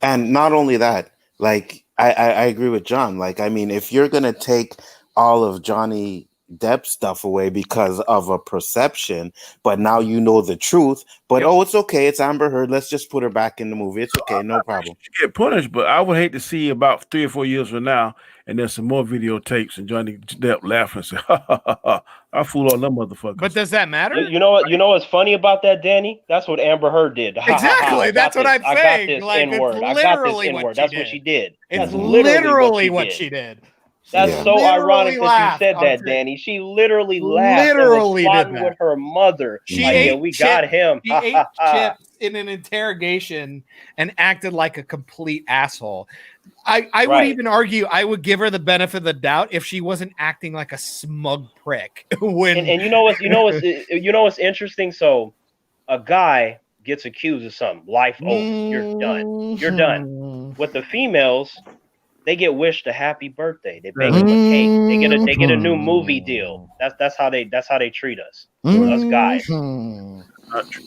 And not only that, like, I agree with John. Like, I mean, if you're going to take all of Johnny Depp stuff away because of a perception, but now you know the truth, but it's okay. It's Amber Heard. Let's just put her back in the movie. It's okay. No problem. She get punished, but I would hate to see about 3 or 4 years from now, and there's some more videotapes and Johnny Depp laughing and say, ha, ha, ha, ha. I fooled all them motherfuckers. But does that matter? You know what's funny about that, Danny? That's what Amber Heard did. Exactly. That's what I'm saying. I got this N-word. That's what she did. It's literally what she did. That's so ironic that you said that, Danny. She literally laughed and was plotting with her mother. Got him. She ate chips in an interrogation and acted like a complete asshole. I would even argue I would give her the benefit of the doubt if she wasn't acting like a smug prick. And you know what's interesting? So a guy gets accused of something, life over, you're done. You're done. With the females, they get wished a happy birthday. They bake them a cake. They get a new movie deal. That's how they treat us. Us guys. Not true.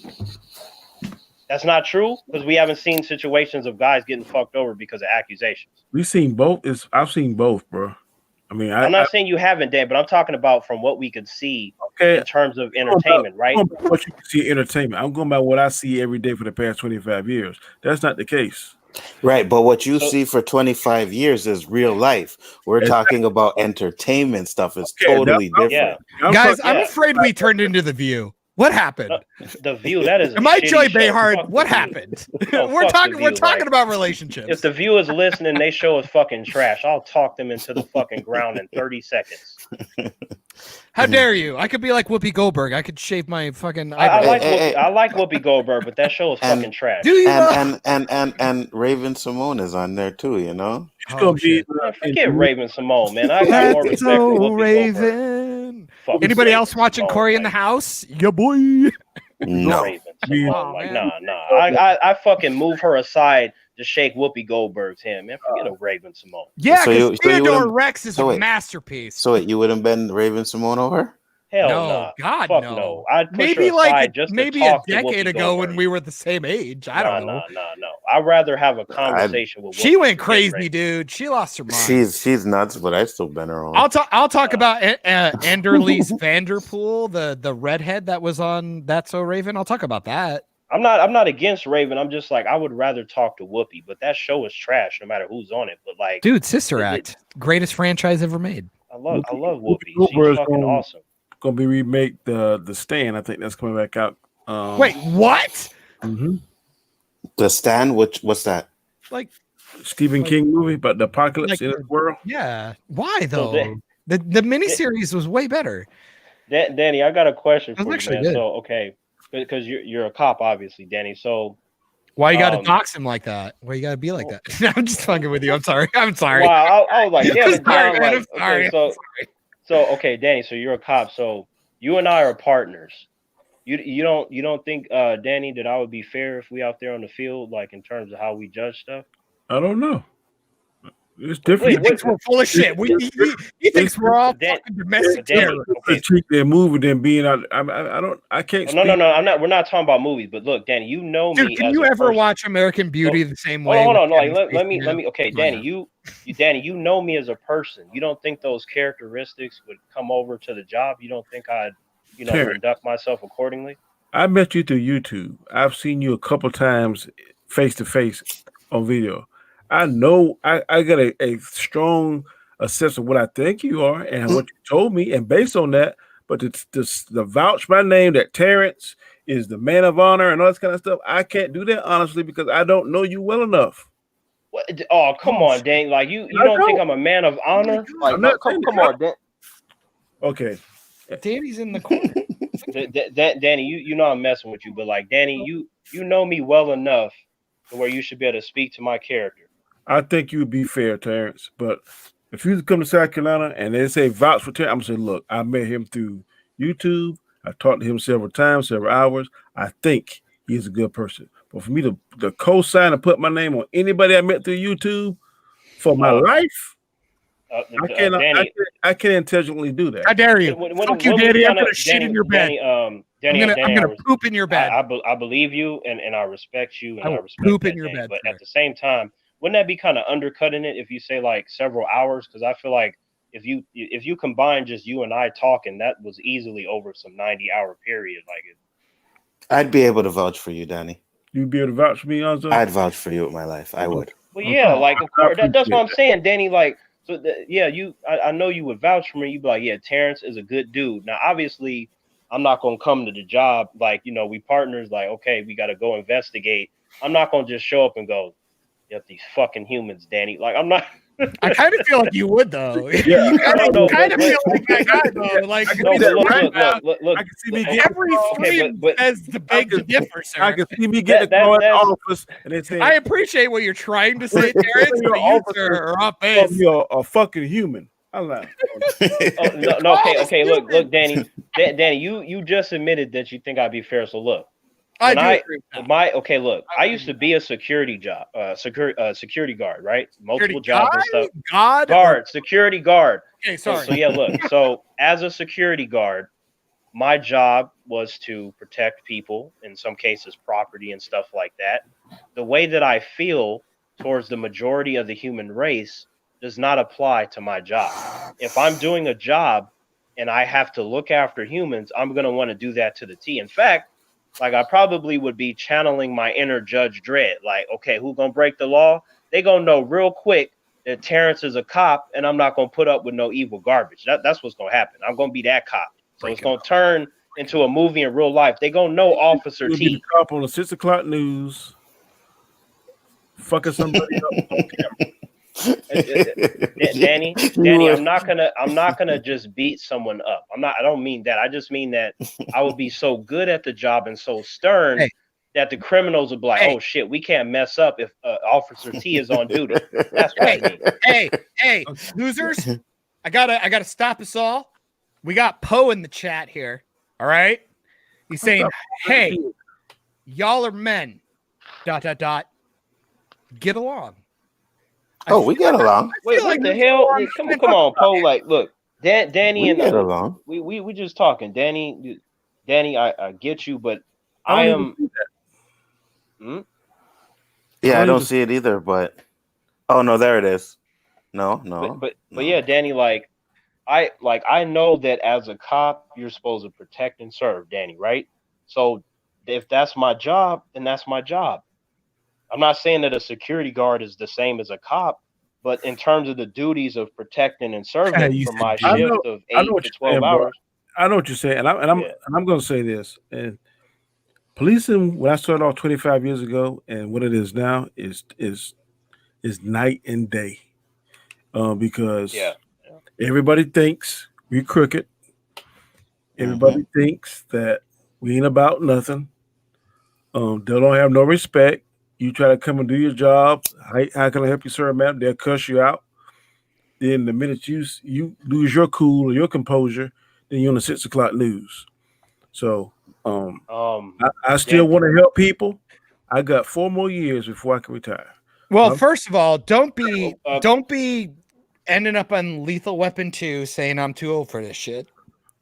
That's not true because we haven't seen situations of guys getting fucked over because of accusations. We've seen both. I've seen both, bro. I mean, I'm not saying you haven't, Dan, but I'm talking about from what we could see okay, in terms of entertainment, right? What you can see entertainment. I'm going by what I see every day for the past 25 years. That's not the case. Right, but what you see for 25 years is real life. We're talking about entertainment stuff. It's totally different. Yeah. Guys, I'm afraid we turned into The View. What happened? The View, that is. Am I Joy shitty show. Behard? Fuck what The View. happened? No, we're fuck talking. The We're View, talking like, about relationships. If The View is listening, they show is fucking trash. I'll talk them into the fucking ground in 30 seconds. How dare you? I could be like Whoopi Goldberg. I could shave my fucking. I eyebrows. like Whoopi Goldberg, but that show is fucking trash. Do you? And Raven Simone is on there too. You know. It's gonna be. Man, forget Raven Simone, man. I got more respect for Whoopi Raven. Goldberg. Anybody Raven else watching Simone, Corey in the house? Yeah, boy. No. Raven Simone, Oh, like, man. nah. I fucking move her aside to shake Whoopi Goldberg's hand, man. Forget a Raven Simone. Yeah, So because you Theodore wouldn't- Rex is so a wait. masterpiece. So wait, you wouldn't been Raven Simone over? Hell No, nah. God, Fuck no. I'd push Maybe her like aside just maybe to a talk to decade Whoopi ago when Goldberg. we were the same age. I don't know. No. I'd rather have a conversation with Whoopi. She went than get crazy, raped. dude. She lost her mind. She's nuts, but I still been her on. I'll talk about Anderlise Vanderpool, the redhead that was on That's So Raven. I'll talk about that. I'm not against Raven. I'm just like I would rather talk to Whoopi, but that show is trash no matter who's on it. But like, Dude, Sister Act, greatest franchise ever made. I love Whoopi. She's Goldberg's fucking awesome. Gonna be remake the Stand. I think that's coming back out. Wait, what? Mm-hmm. The Stand, what's that? Like Stephen King movie about the apocalypse in this world. Yeah. Why though? So the miniseries was way better. Danny, I got a question That was for you, actually man. good. So okay, because you're a cop, obviously, Danny. So Why you gotta dox him like that? Why you gotta be like that? I'm just fucking with you. I'm sorry. I'm sorry. wow, I was like, damn it, Sorry, Dan, man, like, I'm sorry. okay, so okay, Danny. So you're a cop. So you and I are partners. You don't think, Danny, that I would be fair if we out there on the field, like in terms of how we judge stuff? I don't know. It's different. He thinks we're full of shit. He thinks we're all Dan- fucking domestic Dan- terrorists. okay. Treat their movie than being out. I can't. No. I'm not. We're not talking about movies. But look, Danny, you know me. Dude, can as you a ever person. watch American Beauty the same way? Hold on. with Like, Kevin let me. Spacey? Okay, Come on Danny, now. Danny, you know me as a person. You don't think those characteristics would come over to the job? You don't think I'd, Terrence. conduct myself accordingly? I met you through YouTube. I've seen you a couple times face to face on video. I know I got a strong assessment of what I think you are and what you told me, and based on that, but the vouch my name that Terrence is the man of honor and all this kind of stuff, I can't do that honestly because I don't know you well enough. What? Oh, come on, Danny. Like you don't think I'm a man of honor? Like, I'm not come saying on, Dan. Okay. Danny's in the corner. Danny, you know I'm messing with you, but like Danny, you know me well enough to where you should be able to speak to my character. I think you would be fair, Terrence, but if you come to South Carolina and they say vouch for Terrence, I'm gonna say, look, I met him through YouTube. I talked to him several times, several hours. I think he's a good person. But for me to co-sign and put my name on anybody I met through YouTube for my life, I can't intelligently do that. How dare you? Fuck you, Danny. I'm gonna shit Danny, in your bed. Danny, I'm gonna poop in your bed. I believe you, and I respect you, and I will I respect poop that, in your Danny, bed, but sir. at the same time, wouldn't that be kind of undercutting it if you say like several hours? Because I feel like if you combine just you and I talking, that was easily over some 90-hour period. Like I'd be able to vouch for you, Danny. You'd be able to vouch for me, Anzo? I'd vouch for you with my life. I would. well, yeah, like of course, that's what I'm saying, Danny. Like, so I know you would vouch for me. You'd be like, yeah, Terrence is a good dude. Now, obviously, I'm not gonna come to the job like we partners. Like, okay, we got to go investigate. I'm not gonna just show up and go, yep, these fucking humans, Danny. Like, I'm not. I kind of feel like you would though. Yeah. You kind No, of but- feel like that guy though. Like No, but look. I can see me Okay, getting every stream but- says the beg to differ, sir. I can see me getting That- a call in the that's- office and they say I appreciate what you're trying to say, Terrence, but you sir are off base. you're a fucking human. I'm like, Oh, no, okay, look, Danny, you just admitted that you think I'd be fair. So look, I when do I agree with that. look, I used to be a security guard, right? Multiple Security jobs and stuff. God, Guard, security guard. okay, So sorry. yeah, look. So as a security guard, my job was to protect people, in some cases property and stuff like that. The way that I feel towards the majority of the human race does not apply to my job. If I'm doing a job and I have to look after humans, I'm going to want to do that to the T. In fact, like I probably would be channeling my inner Judge Dredd. Like, okay, who's going to break the law? They going to know real quick that Terrence is a cop and I'm not going to put up with no evil garbage. That's what's going to happen. I'm going to be that cop. So it's going to turn into a movie in real life. They're going to know Officer You'll be T. the cop on the 6 o'clock news, fucking somebody up on camera. Danny, I'm not gonna just beat someone up. I don't mean that. I just mean that I would be so good at the job and so stern that the criminals would be like, oh shit, we can't mess up if Officer T is on duty. That's what I mean. Hey, losers! I gotta stop us all. We got Poe in the chat here. All right, he's saying, "Hey, y'all are men." ... Get along. Oh, we get along. Wait, what the hell? Come on, Poe. Like, look, Danny We and get along. we just talking. Danny, I get you, but I am. Yeah, I don't see it either. But oh no, there it is. No. But yeah, Danny, like I know that as a cop, you're supposed to protect and serve, Danny, right? So if that's my job, then that's my job. I'm not saying that a security guard is the same as a cop, but in terms of the duties of protecting and serving for my shift of 8 to 12 hours. I know what you're saying, and I'm going to say this. And policing, when I started off 25 years ago, and what it is now is night and day, because everybody thinks we're crooked. Everybody thinks that we ain't about nothing. They don't have no respect. You try to come and do your job. How can I help you, sir, ma'am? They'll cuss you out. Then the minute you lose your cool or your composure, then you're on the 6 o'clock news. So I still want to help people. I got 4 more years before I can retire. Well, first of all, don't be ending up on Lethal Weapon 2 saying I'm too old for this shit.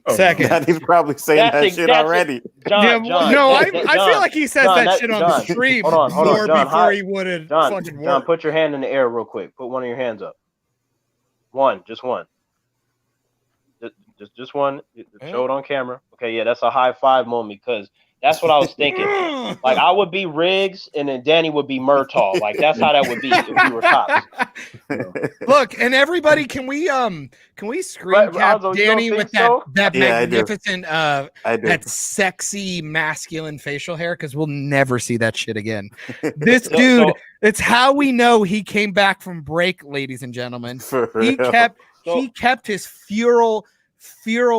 Second, he's probably saying that shit already. John, no, I feel like he says that shit on the stream hold on, John, before he would have fucking worked. John, put your hand in the air real quick. Put one of your hands up. Just one. Just one. Show it on camera. Okay, yeah, that's a high five moment because that's what I was thinking. Like I would be Riggs and then Danny would be Murtaugh. Like that's how that would be if we were cops. Look, and everybody, can we screen cap Danny with that magnificent that sexy masculine facial hair? Because we'll never see that shit again. This dude, it's how we know he came back from break, ladies and gentlemen. He kept his feral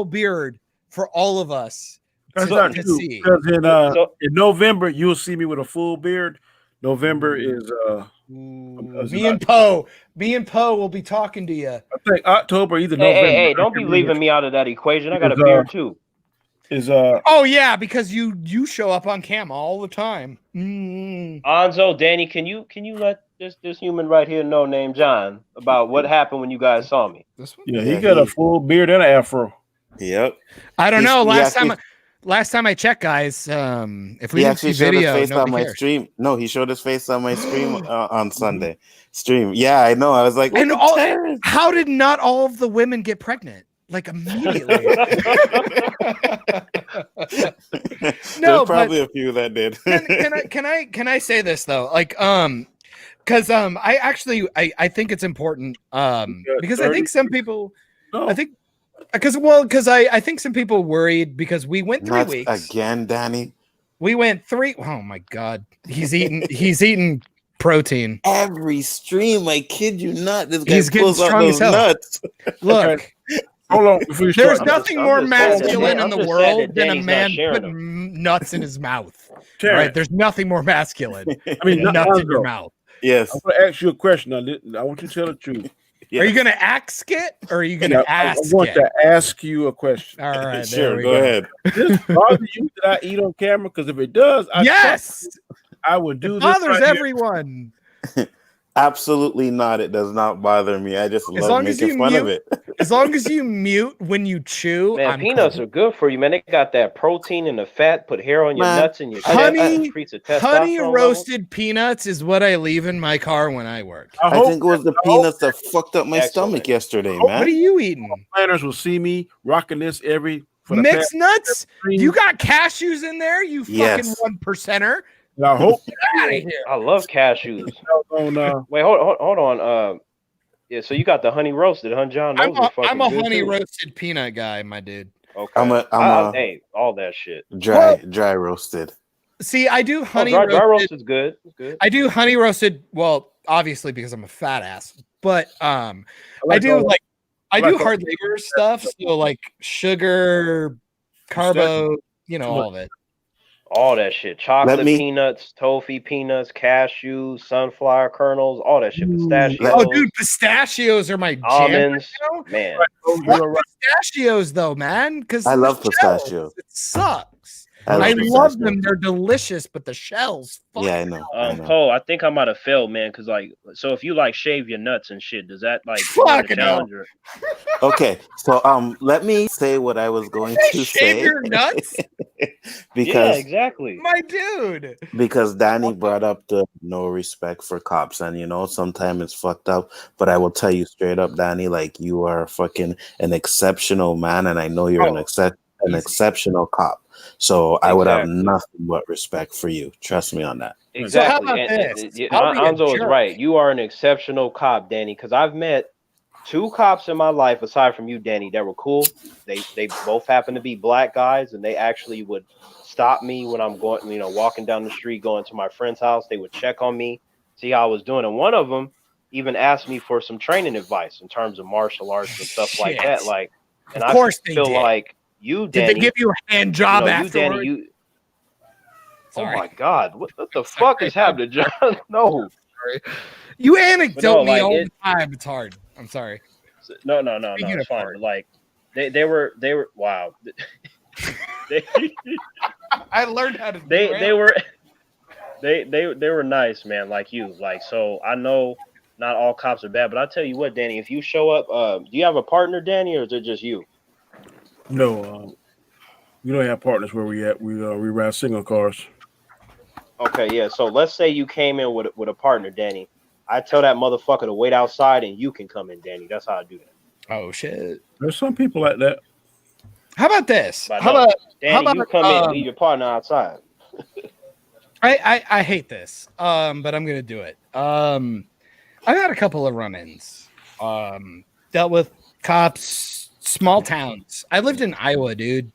beard for all of us. That's not true. Because in November you'll see me with a full beard. November is me and Poe will be talking to you. I think October, either November. Hey, don't be leaving me out of that equation. I got a beard too. Oh yeah, because you show up on cam all the time. Anzo, Danny, can you let this human right here know named John about what happened when you guys saw me? This one? Yeah, he got a full beard and an afro. Yep. I don't know. Last time I checked, guys, if we didn't see video, his face on my stream. No, he showed his face on my stream on Sunday stream. Yeah, I know. I was like, how did not all of the women get pregnant? Like immediately. No, probably a few that did. Can I say this though? Like, because I think it's important. Because I think some people, because I think some people worried because we went 3 weeks again, Danny. We went 3. Oh my God, he's eating protein every stream. I kid you not. This guy he's getting strong as hell. Nuts. Look. Hold on. There's nothing more masculine in the world than a man putting nuts in his mouth. Right? There's nothing more masculine. I mean, nuts in your mouth. Yes. I'm going to ask you a question. I want you to tell the truth. Are you gonna ask it, or are you gonna ask I want it? to ask you a question. All right, Sure, there we go ahead. Does this bother you that I eat on camera? Because if it does, Yes, I would do it this. bothers Right here. everyone. Absolutely not. It does not bother me. I just As love long as making you fun of mute- it. As long as you mute when you chew, Man, I'm peanuts cool. are good for you, man. They got that protein and the fat, put hair on your Man, nuts and your chest, Honey- increase the Honey testosterone levels. roasted peanuts is what I leave in my car when I work. I think it was the peanuts that fucked up my Excellent. stomach yesterday, What are man. you eating? Planners will see me rocking this for the Mixed nuts? stream. You got cashews in there? You fucking Yes. 1%er? And I hope Get out of here. I love cashews. on Wait, hold on. Yeah, so you got the honey roasted, huh, John? Those are fucking I'm a good honey too. roasted peanut guy, my dude. Okay. I'm hey, all that shit. dry roasted. See, I do honey dry roasted. roast is good. It's good. I do honey roasted. Well, obviously because I'm a fat ass, but I do hard labor stuff. So like sugar, carbo, all of it. All that shit. Chocolate peanuts, toffee peanuts, cashews, sunflower kernels, all that shit. Pistachios. Oh, dude, pistachios are my jam. Almonds. Man. Man. Pistachios though, man. Because I love pistachios. It sucks. I love them. They're delicious, but the shells. Yeah, I know. Cole, I think I might have failed, man. Because so if you shave your nuts and shit, does that fucking challenge? Okay, so let me say what I was going to shave say. your nuts? Because exactly, my dude. Because Danny brought up the no respect for cops, and sometimes it's fucked up. But I will tell you straight up, Danny, you are fucking an exceptional man, and I know you're an exceptional cop. So I would have nothing but respect for you. Trust me on that. Exactly. So how about this? Anzo is right. You are an exceptional cop, Danny, because I've met 2 cops in my life, aside from you, Danny, that were cool. They both happen to be black guys, and they actually would stop me when I'm going, walking down the street, going to my friend's house. They would check on me, see how I was doing. And one of them even asked me for some training advice in terms of martial arts and stuff like that. And of course I feel like you, Danny. Did they give you a hand job afterwards? You, Danny, oh my God, what the fuck is happening, John? No. Sorry. You anecdote me all the time. It's hard. I'm sorry. No. It's fine. But they were wow. I learned how to. They were nice, man. Like you, so I know not all cops are bad, but I tell you what, Danny, if you show up, do you have a partner, Danny, or is it just you? No, we don't have partners where we at. We ride single cars. Okay, yeah. So let's say you came in with a partner, Danny. I tell that motherfucker to wait outside, and you can come in, Danny. That's how I do that. Oh shit! There's some people like that. How about this? How about Danny? You come in, leave your partner outside. I hate this, but I'm gonna do it. I've had a couple of run-ins. Dealt with cops, small towns. I lived in Iowa, dude.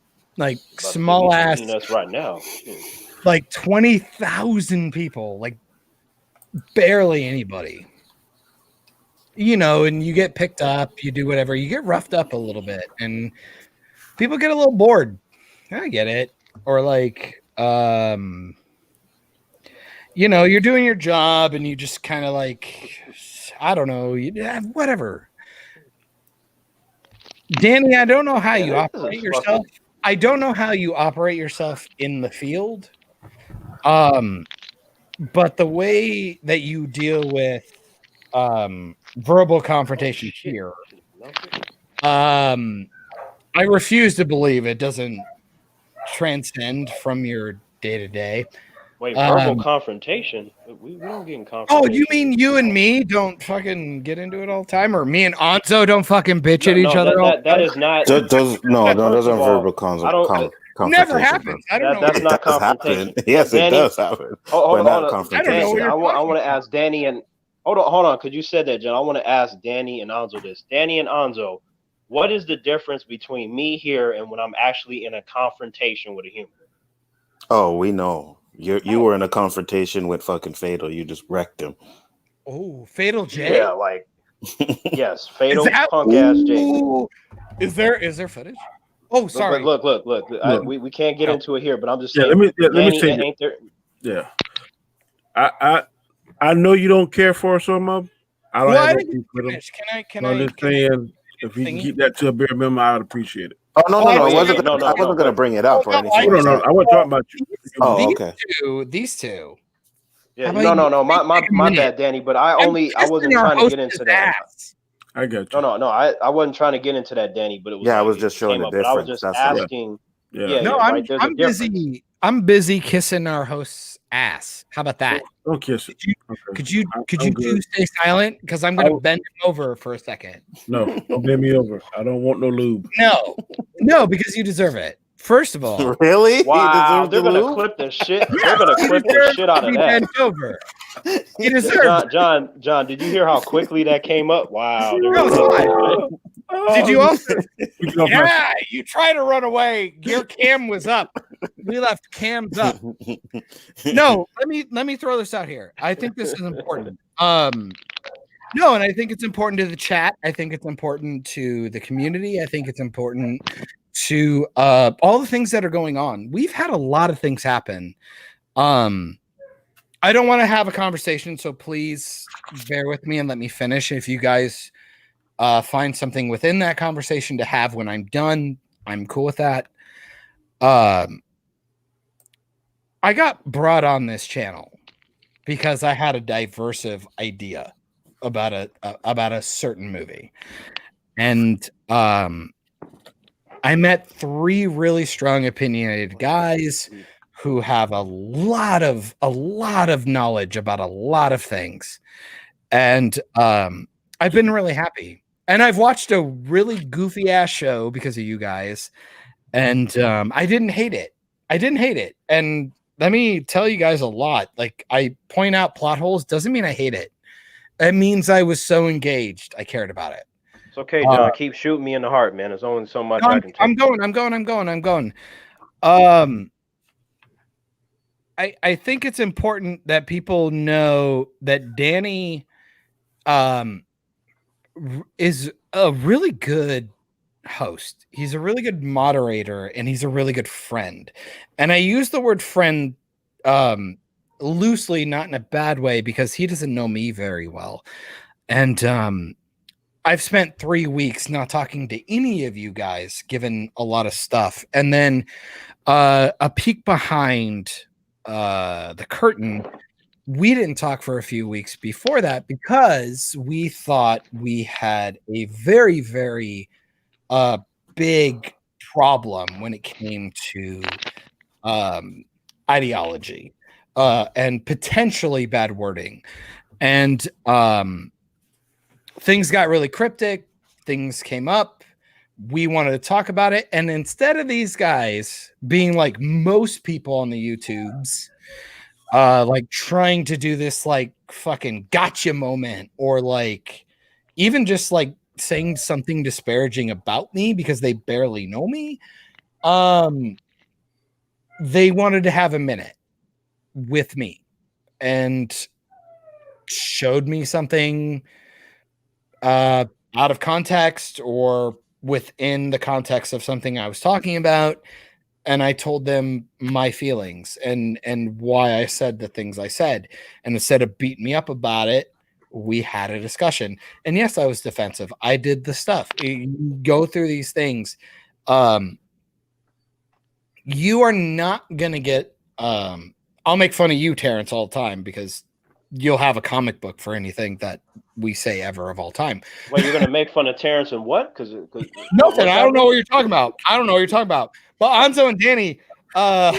Small ass. That's right now. 20,000 people, barely anybody. And you get picked up, you do whatever, you get roughed up a little bit, and people get a little bored. I get it. Or you're doing your job and you just kind of I don't know, whatever. Danny, I don't know how you operate yourself. I don't know how you operate yourself in the field. But the way that you deal with verbal confrontation here, I refuse to believe it doesn't transcend from your day to day. Wait, verbal confrontation? We don't get in confrontation. Oh, you mean you and me don't fucking get into it all the time, or me and Anzo don't fucking bitch at each other all the time? That is not. Those aren't verbal confrontation. Never happens. I don't know. That's not confrontation. Yes, it does happen. Hold on. I don't know. I want to ask Danny and hold on, because you said that, John. I want to ask Danny and Anzo this. Danny and Anzo, what is the difference between me here and when I'm actually in a confrontation with a human? Oh, we know. You were in a confrontation with fucking Fatal. You just wrecked him. Oh, Fatal J? Yeah, yes, Fatal punk ass J. Is there footage? Oh, sorry. Look. We can't get into it here, but I'm just saying. Let me say that. Yeah. I know you don't care for us, Oma, I don't Well, I have no didn't beef with him. finish. Can I'm I? just saying, if he can thingy? keep that to a bare minimum, I would appreciate it. Oh no, Oh, no, I no! I was wasn't. saying- no, I wasn't gonna bring it Oh, up or no, anything. No, like no, that. I wasn't talking about you. Oh, these okay. these two. Yeah, How about you no. take My a minute? bad, Danny. But I I'm wasn't kissing our trying to get host's into that. ass. I got you. No. I wasn't trying to get into that, Danny. But it was Yeah, I like was it just just showing came the up. But I was difference. just That's all. asking. Yeah. Yeah, No, right. There's a I'm difference. busy. I'm busy kissing our host's ass. How about that? Don't kiss it. Okay. Could you I'm two good. stay silent? Because I'm gonna I'll- bend him over for a second. No, don't bend me over. I don't want no lube. No, because you deserve it. First of all, Really? He Wow, deserves they're the gonna lube? clip the shit. They're gonna he clip the deserves shit out to of be that. bent over. He deserves. John, did you hear how quickly that came up? Wow, they're No, gonna it's clip fine. that. Did you also? Speaking of my- Yeah, you try to run away. Your cam was up. We left cams up. No, let me throw this out here. I think this is important. No, and I think it's important to the chat. I think it's important to the community. I think it's important to all the things that are going on. We've had a lot of things happen. I don't want to have a conversation, so please bear with me and let me finish. If you guys find something within that conversation to have when I'm done, I'm cool with that. I got brought on this channel because I had a diversive idea about a certain movie, and I met 3 really strong opinionated guys who have a lot of knowledge about a lot of things, and I've been really happy. And I've watched a really goofy ass show because of you guys, and I didn't hate it. And let me tell you guys a lot. Like, I point out plot holes doesn't mean I hate it. It means I was so engaged. I cared about it. It's okay, John. Keep shooting me in the heart, man. There's only so much I can take. I'm going. I think it's important that people know that Danny is a really good host. He's a really good moderator, and he's a really good friend. And I use the word friend loosely, not in a bad way, because he doesn't know me very well. And I've spent 3 weeks not talking to any of you guys, given a lot of stuff. And then a peek behind the curtain, we didn't talk for a few weeks before that because we thought we had a very, very big problem when it came to ideology and potentially bad wording. And things got really cryptic. Things came up. We wanted to talk about it. And instead of these guys being like most people on the YouTubes, like trying to do this like fucking gotcha moment, or like even just like saying something disparaging about me because they barely know me, they wanted to have a minute with me and showed me something out of context or within the context of something I was talking about, and I told them my feelings and why I said the things I said. And instead of beating me up about it, we had a discussion. And yes, I was defensive. I did the stuff. You go through these things. You are not gonna get I'll make fun of you, Terrence, all the time, because you'll have a comic book for anything that we say ever of all time. Wait, you're gonna make fun of Terrence and what? Because Nothing. I don't know what you're talking about. But Anzo and Danny, yeah,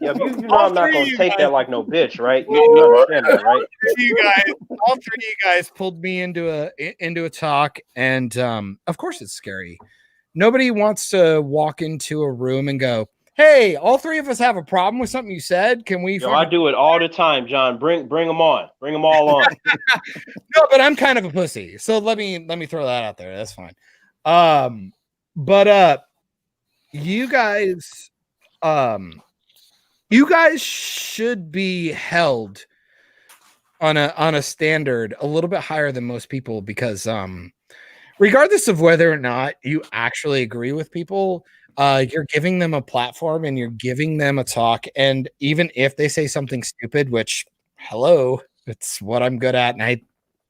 you know I'm not gonna take that like no bitch, right? You understand that, right? All 3 of you guys pulled me into a talk, and of course it's scary. Nobody wants to walk into a room and go, "Hey, all 3 of us have a problem with something you said. Can we?" Yo, I do it all the time, John. Bring them on. Bring them all on. No, but I'm kind of a pussy, so let me throw that out there. That's fine. But you guys should be held on a standard a little bit higher than most people, because regardless of whether or not you actually agree with people, you're giving them a platform and you're giving them a talk. And even if they say something stupid, which, hello, it's what I'm good at, and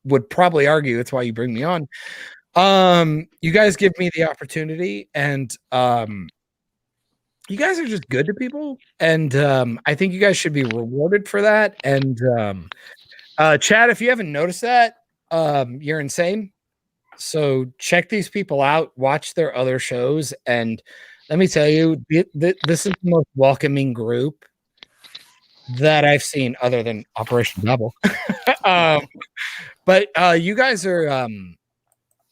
would probably argue it's why you bring me on. You guys give me the opportunity, and you guys are just good to people, and I think you guys should be rewarded for that. And Chad, if you haven't noticed that, you're insane. So check these people out, watch their other shows, and let me tell you, this is the most welcoming group that I've seen, other than Operation Double. But you guys are.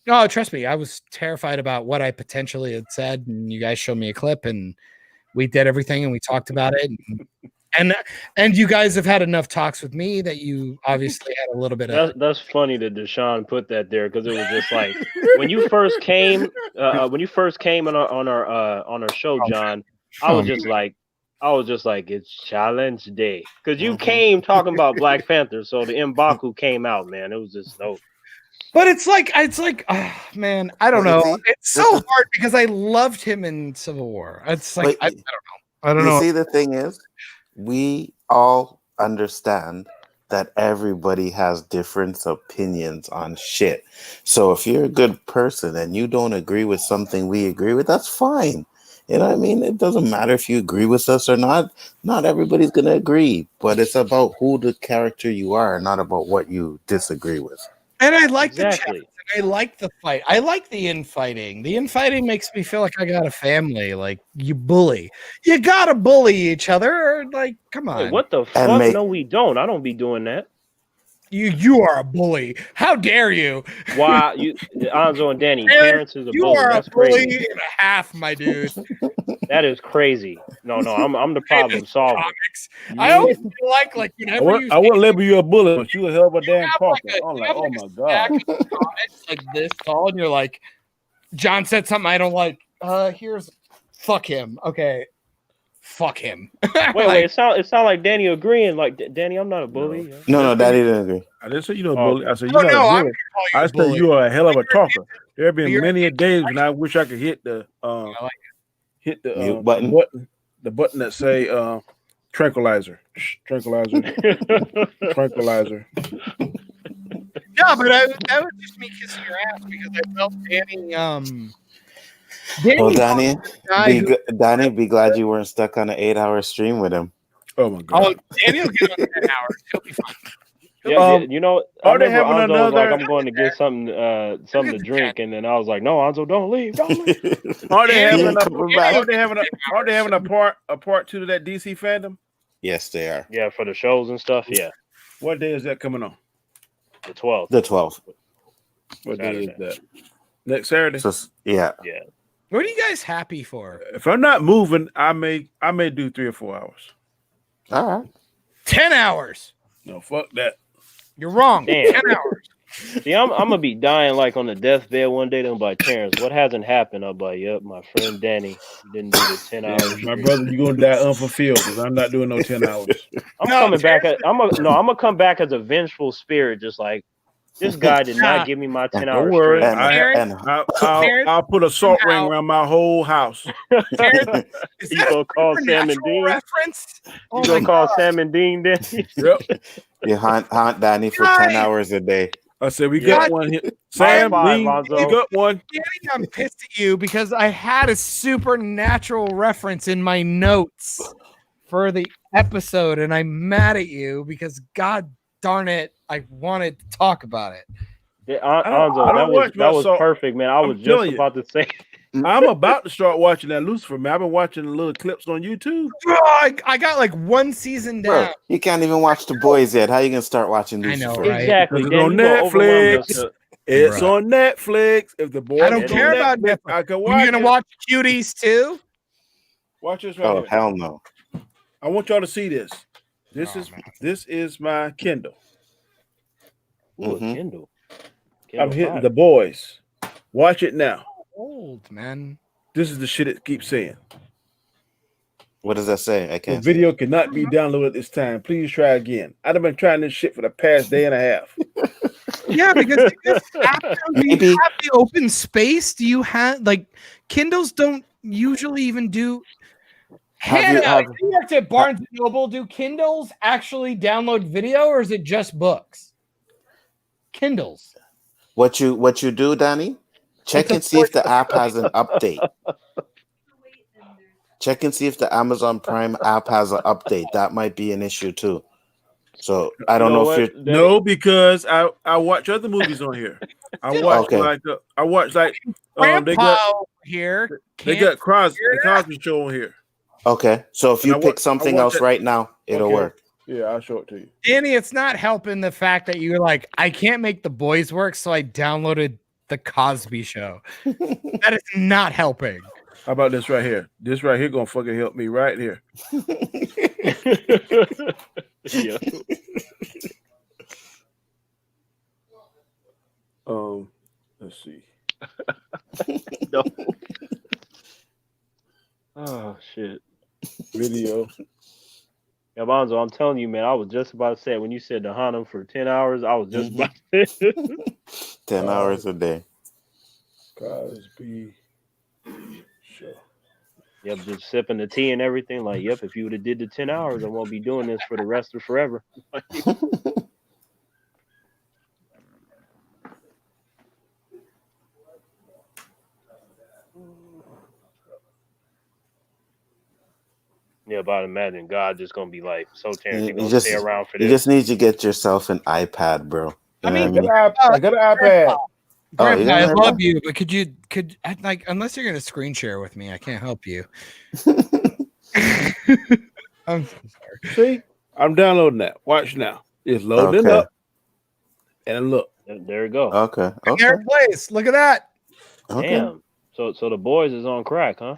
No, trust me, I was terrified about what I potentially had said, and you guys showed me a clip, and we did everything, and we talked about it, and you guys have had enough talks with me that you obviously had a little bit of. That's funny that Deshaun put that there, because it was just like when you first came on our show, John. I was just like, it's challenge day, because you came talking about Black Panther, so the M'Baku came out, man. It was just no. But it's like, oh, man, I don't know. It's so hard because I loved him in Civil War. It's like, I don't know. You see, the thing is, we all understand that everybody has different opinions on shit. So if you're a good person and you don't agree with something we agree with, that's fine. You know what I mean? It doesn't matter if you agree with us or not. Not everybody's going to agree, but it's about who the character you are, not about what you disagree with. And I like the challenge. I like the fight. I like the infighting. The infighting makes me feel like I got a family. Like, you bully. You gotta bully each other. Like, come on. Wait, what the fuck? No, we don't. I don't be doing that. You are a bully. How dare you? Why you, Anzo and Danny? Terrence is a bully. You are That's a bully crazy. and a half, my dude. That is crazy. No, I'm the problem solver. I always feel like whenever I wouldn't label you a bully, but you a hell of a damn talker. I'm like, oh my god, like this tall, and you're like, John said something I don't like. Here's fuck him. Okay. Fuck him. Wait, it sound like Danny agreeing. Like, Danny, I'm not a bully. No, Daddy didn't agree. I didn't say you know bully. I said you're not a bully. I said you are a hell of a talker. There have been many days when I wish I could hit the button, the button that say tranquilizer. Yeah, but that was just me kissing your ass because I felt Danny. Danny, be glad you weren't stuck on an 8-hour stream with him. Oh my god! Oh, Danny will get on 10 hours. He'll be fine. Yeah, you know, I remember Anzo was like, I'm going to get something to drink, and then I was like, no, Anzo, don't leave. Are they having a part two to that DC fandom? Yes, they are. Yeah, for the shows and stuff. Yeah. What day is that coming on? The 12th. The 12th. What day is that? Next Saturday. So, yeah. What are you guys happy for? If I'm not moving, I may do 3 or 4 hours. All right. 10 hours. No, fuck that. You're wrong. Damn. 10 hours. See, I'm gonna be dying like on the deathbed one day. Then by Terrence, what hasn't happened? I'm like, yep, my friend Danny didn't do the 10 hours. My brother, you're gonna die unfulfilled because I'm not doing no 10 hours. I'm coming back. I'm gonna come back as a vengeful spirit, just like this guy did not give me my 10 hours. Don't worry, straight. I'll put a salt ring around my whole house. You gonna call Sam and Dean? Reference? You gonna call Sam and Dean then? Yep. You haunt Danny for 10 hours a day. I said we got one here. Sam, we got one. Danny, I'm pissed at you because I had a supernatural reference in my notes for the episode, and I'm mad at you because God darn it, I wanted to talk about it. Yeah, Anzo, that was perfect, man. I was just about to say. I'm about to start watching that Lucifer, man. I've been watching little clips on YouTube. I got like one season down. Bro, you can't even watch The Boys yet. How you gonna start watching Lucifer? I know, right? Exactly. It's on Netflix. It's on Netflix. If The Boys, I don't care about Netflix. I can watch. You're gonna watch Cuties too? Watch this right here. Hell no! I want y'all to see this. This is my Kindle. Ooh, Kindle. I'm hitting The Boys. Watch it now. Old man. This is the shit it keeps saying. What does that say? I can't. The video cannot be downloaded at this time. Please try again. I've been trying this shit for the past day and a half. Yeah, because after you have the open space, do you have Kindles don't usually even do. You have to Barnes and Noble. Do Kindles actually download video, or is it just books? Kindles. What you do, Danny? Check It's a and see if the app has an update. Check and see if the Amazon Prime app has an update. That might be an issue too. So I don't know if you're No, because I watch other movies on here. I watch Okay. they got here. they got the Cosby Show on here. okay. So if And you pick something watch else that- right now, it'll Okay. work. Yeah, I'll show it to you. Danny, it's not helping the fact that you're like, I can't make the boys work, so I downloaded the Cosby Show. That is not helping. How about this right here? This right here gonna fucking help me right here. Yeah. Let's see. No. Oh shit. Video. Alonzo, I'm telling you, man, I was just about to say it when you said to hunt him for 10 hours. I was just about to say 10 hours a day. Cosby Show. Yep, just sipping the tea and everything. Like, yep, if you would have did the 10 hours, I won't be doing this for the rest of forever. Yeah, but I imagine God just gonna be like, so Terrence, you're gonna stay around for this. You just need to get yourself an iPad, bro. You know what I got an iPad. Grandpa, I got love an you, but could like unless you're gonna screen share with me, I can't help you. I'm so sorry. See, I'm downloading that. Watch now. It's loading Okay. up. And look. There you go. Okay. There it plays. Look at that. Okay. Damn. So the boys is on crack, huh?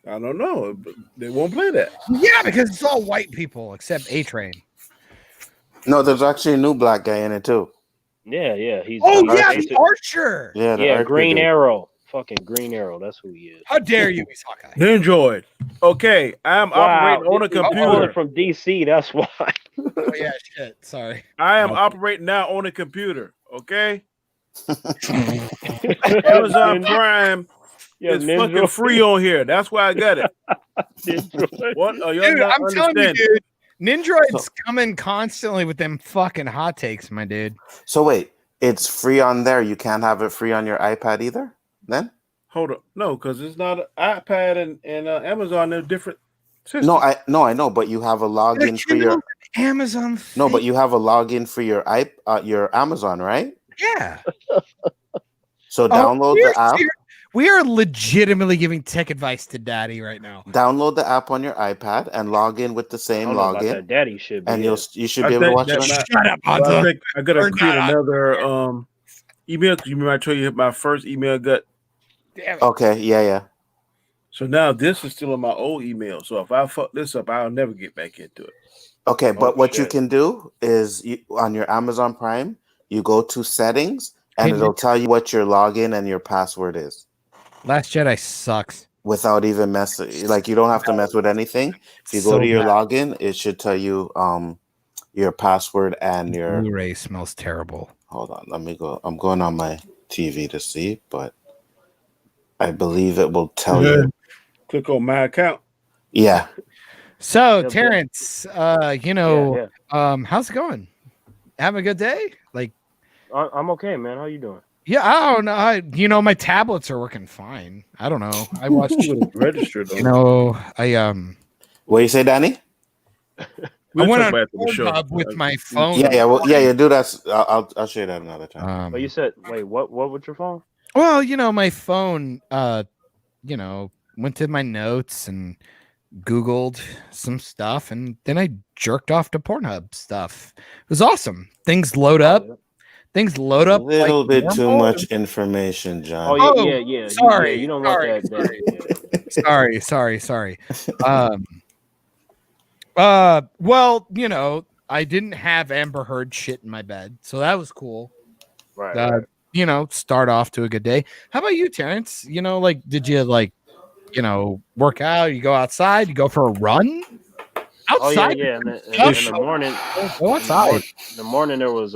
I don't know. But they won't play that. Yeah, because it's all white people except A-Train. No, there's actually a new black guy in it too. Yeah. He's The Archer. Yeah, the yeah, Archer Green dude. Arrow. Fucking Green Arrow. That's who he is. How dare you, he's Hawkeye. Ninjoid. Okay, I'm operating on a He's calling computer. from DC. That's why. Oh yeah, shit. Sorry. I am operating now on a computer. Okay. Amazon Prime is fucking free on here. That's why I got it. What are you Dude, not I'm telling you, understanding? dude. Ninjoid's coming constantly with them fucking hot takes, my dude. So wait, it's free on there. You can't have it free on your iPad either? Then? Hold up, no, because it's not an iPad and Amazon. They're different systems. No, I know, but you have a login for your Amazon. No, but you have a login for your Amazon, right? Yeah. So download the app. We are legitimately giving tech advice to Daddy right now. Download the app on your iPad and log in with the same login. That daddy should be. And you should be able to watch it. Shut up, I Hanzo. think I gotta create another email. You remember I told you my first email got. Damn it. Okay, yeah. So now this is still in my old email. So if I fuck this up, I'll never get back into it. Okay, but what you shit. can do is on your Amazon Prime, you go to settings and it'll tell you what your login and your password is Last Jedi sucks. without even messing. Like you don't have to mess with anything. If you go to your login, it should tell you your password and your Blu-ray smells terrible. Hold on, let me go. I'm going on my TV to see, but I believe it will tell you. Click on my account. Yeah. So, Yeah, Terrence, how's it going? Having a good day? Like, I'm okay, man. How you doing? yeah, I don't know. My tablets are working fine. I don't know. I watched, Registered though. What you say, Danny? I went on Pornhub with my phone. Yeah. Do that. I'll show you that another time. But you said, wait, what with your phone? Well, my phone, went to my notes and Googled some stuff, and then I jerked off to Pornhub stuff. It was awesome. Things load up. Things load up. A little like bit normal. too much information, John. Oh yeah. Sorry. You don't want that. Sorry. Well, I didn't have Amber Heard shit in my bed, so that was cool. Right. Start off to a good day. How about you, Terrence? Did you work out? You go outside? You go for a run? Outside? Oh yeah. In the morning. Go outside. In the morning there was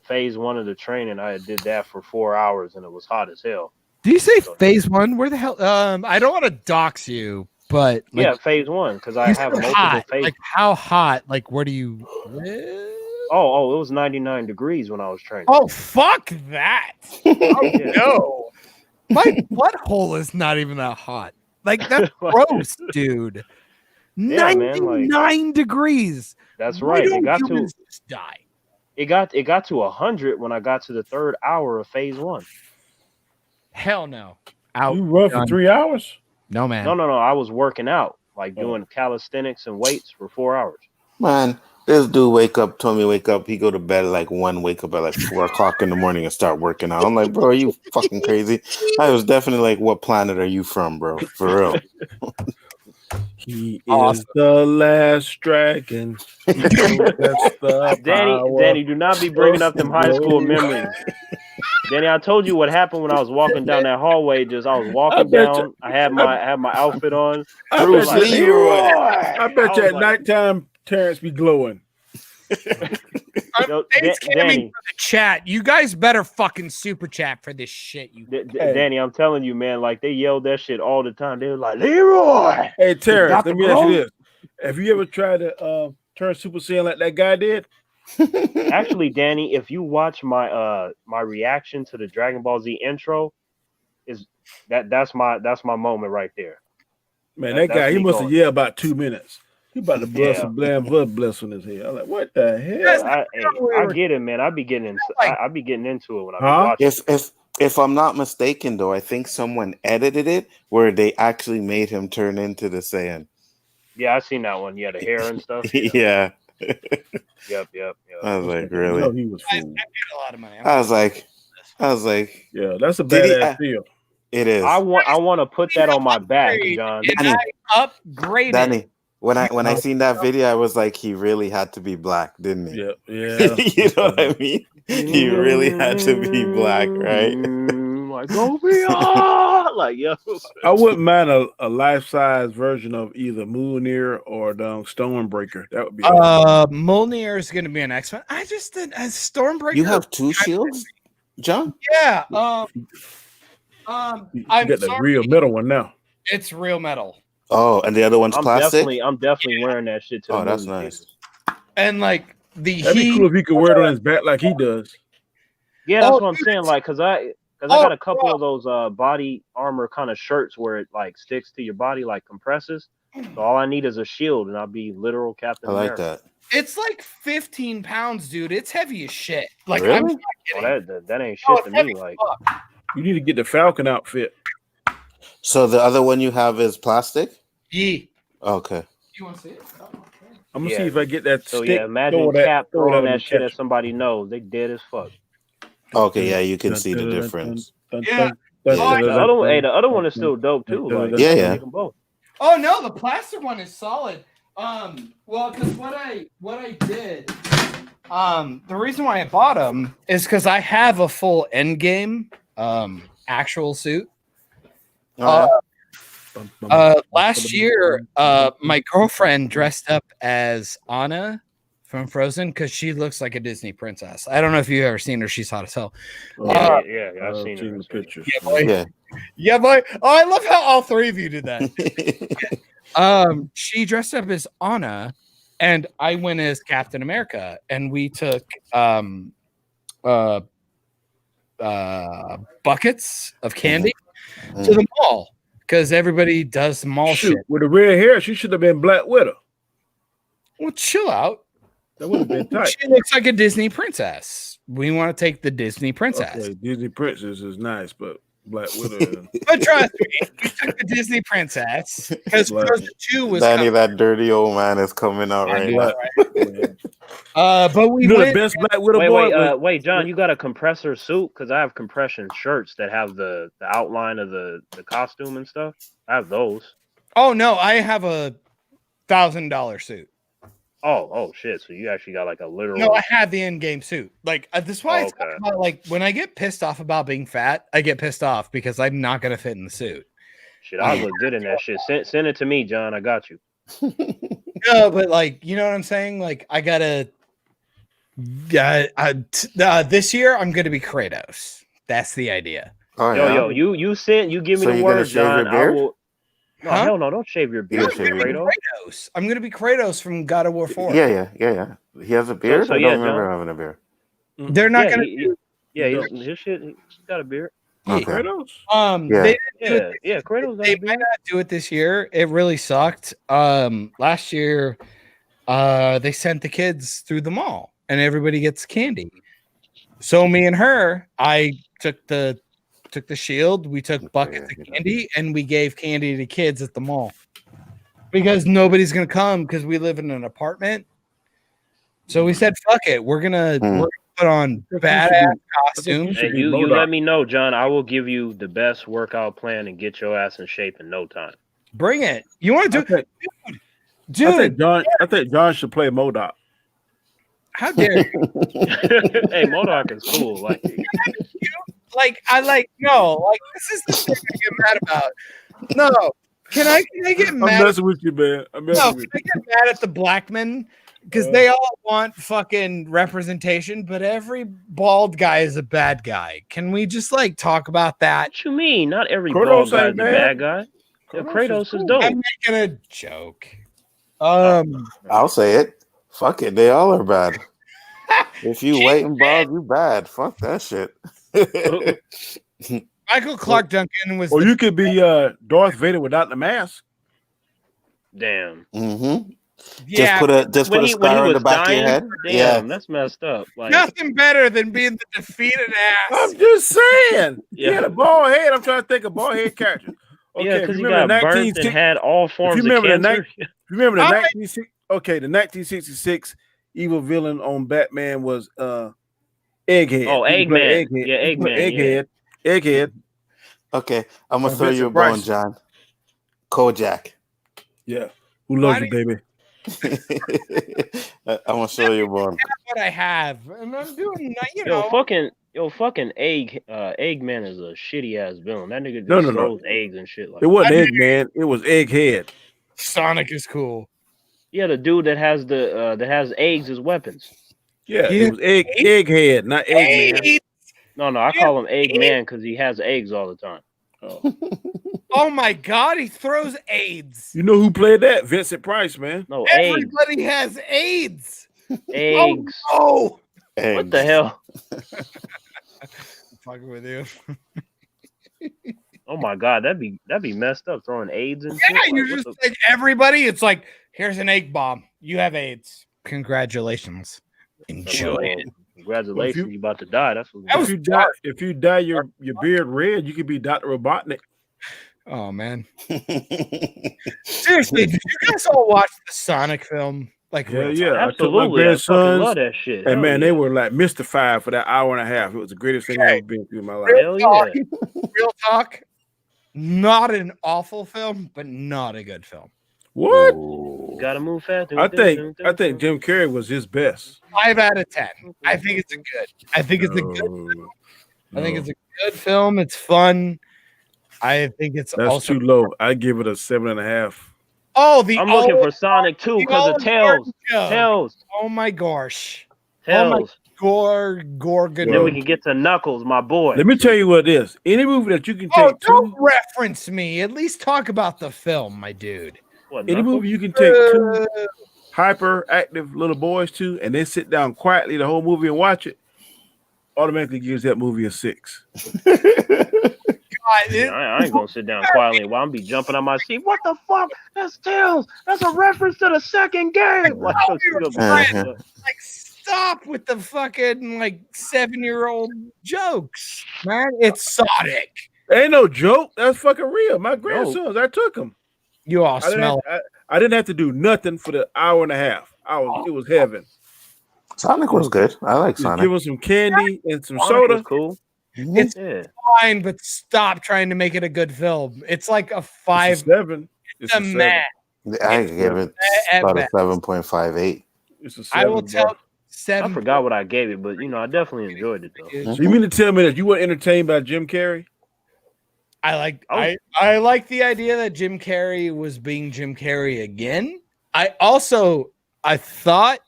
phase 1 of the training. I did that for 4 hours and it was hot as hell. Do you say phase 1? Where the hell? I don't want to dox you, but phase 1 because I have multiple phases. Like how hot? Like where do you? Oh, it was 99 degrees when I was training. Oh, fuck that. Oh, Yeah. no. My butthole is not even that hot. Like, that's gross, dude. Yeah, man, 99 degrees. That's Why right. It don't got humans to just die? it got to 100 when I got to the 3rd hour of phase 1. Hell no. Out. You run for Done. 3 hours? No, man. No. I was working out, like doing calisthenics and weights for 4 hours. Man, this dude told me wake up. He go to bed at like 1, wake up at like 4 o'clock in the morning and start working out. I'm like, bro, are you fucking crazy? I was definitely like, what planet are you from, bro? For real. He Awesome. is the last dragon. Danny, do not be bringing up them high school memories. Danny, I told you what happened when I was walking down that hallway. I was walking down. I had my outfit on. Bruce like, Leroy. I bet you at nighttime Terrence be glowing. Yo, Thanks, Danny, for the chat. You guys better fucking super chat for this shit. Danny, I'm telling you, man. Like they yelled that shit all the time. They were like, Leroy. Hey Terrence, Dr. let me ask you Glow? this: have you ever tried to turn Super Saiyan like that guy did? Actually, Danny, if you watch my my reaction to the Dragon Ball Z intro, that's my moment right there. Man, that guy, he must have yelled about 2 minutes. He about to bust Yeah. some damn blood blessing his head. I'm like, what the hell? I get it, man. I be getting into it when I be watching. If I'm not mistaken, though, I think someone edited it where they actually made him turn into the Saiyan. Yeah, I seen that one. Yeah, the hair and stuff. Yeah. Yep. I was like, really? No, he was I fooled. get a lot of money. I was like, yeah, that's a Did he- badass feel. it is. I want to put that on my back, John. And I upgraded. Danny, when I seen that video, I was like, he really had to be black, didn't he? Yeah, yeah. You know what I mean? He really had to be black, right? Like, go beyond. Like, yo. I wouldn't mind a life-size version of either Moonir or Stonebreaker. That would be Mjolnir is going to be an X-Men. I just did a Stormbreaker. You have 2 shields, John? Yeah. you I'm get the sorry. real metal one now. It's real metal. Oh, and the other one's plastic? I'm definitely wearing that shit to the that's movie nice. theater. And like the That'd be heat. cool if he could wear it on his back like he does. Yeah, that's Oh, what I'm dude, saying. Like, cause I got a couple of those body armor kind of shirts where it like sticks to your body, like compresses. So all I need is a shield, and I'll be literal Captain I like America. that. It's like 15 pounds, dude. It's heavy as shit. Like Really? I'm not Oh, kidding. that ain't Oh, shit to it's heavy me. as Like, fuck. You need to get the Falcon outfit. So the other one you have is plastic? Yeah. Okay. You want to see it? Oh, okay. I'm gonna Yeah. see if I get that so stick. yeah, imagine throw that- Cap throw it throwing at that him shit and at catch somebody knows. They dead as fuck. Okay, yeah, you can see the difference. Yeah. The other one is still dope too. Like, Yeah, I yeah. make them both. Oh no, the plastic one is solid. Well, because what I did, the reason why I bought them is because I have a full Endgame actual suit. Last year, my girlfriend dressed up as Anna from Frozen because she looks like a Disney princess. I don't know if you've ever seen her; she's hot as hell. Yeah, I've seen the it. pictures. Yeah, boy. Yeah. Yeah, boy. Oh, I love how all three of you did that. She dressed up as Anna, and I went as Captain America, and we took buckets of candy to the mall because everybody does mall Shoot, shit. with the red hair, she should have been Black Widow. Well, chill out. That would have been tight. She looks like a Disney princess. We want to take the Disney princess. Okay, Disney Princess is nice, but Black Widow. But trust me, we took the Disney princess because Frozen 2 was Danny, coming. that dirty old man is coming out right now. But we You know the went. best Black Widow boy. Wait, John, you got a compressor suit? Because I have compression shirts that have the outline of the costume and stuff. I have those. Oh no, I have a $1,000 suit. Oh shit! So you actually got like a literal. No, I have the in-game suit. Like this is why I talk Okay. about, like when I get pissed off about being fat, I get pissed off because I'm not gonna fit in the suit. Shit, I look good in that shit. Send it to me, John. I got you. No, but like you know what I'm saying. Like I gotta. This year I'm gonna be Kratos. That's the idea. Oh, yeah. Yo, you give me So the you gonna word, shave John. your I beard? will. No, Huh? hell no! Don't shave your Yeah, beard, shave your beard. Kratos. Kratos. I'm gonna be Kratos from God of War 4. Yeah. He has a beard. so I yeah, don't remember John. having a beard. They're not Yeah, gonna his shit. He's got a beard. Yeah. Okay. Kratos. Yeah. They didn't do it Yeah, Kratos got they a might beard. not do it this year. It really sucked. Last year, they sent the kids through the mall and everybody gets candy. So me and her, I took the shield, we took buckets of candy, and we gave candy to kids at the mall. Because nobody's gonna come because we live in an apartment. So we said, fuck it, we're gonna put on badass costumes. Hey, you let me know, John. I will give you the best workout plan and get your ass in shape in no time. Bring it. You want to do it? Dude, I think John should play MODOK. how dare you? Hey, MODOK is cool. Like, this is the thing I get mad about. No, can I get I'm mad? messing with you, man. I'm messing with I get mad at the black men because they all want fucking representation, but every bald guy is a bad guy. Can we just talk about that? what you mean? Not every Kratos bald guy is ain't a bad. bad guy. Yeah, Kratos is dope. I'm making a joke. I'll say it. Fuck it. They all are bad. If you white and bald, you bad. Fuck that shit. Michael Clark Duncan was. Or you could be Darth Vader without the mask. Damn. Mm-hmm. Yeah, Just put a star in the back of your head. Damn, that's messed up. Like, nothing better than being the defeated ass. I'm just saying. Yeah. He had a bald head. I'm trying to think of bald head character. yeah, because he got burnt and had all forms of cancer. Remember the All 1960? Okay, the 1966 evil villain on Batman was Egghead. Oh, Eggman. Egghead. Yeah, Eggman. Egghead. Okay, I'm gonna Oh, throw you a Vincent bone, Price. John. Kojak. Yeah. Who loves Why you, baby? I'm gonna show you a bone. That's what I have, and I'm doing. Yo, fucking Eggman is a shitty ass villain. That nigga just No. throws eggs and shit like It wasn't Eggman. It was Egghead. Sonic is cool. Yeah, the dude that has that has eggs as weapons. Yeah, Yeah. it was Egghead, not Eggman. Hey! No, I call him Eggman because he has eggs all the time. Oh. Oh my god, he throws AIDS. You know who played that? Vincent Price, man. No, eggs. Everybody has AIDS. Eggs. Oh, What the hell? I'm fucking with you. Oh my god, that'd be messed up throwing AIDS and Yeah, shit. you're Like, just what the- like everybody. It's like, here's an egg bomb. You have AIDS. Congratulations. Enjoy it. Congratulations, you about to die. That's what. That was If you dye your beard red, you could be Dr. Robotnik. Oh man. Seriously, did you guys all watch the Sonic film? Like, Yeah, real yeah. time? I took my Absolutely, I fucking love grandsons, that shit. and Hell man, yeah. they were like mystified for that hour and a half. It was the greatest thing I've ever been through in my life. Hell yeah. Real talk. Not an awful film, but not a good film. What? Gotta move fast. I think Jim Carrey was his best. 5 out of 10. I think it's a good. I think it's a good. I think it's a good film. It's fun. I think it's That's also too low. I give it a 7.5. Oh, I'm looking for Sonic 2 because of Tails. Tails. Oh my gosh. Tails. Gorgon. Then we can get to Knuckles, my boy. Let me tell you what it is. Any movie that you can Oh, take don't two, reference me. At least talk about the film, my dude. What, any Knuckles? movie you can take two hyperactive little boys to, and then sit down quietly the whole movie and watch it, automatically gives that movie a 6. Yeah, I ain't gonna sit down quietly while I'm be jumping on my seat. What the fuck? That's Tails. That's a reference to the second game. Like, stop with the fucking 7-year-old jokes, man. It's Sonic. Ain't no joke. That's fucking real. My grandsons, I took them. You all smell it. I didn't have to do nothing for the hour and a half. It was heaven. Sonic was good. I like Just Sonic. give them some candy and some Sonic soda. was cool. It's Yeah. fine, but stop trying to make it a good film. It's like a It's 5. a 7. It's a man. I give it at about a best. 7.58. It's a 7. I will tell I 7. forgot what I gave it, but I definitely enjoyed it though. So you mean to tell me that you were entertained by Jim Carrey? I like the idea that Jim Carrey was being Jim Carrey again. I thought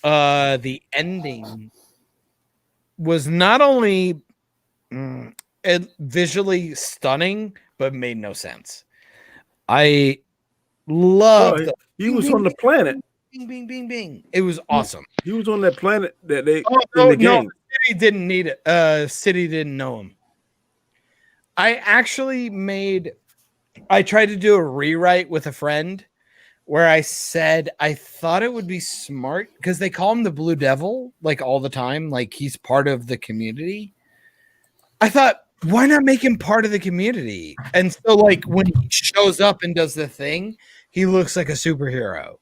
the ending was not only visually stunning, but made no sense. I love Bro, the he was on the planet. bing, bing, bing, bing. It was awesome. He was on that planet that they Oh, in the no, game. City didn't need it. City didn't know him. I tried to do a rewrite with a friend where I said I thought it would be smart because they call him the Blue Devil like all the time, like he's part of the community. I thought, why not make him part of the community? And so, like, when he shows up and does the thing, he looks like a superhero.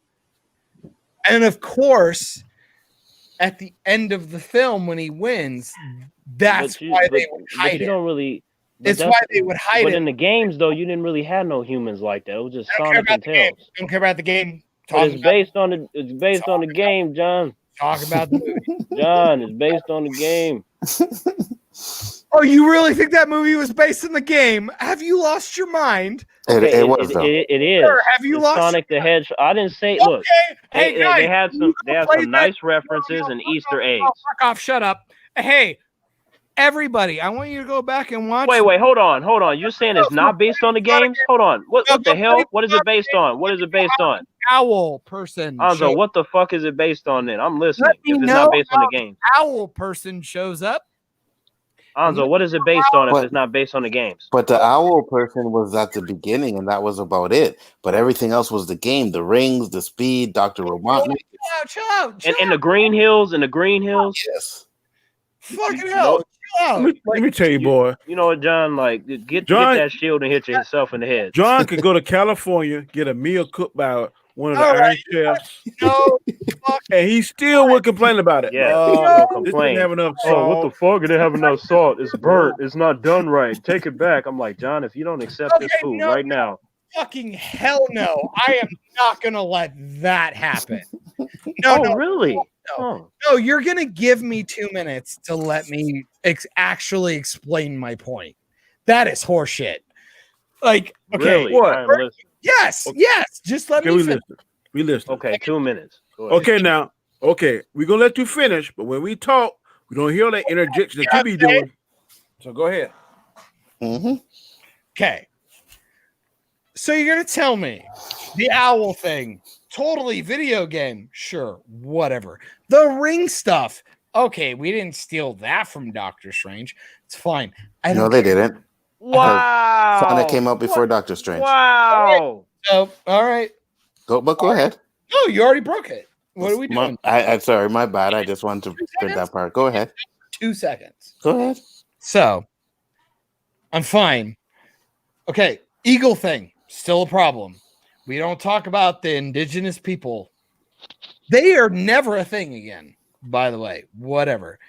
And of course, at the end of the film, when he wins, that's why they would hide But you it. don't really. It's why they would hide But it. in the games, though, you didn't really have no humans like that. It was just I don't care Sonic and about the game. Tails. Don't care about the game. But it's based on the game, John. Talk about the movie. John, it's based on the game. Oh, you really think that movie was based on the game? Have you lost your mind? It was though. It is. Sir, have you It's lost Sonic the Hedgehog? I didn't say. Okay. Look, Hey, they guys, had you some play nice that- references and Easter eggs. Oh, fuck off! Shut up. Hey, everybody, I want you to go back and watch. Wait, hold on. You're saying it's not based on the games? Hold on. What the hell? What is it based on? What is it based on? Owl person. Anzo, what the fuck is it based on then? I'm listening. Let me If it's know not based on the how games. Owl person shows up. Anzo, what is it based on if But- it's not based on the games? But the owl person was at the beginning, and that was about it. But everything else was the game: the rings, the speed, Dr. Robotnik. Chill out. And the Green Hills and the Green Hills. Yes. Fucking you hell. know- Chill out. Let me tell you, boy. You know what, John? Like, get John- that shield and hit yourself in the head. John could go to California, get a meal cooked by one of the All Iron right. Chefs, No, and he still would complain about it. Yeah, Oh, he's gonna this complain. didn't have enough Oh, salt. what the fuck? It didn't have enough salt. It's burnt. It's not done right. Take it back. I'm like, John, if you don't accept this Okay, food no, right now, fucking hell no. I am not going to let that happen. No, no, really? no. Oh. No, you're going to give me 2 minutes to let me actually explain my point. That is horseshit. Like, okay. Really? What? I'm listening. Yes, yes. Just let Okay, me we finish. listen. We listen. Okay, 2 minutes. Go ahead. Okay, now. Okay, we're gonna let you finish, but when we talk, we don't hear that interjection that you be doing. So go ahead. Mm-hmm. Okay. So you're going to tell me the owl thing, totally video game. Sure, whatever. The ring stuff. Okay, we didn't steal that from Doctor Strange. It's fine. I No, don't they care. didn't. Wow. Sonic came out before Doctor Strange. Wow. So, all right. Go ahead. Oh, you already broke it. What are we doing? I'm sorry, my bad. I just wanted to spit that part. Go ahead. 2 seconds. Go ahead. So, I'm fine. Okay, eagle thing, still a problem. We don't talk about the indigenous people. They are never a thing again, by the way. Whatever.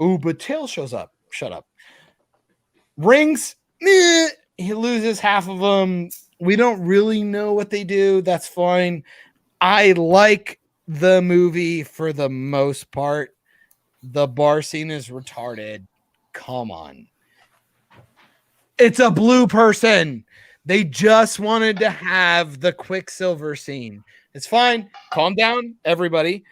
Ooh, but Tail shows up. Shut up. Rings, meh, he loses half of them. We don't really know what they do. That's fine. I like the movie for the most part. The bar scene is retarded. Come on. It's a blue person. They just wanted to have the Quicksilver scene. It's fine. Calm down, everybody.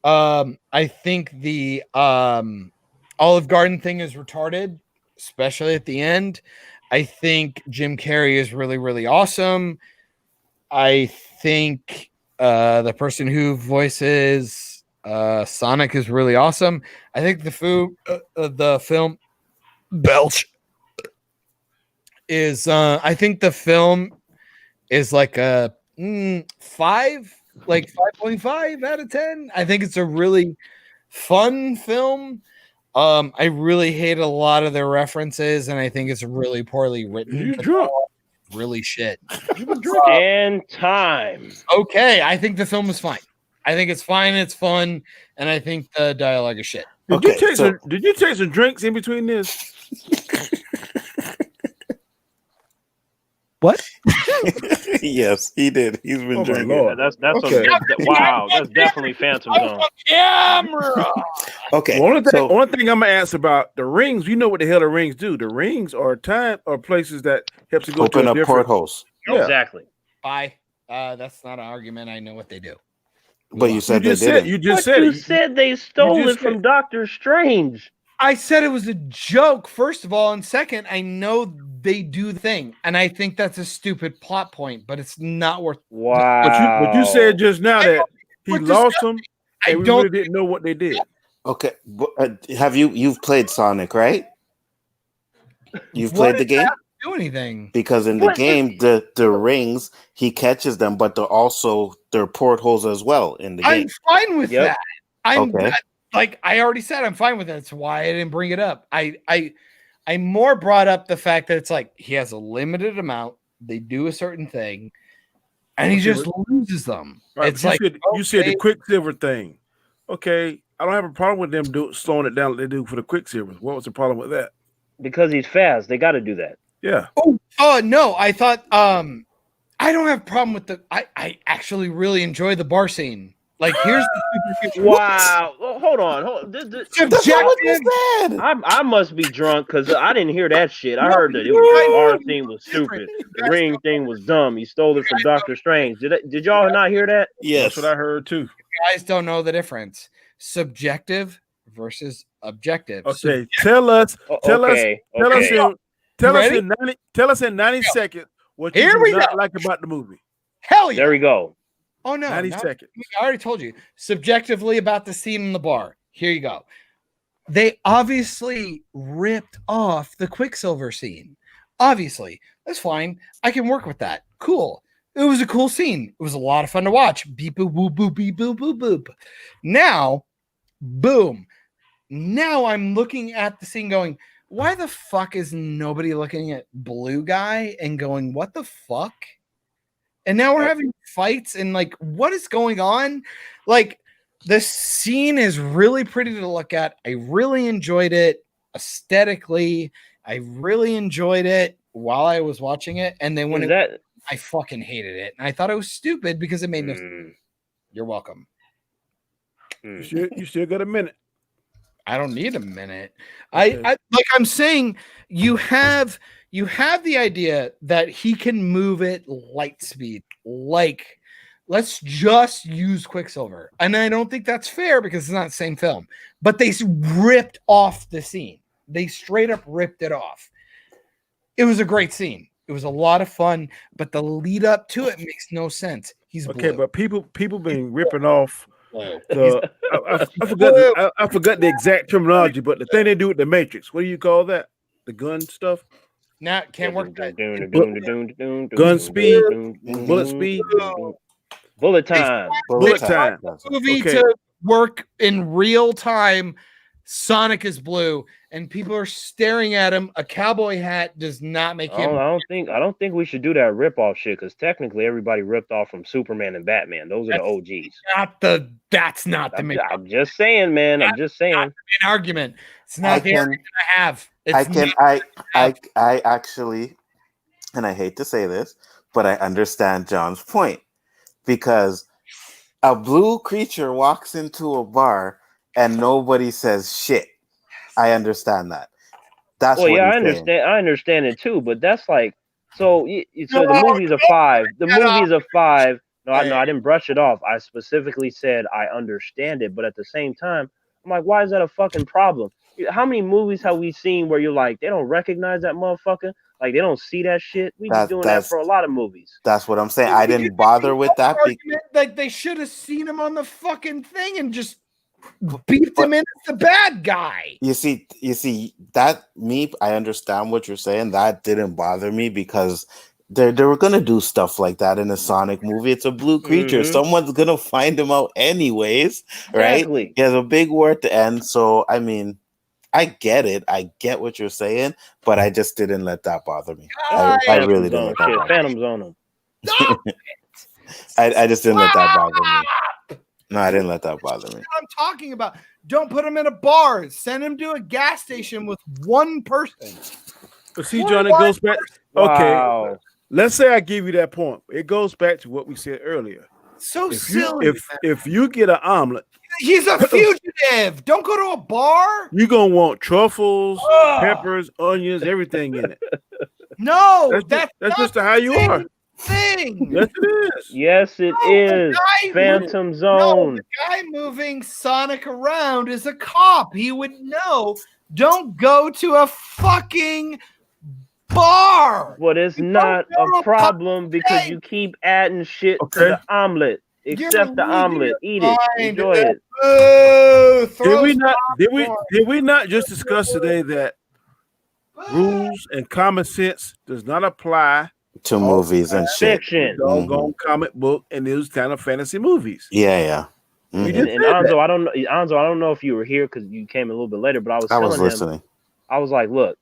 I think the Olive Garden thing is retarded, especially at the end. I think Jim Carrey is really, really awesome. I think the person who voices Sonic is really awesome. I think the film Belch is I think the film is like a 5.5 out of 10. I think it's a really fun film. I really hate a lot of their references, and I think it's really poorly written. You drunk? Really shit. And time. Okay, I think the film is fine. I think it's fine. It's fun, and I think the dialogue is shit. Did you take some drinks in between this? What? Yes, he did. He's been Oh, my drinking. Lord. That's Okay. wow. That's definitely Phantom Zone. Camera. Okay. Only so thing I'm gonna ask about the rings. You know what the hell the rings do? The rings are places that helps you go open to a up different. portholes. Yeah. Exactly. Bye. That's not an argument. I know what they do. But you You said they just said didn't. you just But said you it. said they stole just it from said- Doctor Strange. I said it was a joke, first of all, and second, I know they do the thing, and I think that's a stupid plot point, but it's not worth. Wow. But you said just now that he We're lost them, I and we don't. really didn't know what they did. Okay, have you've played Sonic, right? You've What played the does that game? do anything? Because in the game, the rings, he catches them, but they're portholes as well in the I'm game. fine with Yep. that. I'm Okay. like I already said, I'm fine with it. That's why I didn't bring it up. I more brought up the fact that it's like he has a limited amount. They do a certain thing, and he Okay, just loses them. Right, It's but like you said the okay, Quicksilver thing. Okay, I don't have a problem with them slowing it down like they do for the Quicksilvers. What was the problem with that? Because he's fast, they got to do that. Yeah. oh no, I thought I don't have a problem with I actually really enjoy the bar scene. Like here's the Wow. Oh, hold on. That's not what you said. I must be drunk because I didn't hear that shit. I No, heard that you the guys bar know scene was different. stupid. You The guys ring thing was dumb. He stole it from Doctor Strange. Did y'all not hear that? Yes. That's what I heard too. guys don't know the difference. Subjective versus objective. Okay, tell us Okay. tell us in 90 seconds what Here you we do not go. like about the movie. Hell yeah. There we go. Oh no. 90 now- seconds. I already told you. Subjectively about the scene in the bar. Here you go. They obviously ripped off the Quicksilver scene. Obviously. That's fine. I can work with that. Cool. It was a cool scene. It was a lot of fun to watch. Beep boop boop boop beep boop boop boop. Now, boom. Now I'm looking at the scene going, why the fuck is nobody looking at Blue Guy and going, what the fuck? And now we're having fights and like, what is going on? Like, the scene is really pretty to look at. I really enjoyed it aesthetically. I really enjoyed it while I was watching it. And then when I fucking hated it. And I thought it was stupid because it made no sense. You're welcome. You still got a minute. I don't need a minute. Okay. I like I'm saying you have the idea that he can move it light speed. Like, let's just use Quicksilver. And I don't think that's fair because it's not the same film. But they ripped off the scene. They straight up ripped it off. It was a great scene. It was a lot of fun, but the lead up to it makes no sense. He's okay, blue. but people been ripping off Blue. I forgot the exact terminology, but the thing they do with the Matrix, what do you call that? The gun stuff? Now can't work that. Gun speed, bullet speed, bullet time. bullet time. Movie Okay. to work in real time. Sonic is blue, and people are staring at him. A cowboy hat does not make him. I don't think we should do that rip off shit because technically everybody ripped off from Superman and Batman. Those are the OGs. That's not the main. I'm just saying, man. I'm just saying. An argument. It's not the argument I have. I actually, and I hate to say this, but I understand John's point because a blue creature walks into a bar and nobody says shit. I understand that. That's what I he's understand. saying. I understand it too, but that's like so. The movie's a 5. The movie's a 5. No, I didn't brush it off. I specifically said I understand it, but at the same time, I'm like, why is that a fucking problem? How many movies have we seen where you're like, they don't recognize that motherfucker? Like, they don't see that shit? We be doing that for a lot of movies. That's what I'm saying. I didn't bother with that. Like, they should have seen him on the fucking thing and just beat him in as the bad guy. You see that I understand what you're saying. That didn't bother me because they were gonna do stuff like that in a Sonic movie. It's a blue creature. Mm-hmm. Someone's gonna find him out anyways, right? Exactly. He has a big war at the end. So I mean, I get it. I get what you're saying, but I just didn't let that bother me. I really didn't let that bother me. Phantoms on him. I just didn't let that bother me. No, I didn't let that bother me. That's what I'm talking about. Don't put him in a bar. Send him to a gas station with one person. But see, John, it goes back. Okay, Wow. let's say I give you that point. It goes back to what we said earlier. So silly. If you get an omelet, he's a fugitive. Don't go to a bar. you're gonna want truffles, peppers, onions, everything in it. No, That's just how you are. Thing. Yes, it is. Yes, it is. Phantom Zone. The guy moving Sonic around is a cop. He would know. Don't go to a fucking bar. But it's You not don't a know problem because Hey. you keep adding shit to Okay. the omelet. You're Accept the losing omelet. your Eat it. mind. Enjoy it. Boo, Did throw we not? popcorn. Did we not just discuss today that Boo. rules and common sense does not apply To all movies and shit. Fiction. doggone comic book and those kind of fantasy movies? Yeah. We Mhm. just And said Anzo, that. I don't know. Anzo, I don't know if you were here because you came a little bit later, but I was I was telling him, listening. I was like, look,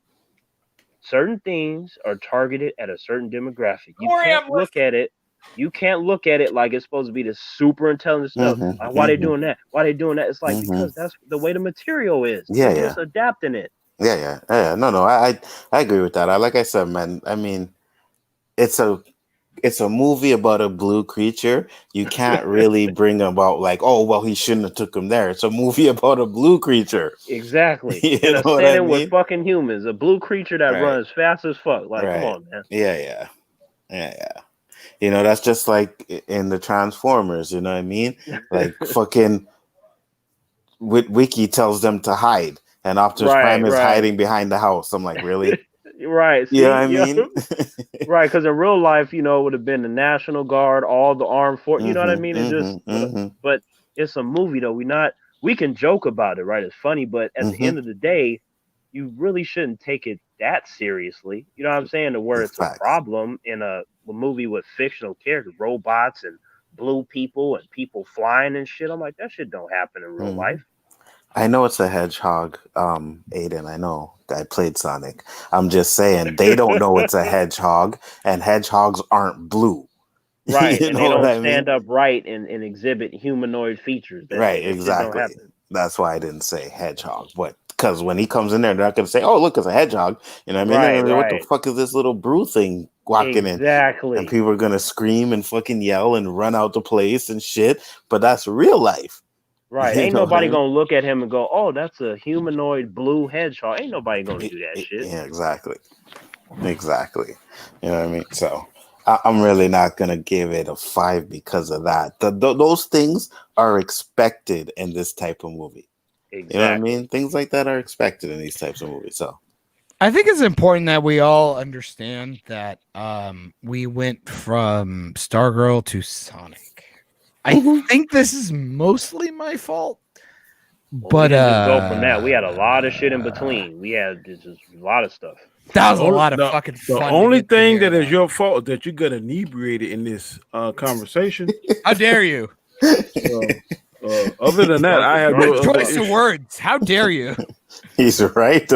certain things are targeted at a certain demographic. You Corey, can't I'm look at it. You can't look at it like it's supposed to be this super intelligent stuff. Why they doing that? Why they doing that? It's like because that's the way the material is. Yeah, They're just adapting it. Yeah. No, I agree with that. Like I said, man, I mean, it's a movie about a blue creature. You can't really bring about like, oh well, he shouldn't have took him there. It's a movie about a blue creature. Exactly. You In know a what I setting with mean? fucking humans, a blue creature that Right. runs fast as fuck. Like, come Right. on, man. Yeah. You know, that's just like in the Transformers. You know what I mean? Like fucking Wiki tells them to hide, and Optimus Prime is hiding behind the house. I'm like, really? Right. See, You know what I mean? Right, because in real life, it would have been the National Guard, all the armed force. You know what I mean? It just, but it's a movie though. We can joke about it, right? It's funny, but at the end of the day, you really shouldn't take it that seriously. You know what I'm saying? To where it's a problem in a movie with fictional characters, robots and blue people and people flying and shit. I'm like, that shit don't happen in real life. I know it's a hedgehog, Aiden. I know. I played Sonic. I'm just saying they don't know it's a hedgehog, and hedgehogs aren't blue. Right, You and know they don't what I stand mean? upright and exhibit humanoid features. Right, That shit don't exactly. happen. That's why I didn't say hedgehog, but because when he comes in there, they're not going to say, "Oh, look, it's a hedgehog." You know what I mean? They're gonna be, what the fuck is this little brew thing walking in? Exactly. And people are going to scream and fucking yell and run out the place and shit. But that's real life. Right. You Ain't know nobody what I mean? gonna look at him and go, "Oh, that's a humanoid blue hedgehog." Ain't nobody gonna do that shit. Yeah, exactly. You know what I mean? So I'm really not gonna give it a 5 because of that. Those things are expected in this type of movie. Exactly. You know what I mean? Things like that are expected in these types of movies. So I think it's important that we all understand that we went from Stargirl to Sonic. I think this is mostly my fault. Well, But we didn't just go from that. We had a lot of shit in between. We had just a lot of stuff. That was a lot of fucking fun. The only thing that is your fault is that you got inebriated in this conversation. How dare you? Other than that, I have no other choice of words. How dare you? he's right.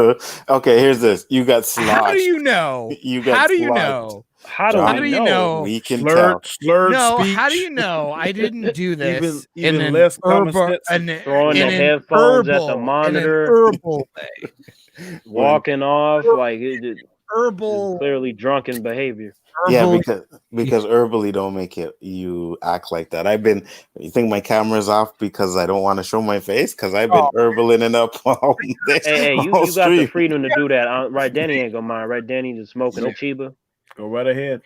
Okay, here's this. You got sloshed. How do you know? You got How do you sloshed. know? How do you know? We can slurred no, speech. how do you know I didn't do this even in less an common sense? Throwing the headphones at the monitor, in an herbal way. walking off like it herbal, clearly drunken behavior. Yeah, because herbally don't make you act like that. You think my camera's off because I don't want to show my face? Because I've been herbaling it up all this. Hey, you got the freedom to do that. Right, Danny ain't gonna mind. Right, Danny just smoking a Chiba. Go right ahead.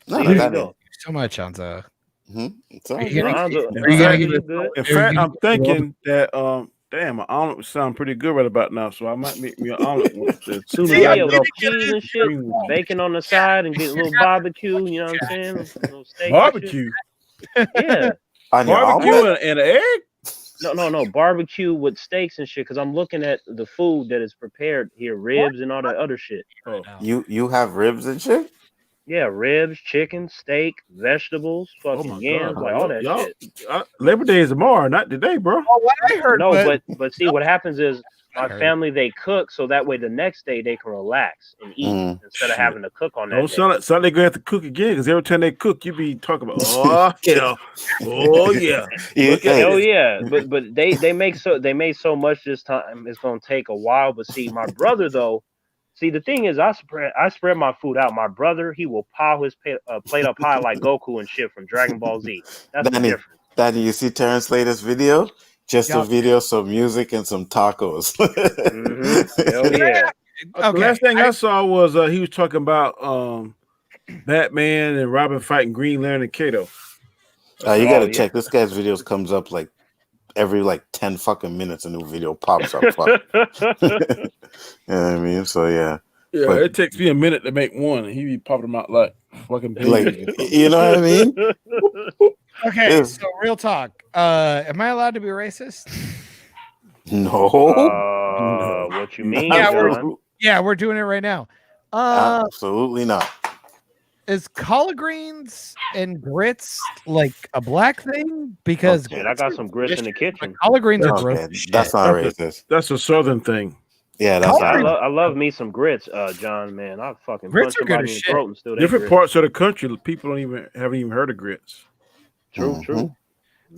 No, See, there you go. So much, Anza. It's all In fact, I'm thinking that damn, my omelet would sound pretty good right about now, so I might make me an omelet as soon as I get with off cheese and shit, bacon on the side, and get a little barbecue. You know what I'm saying? A little steak. Barbecue. Yeah. Barbecue and an egg? No, barbecue with steaks and shit. Because I'm looking at the food that is prepared here, ribs and all that other shit. Oh. You have ribs and shit? Yeah, ribs, chicken, steak, vegetables, fucking yams, like all that shit. Labor Day is tomorrow, not today, bro. Oh, what I heard. No, but see, what happens is my family, they cook so that way the next day they can relax and eat instead of having to cook on that day. Sunday gonna have to cook again because every time they cook, you be talking about oh yeah. Oh yeah, but they made so much this time. It's gonna take a while. But see, my brother though. See, the thing is, I spread my food out. My brother, he will pile his plate up high like Goku and shit from Dragon Ball Z. That's the difference. Danny, you see Terrence latest video? Just a video, some music, and some tacos. Hell yeah. The last thing I saw was he was talking about Batman and Robin fighting Green Lantern and Kato. You got to check. This guy's videos comes up like every 10 fucking minutes. A new video pops up. You know what I mean? So yeah. Yeah, But- it takes me a minute to make one, and he be popping them out like fucking like, babies. you know what I mean? Okay, Yeah. so real talk. Am I allowed to be racist? No. What you mean, Yeah, John? Yeah, we're doing it right now. Absolutely not. Is collard greens and grits like a black thing? Because Okay. Man, I got some grits in the kitchen. collard greens are Okay, gross. as shit. that's not racist. That's a southern thing. Yeah, that's Yeah, Collard- not. I love me some grits, John. Man, I fucking Grits punch are good somebody as in the shit. throat and still they Different grits. parts of the country, people haven't even heard of grits. True, Mhm. true.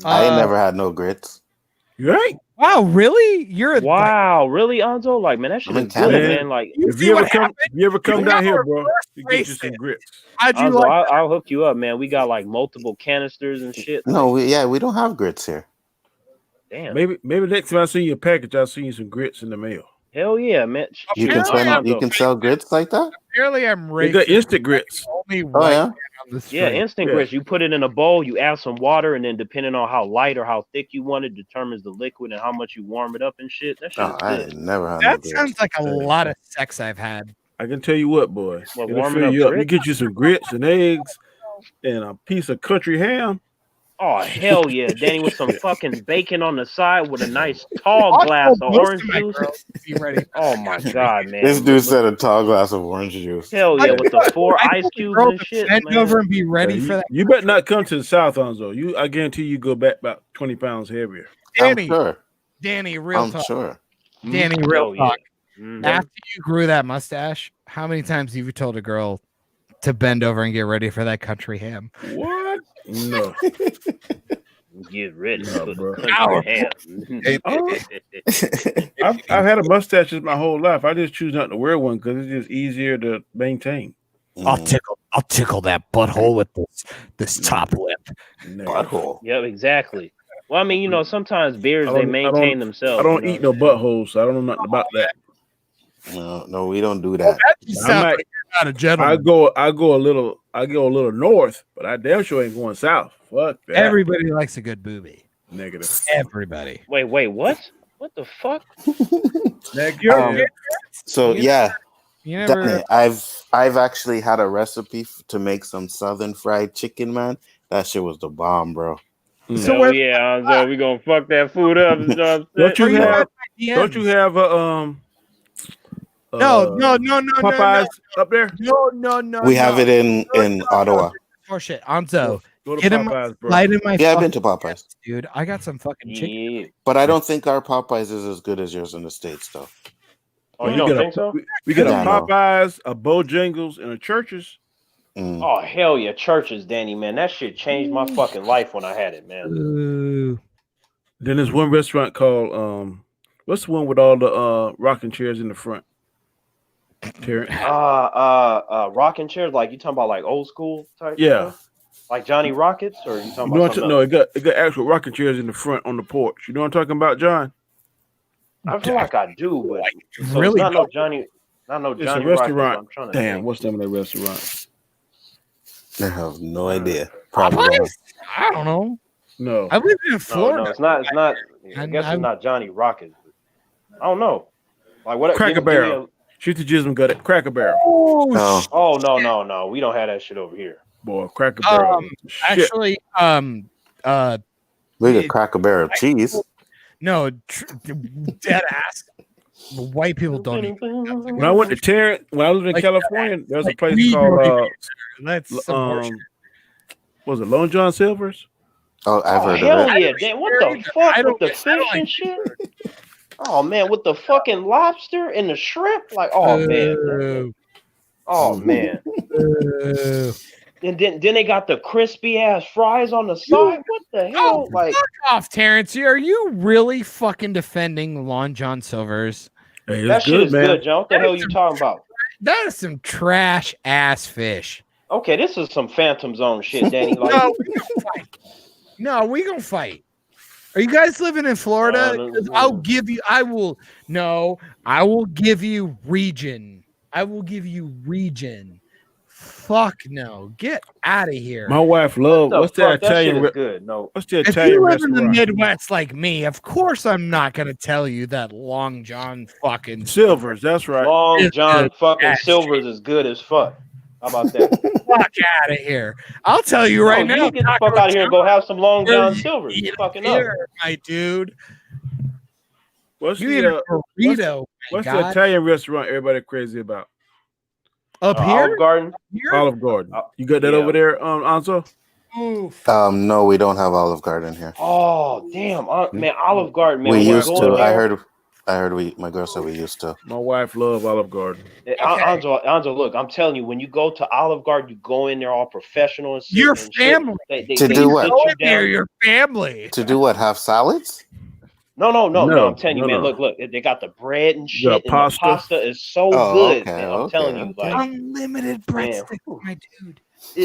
I ain't Uh, never had no grits. You ain't? Wow, really? You're Wow, really, Anzo? Like, man, that shit I'm in is good, Canada. man. Like, You If see you ever what come, happened? if you ever come You down got here, a bro, you get you some racist. grits. How'd you Anzo, like? I'll hook you up, man. We got like multiple canisters and shit. No, we don't have grits here. Damn. Maybe next time I see you a package, I'll send you some grits in the mail. Hell yeah, man. You Apparently can I'm- you can sell grits like that? Apparently, I'm They got racist. instant grits. Only Oh white yeah. man on the street. Yeah, instant Yeah. grits. You put it in a bowl, you add some water, and then depending on how light or how thick you want it, determines the liquid and how much you warm it up and shit. That shit Oh, is I good. ain't never had no That grits. sounds like a Yeah. lot of sex I've had. I can tell you what, boy. What, It'll warming fill up you up. You grits? get you some grits and eggs and a piece of country ham. Oh hell yeah, Danny, with some fucking bacon on the side with a nice tall glass of Most orange my juice. girls be ready. Oh my god, man. This dude With- said a tall glass of orange juice. hell yeah, with the 4 I ice told the cubes girl and to shit, bend man. over and be ready for that. You better not come to the South, Anzo. I guarantee you go back about 20 pounds heavier. I'm Danny, sure. Danny, real I'm talk. sure. Danny, real Hell yeah. talk. Mhm. After you grew that mustache, how many times have you told a girl to bend over and get ready for that country ham? What? No. Get ready No, for the bro. country ham. I've had a mustache my whole life. I just choose not to wear one because it's just easier to maintain. Mm, I'll tickle that butthole with this top lip. No. butthole. Yep, exactly. Well, I mean, you know, sometimes beards they maintain themselves. I don't you know eat no what I'm saying? buttholes, so I don't know nothing about that. No, we don't do that. That just I sounds might- like you're not a gentleman. I go a little north, but I damn sure ain't going south. Fuck that. Everybody likes a good boobie. Negative. Everybody. Wait, what? What the fuck? Negative. So You yeah, You never. Danny, I've actually had a recipe to make some southern fried chicken, man. That shit was the bomb, bro. So Hell where- yeah, Anzo, we gonna fuck that food up. You know what I'm Don't you saying? have DMs. don't you have a No, Popeyes up there? no. We have it in Ottawa. Oh shit, Anzo, Go to Get him- Popeyes, bro. light in my. Yeah, I've fucking been to Popeyes, ass, dude. I got some fucking chicken. Yeah. but I don't think our Popeyes is as good as yours in the States, though. Oh, you We don't get a- think so? We got a Yeah, I know. Popeyes, a Bojangles, and a Church's. Mm. Oh hell yeah, churches, Danny, man. That shit changed my fucking life when I had it, man. Ooh. Then there's one restaurant called what's the one with all the rocking chairs in the front? Terrence. Rocking chairs, like you talking about like old school type Yeah. stuff? Like Johnny Rockets, or you talking You know about what? something No, else? it got actual rocking chairs in the front on the porch. You know what I'm talking about, John? I feel like I do, but so really it's not no don't. Johnny, not no It's a Johnny Rockets. restaurant. I'm trying to Damn, think. what's the name of that restaurant? I have no idea. Probably. Popeyes? I don't know. No. I live in No, Florida. it's not. It's not. I I'm- guess I'm- it's not Johnny Rockets. I don't know. Like what? Cracker give me Barrel. Shoot the jism got it. Cracker Barrel. Oh, Oh, Oh no, we don't have that shit over here. Boy, Cracker Barrel. Shit. actually, we could Cracker Barrel cheese. no, dead ass. White people don't eat. When I went to Terrence, when I lived in Like- California, there was a like place we called don't That's some horseshit. was it Lone John Silver's? Oh, I've Oh heard hell of it. yeah! Damn, what the fuck I with don't the get- I fish don't and like shit? Oh man, with the fucking lobster and the shrimp, like oh man, oh man. And then they got the crispy ass fries on the side. What the hell? Like Off, Terrence. Are you really fucking defending Lon John Silver's? Hey, it's that shit good, is man. good, John. What the hell you talking about? That is some trash ass fish. Okay, this is some Phantom Zone shit, Danny. Like No, we gonna fight. No, we gonna fight. Are you guys living in Florida? No. 'Cause I'll give you. I will give you region. I will give you region Fuck no. Get out of here. My wife love The what's that fuck? That shit Italian? is good. No, What's the If Italian you live in restaurant? the Midwest like me, of course I'm not gonna tell you that Long John fucking Silvers. That's right. Long It's John good fucking ass Silver's is good as fuck. How about that? fuck out of here. I'll tell you right No, now. you get the Taco fuck out of here and go have some Long Where John you Silver's. You eat fucking up. here, my dude. What's You eat the a burrito. my what's the God. Italian restaurant everybody crazy about? Up here? Olive Garden. Here? Olive Garden. Uh, You got that yeah. over there, Anzo? Oof. No, we don't have Olive Garden here. Oh damn, man, Olive Garden, man. We when you used go to. in there, I heard. My girl said we used to. My wife love Olive Garden. Anzo, look, I'm telling you, when you go to Olive Garden, you go in there all professional and shit. Your and family. Shit. They To do sit what? Go you in there, down. your family. To do what? Have salads? No. No, I'm telling you, man. no. Look. They got the bread and You got shit, and the pasta. pasta is so Oh, good, okay, man. I'm okay, telling you, okay. like, Unlimited Man. breadsticks, my dude.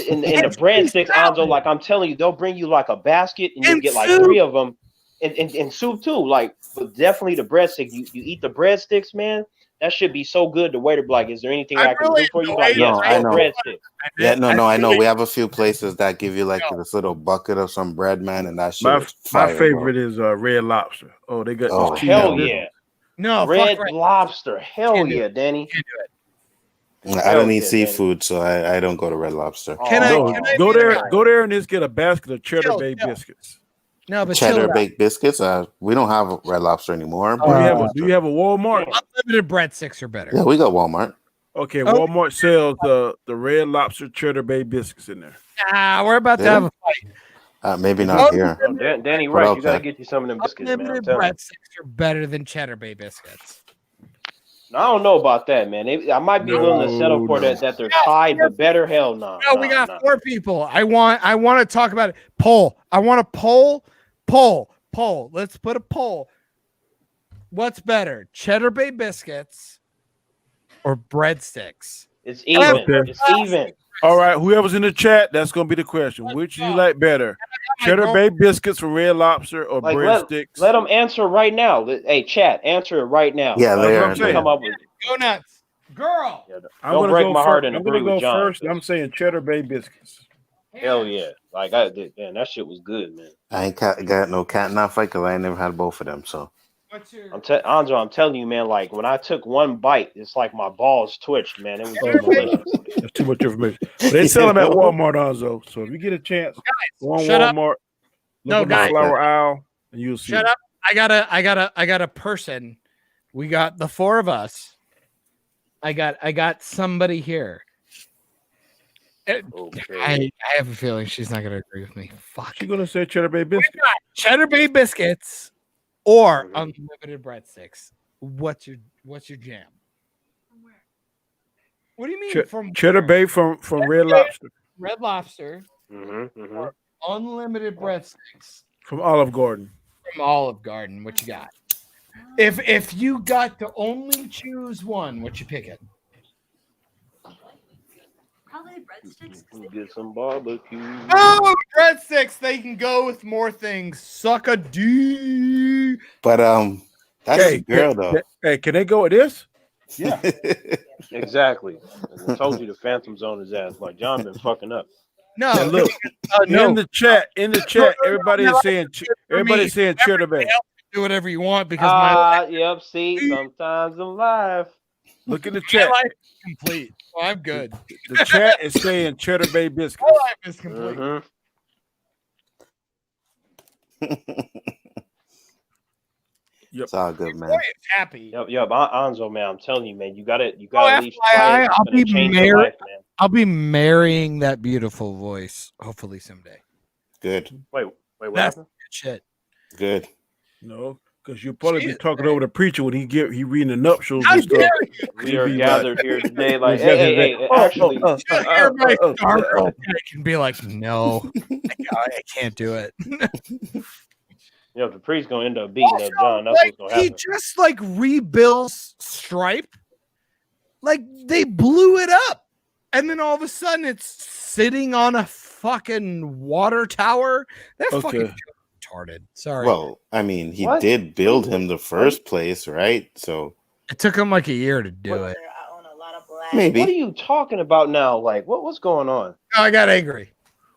and the breadsticks, Anzo, like I'm telling you, they'll bring you like a basket, and you And get like soup. 3 of them, and soup too. Like, but definitely the breadstick. You eat the breadsticks, man. That should be so good. The waiter be like, "Is there anything I can do for you?" Like, No, yes, I more know. breadsticks. Yeah, no, I know. We have a few places that give you like this little bucket of some bread, man, and that shit My is fire, favorite is Red Lobster. Oh, they got Oh, this cheese. Hell biscuit. yeah, No, Red fuck right. Lobster. Hell Can't do yeah, Danny. Can't do it. bro. I Hell don't eat yeah, seafood, so I don't go to Red Lobster. Can I- No, can I go be there, the- go there, and just get a basket of Cheddar Chill, Bay chill. biscuits. No, but chill Cheddar it out. baked biscuits. We don't have Red Lobster anymore. Do you have Uh, a Do you have a Walmart? Damn. Unlimited breadsticks are better. Yeah, we got Walmart. Okay, Okay. Walmart sells the Red Lobster Cheddar Bay biscuits in there. We're about to Yeah. have a fight. Maybe not here. Oh, Danny, What right? else, You gotta man? get you some of them biscuits, man. I'm Unlimited telling you. breadsticks are better than Cheddar Bay biscuits. I don't know about that, man. I might be willing to settle for No. that they're tied, but better hell no. No, we got 4 people. I want to talk about it. Poll. I want a poll. Let's put a poll. What's better, Cheddar Bay biscuits or breadsticks? It's even. Okay. It's even. All right, whoever's in the chat, that's gonna be the question. Which do you like better, Cheddar Bay biscuits from Red Lobster or Like breadsticks? let them answer right now. Hey, chat, answer it right now. Yeah, That's what there. I'm saying. Come up with it. Go nuts, girl. Yeah, I'm don't gonna break go my heart fir- and I'm agree gonna go with John. first. I'm saying Cheddar Bay biscuits. Hell yeah. Like man, that shit was good, man. I ain't got no cat in that fight because I ain't never had both of them. So What's your Andre, I'm telling you, man, like when I took one bite, it's like my balls twitched, man. It was so delicious. That's too much information. But they sell them at Walmart, Anzo. So if you get a chance, go on shut up. Walmart. No, Look at the guys. flower aisle, and you'll see. Shut up. I got a person. We got the 4 of us. I got somebody here. Okay. I have a feeling she's not gonna agree with me. Fuck. She's gonna say Cheddar Bay We biscuits. got Cheddar Bay biscuits or Mhm. unlimited breadsticks. What's your jam? What do you mean from Cheddar Bay from Red Lobster, Red Lobster? Mm-hmm. Unlimited breadsticks from Olive Garden. from Olive Garden. What you got? If you got to only choose one, what you picking? Probably breadsticks. 'cause Get some barbecue. Oh, breadsticks. They can go with more things. Suck a D. but that's Hey, a girl though. Hey, can they go with this? Yeah, exactly. I told you the Phantom Zone is ass. Like John been fucking up. No, And look, no. in the chat, everybody is saying me, Cheddar Bay. do whatever you want because my Yep. See, sometimes I'm live. Look in the my chat. life is complete. So I'm good. The chat is saying Cheddar Bay biscuits. My life is complete. Mhm. It's all good, Boy, man. it's happy. Yep. Anzo, man, I'm telling you, man, you gotta at least FYI, try it. It's I'll gonna be change your married. life, man. I'll be marrying that beautiful voice, hopefully someday. Good, Wait, what That's happened? good shit. good. No, because you'll probably be Jesus, talking over the preacher when he reading the nuptials How and stuff. dare you? We are Be gathered here today. Like, Exactly. hey, actually, Hear my STARGIRl pick and be like, no, I can't do it. the priest gonna end up beating up John. That's Like, what's gonna he happen. just like rebuilds Stripe. Like they blew it up, and then all of a sudden it's sitting on a fucking water tower. That Okay. fucking retarded. Sorry, Well, I mean, he What? did build him the first place, right? So it took him like a year to do it. I own a lot of Maybe. What are you talking about now? Like, what's going on? Oh, I got angry.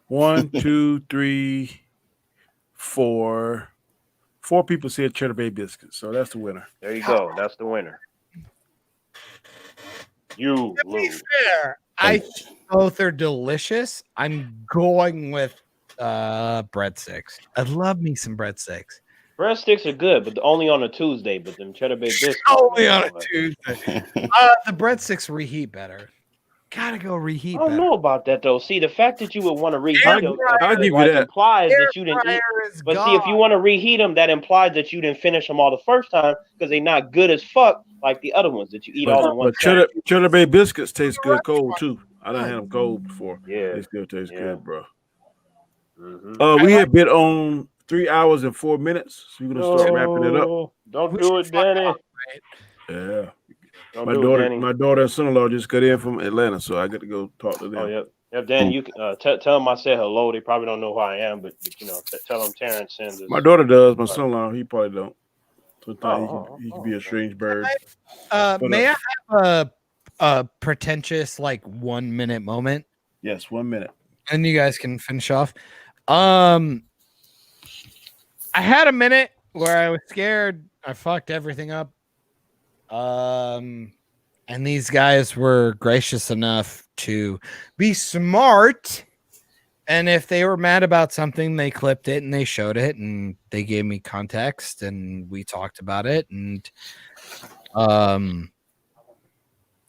1, 2, 3, 4. 4 people said Cheddar Bay biscuits, so that's the winner. There you go. That's the winner. You To be lose. fair, I think both are delicious. I'm going with breadsticks. I love me some breadsticks. Breadsticks are good, but only on a Tuesday. But them Cheddar Bay biscuits. Only man, on a like- Tuesday. The breadsticks reheat better. Gotta go reheat I don't better. know about that though. See, the fact that you would want to reheat I'll them, give you like, that. implies Air that you didn't eat. fryer is But see, if you want to reheat them, that implies that you didn't finish them all the first time because they're not good as fuck like the other ones that you eat all in one But time. Cheddar Bay biscuits taste good cold too. I done had them cold before. Yeah. They still taste Yeah. good, bro. Mhm. We have been on 3 hours and 4 minutes, so we're gonna start wrapping it up. No, don't We do it, should fuck Danny. off, right? Yeah. Don't My do daughter, it, Danny. my daughter and son-in-law just got in from Atlanta, so I got to go talk to them. Oh, yep. Yep, Danny, you can tell them I said hello. They probably don't know who I am, but you know, tell them Terrence sends us. My daughter does. My son-in-law, he probably don't. Sometimes he can be a okay. strange bird. May I have a pretentious 1 minute moment? Yes, 1 minute. And you guys can finish off. I had a minute where I was scared. I fucked everything up. And these guys were gracious enough to be smart. And if they were mad about something, they clipped it and they showed it and they gave me context and we talked about it. And I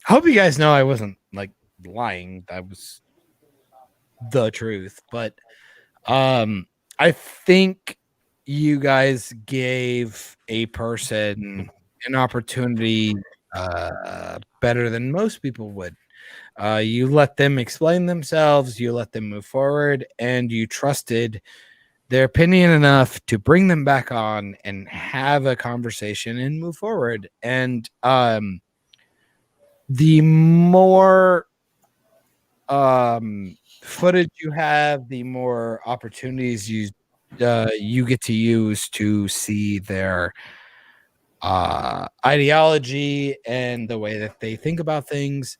hope you guys know I wasn't lying. That was the truth. But I think you guys gave a person an opportunity better than most people would. You let them explain themselves, you let them move forward, and you trusted their opinion enough to bring them back on and have a conversation and move forward. And the more footage you have, the more opportunities you get to use to see their ideology and the way that they think about things.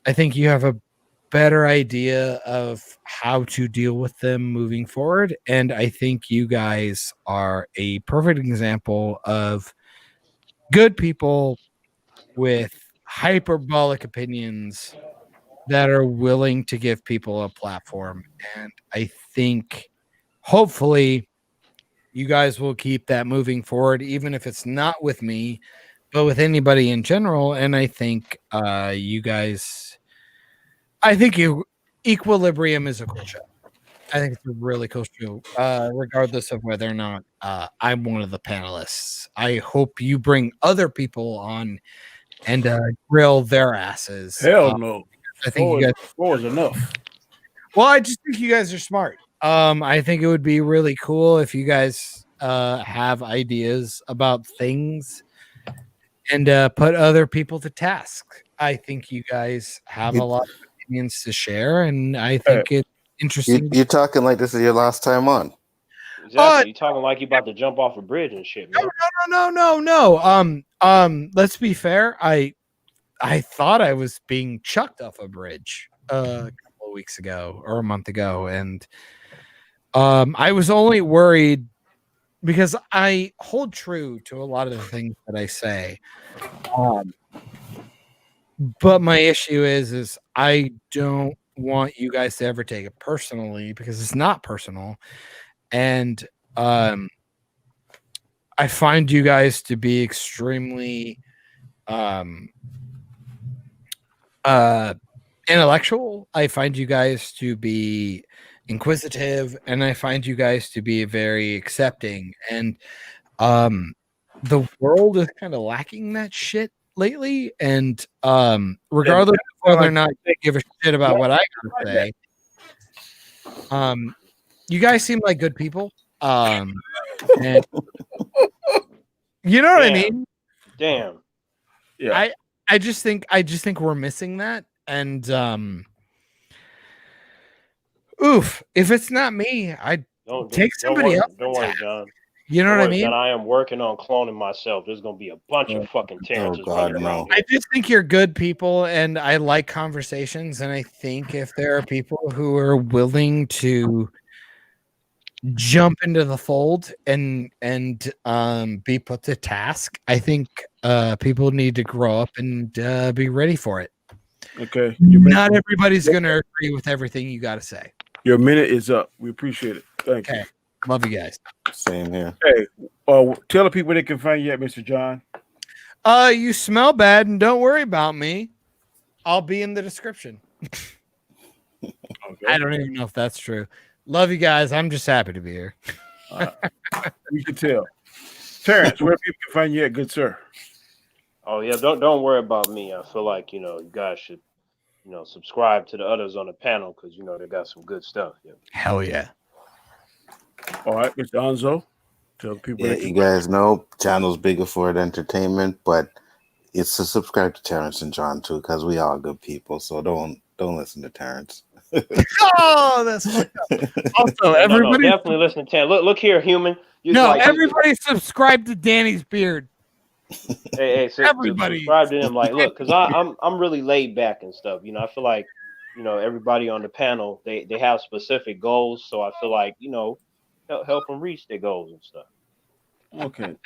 I think you have a better idea of how to deal with them moving forward. And I think you guys are a perfect example of good people with hyperbolic opinions that are willing to give people a platform. And I think hopefully you guys will keep that moving forward, even if it's not with me, but with anybody in general. And I think you guys, Equilibrium is a cool show. I think it's a really cool show, regardless of whether or not I'm one of the panelists. I hope you bring other people on and grill their asses. Hell no. I think you guys. 4 is enough. Well, I just think you guys are smart. I think it would be really cool if you guys have ideas about things and put other people to task. I think you guys have a lot of opinions to share, and I think it's interesting. You're talking like this is your last time on. Exactly. You talking like you about to jump off a bridge and shit, man. No. Let's be fair. I thought I was being chucked off a bridge a couple of weeks ago or a month ago, and I was only worried because I hold true to a lot of the things that I say. But my issue is I don't want you guys to ever take it personally because it's not personal. And I find you guys to be extremely intellectual. I find you guys to be inquisitive, and I find you guys to be very accepting. And the world is kind of lacking that shit lately. And regardless of whether or not you give a shit about what I gotta say, you guys seem like good people. And you know what I mean? Damn. Yeah. I just think we're missing that. And if it's not me, I Don't take somebody else. Don't worry, John. You know what I mean? That I am working on cloning myself. There's gonna be a bunch of fucking Terrences God, running no. around I here. just think you're good people, and I like conversations. And I think if there are people who are willing to jump into the fold and be put to task, I think people need to grow up and be ready for it. Okay. Not everybody's going to agree with everything you got to say. Your minute is up. We appreciate it. Thank Okay. Love you guys. Same here. you. Hey, tell the people where they can find you at, Mr. John. You smell bad, and don't worry about me. I'll be in the description. Okay. I don't even know if that's true. Love you guys. I'm just happy to be here. We can tell. Terrence, where people can find you at, good sir? Oh yeah, don't worry about me. I feel like you guys should subscribe to the others on the panel because they got some good stuff. Yeah. Hell yeah. All right, Mr. Anzo. Tell the people Yeah, you guys know channel's bigger for it entertainment, but it's to subscribe to Terrence and John too, because we are good people. So don't listen to Terrence. Oh, that's fucked up. Also, everybody definitely listen to Terrence. Look here, human. Everybody subscribe to Danny's beard. Hey, everybody subscribe to him. Like, look, because I'm really laid back and stuff. I feel like everybody on the panel they have specific goals, so I feel like help them reach their goals and stuff. Okay.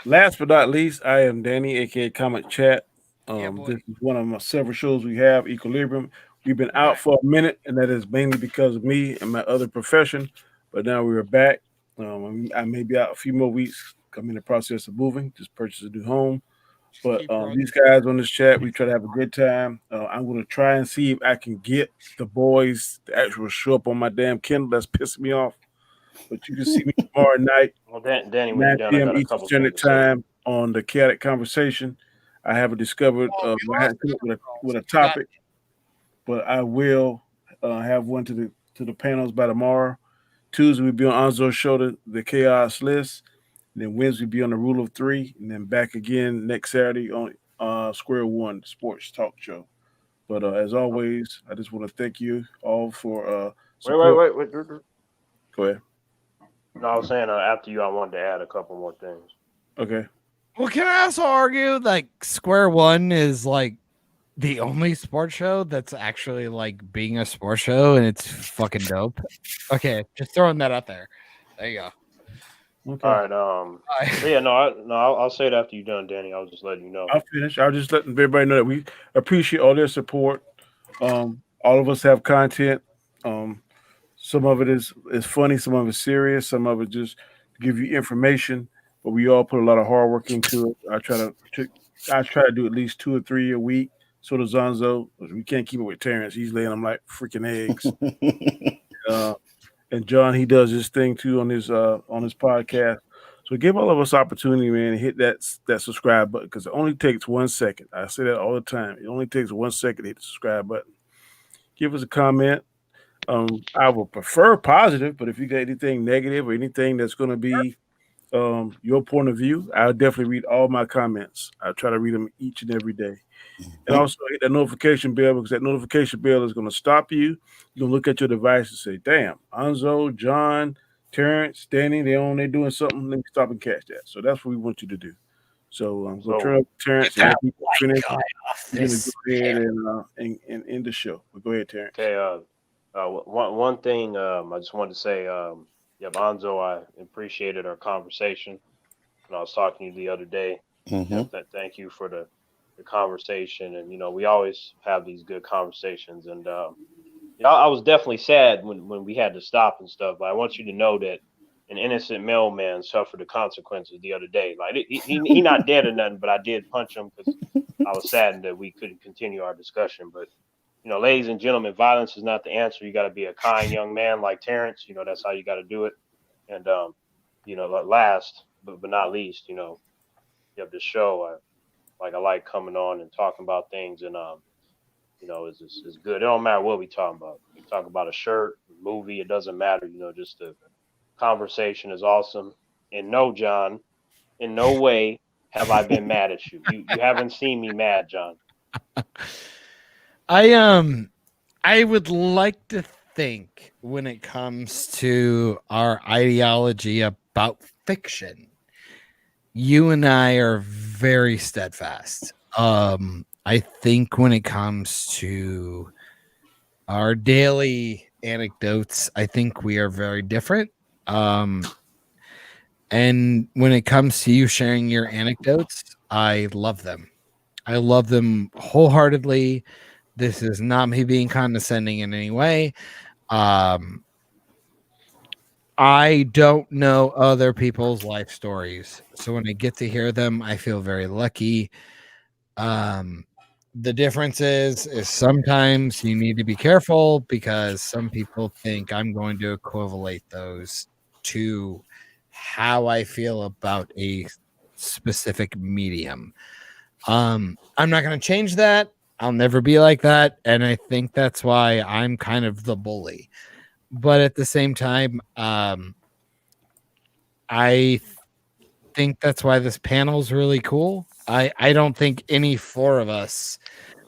Last but not least, I am Danny, aka Comment Chat. This is one of my several shows we have, Equilibrium. We've been out for a minute, and that is mainly because of me and my other profession. But now we are back. I may be out a few more weeks. I'm in the process of moving, just purchased a new home. But these guys on this chat, we try to have a good time. I'm going to try and see if I can get the boys to actually show up on my damn Kindle. That's pissing me off. But you can see me tomorrow night, Well, Danny, 9 p.m. Eastern Standard Time on the Chaotic Conversation. I haven't discovered I hadn't come up with a topic, but I will have one to the panels by tomorrow. Tuesday we'll be on Anzo's show, the Chaos List. And then Wednesday we'll be on the Rule of Three, and then back again next Saturday on Square One Sports Talk Show. But as always, I just want to thank you all for support. Wait. Go ahead. No, I was saying after you, I wanted to add a couple more things. Okay. Well, can I also argue like Square One is like the only sports show that's actually like being a sports show, and it's fucking dope. Okay, just throwing that out there. There you go. Okay. All right. So yeah, I'll say it after you're done, Danny. I was just letting you know. I'll finish. I'll just letting everybody know that we appreciate all their support. All of us have content. Some of it is funny, some of it is serious, some of it just give you information. But we all put a lot of hard work into it. I try to do at least 2 or 3 a week. So does Zonzo. We can't keep it with Terrence. He's laying them like freaking eggs. And John, he does his thing too on his podcast. So give all of us opportunity, man, and hit that subscribe button because it only takes 1 second. I say that all the time. It only takes 1 second to hit the subscribe button. Give us a comment. I would prefer positive, but if you got anything negative or anything that's going to be your point of view, I'll definitely read all my comments. I try to read them each and every day. And also hit that notification bell because that notification bell is going to stop you. You're going to look at your device and say, damn, Anzo, John, Terrence, Danny, they're doing something. Let me stop and catch that. So that's what we want you to do. So I'm going to turn up Terrence and finish. We're going to go ahead and end the show. But go ahead, Terrence. Okay. One thing I just wanted to say, Bonzo, I appreciated our conversation. And I was talking to you the other day. Thank you for the conversation. And, we always have these good conversations. And I was definitely sad when we had to stop and stuff. But I want you to know that an innocent mailman suffered the consequences the other day. Like he not dead or nothing, but I did punch him because I was saddened that we couldn't continue our discussion. But ladies and gentlemen, violence is not the answer. You got to be a kind young man like Terrence. That's how you got to do it. And, last but not least, you have this show. I like coming on and talking about things. And, it's good. It don't matter what we talk about. We talk about a shirt, a movie. It doesn't matter. Just the conversation is awesome. And no, John, in no way have I been mad at you. You haven't seen me mad, John. I would like to think when it comes to our ideology about fiction, you and I are very steadfast. I think when it comes to our daily anecdotes, I think we are very different. And when it comes to you sharing your anecdotes, I love them. I love them wholeheartedly. This is not me being condescending in any way. I don't know other people's life stories. So when I get to hear them, I feel very lucky. The difference is sometimes you need to be careful because some people think I'm going to equivalate those to how I feel about a specific medium. I'm not going to change that. I'll never be like that. And I think that's why I'm kind of the bully. But at the same time, I think that's why this panel is really cool. I don't think any four of us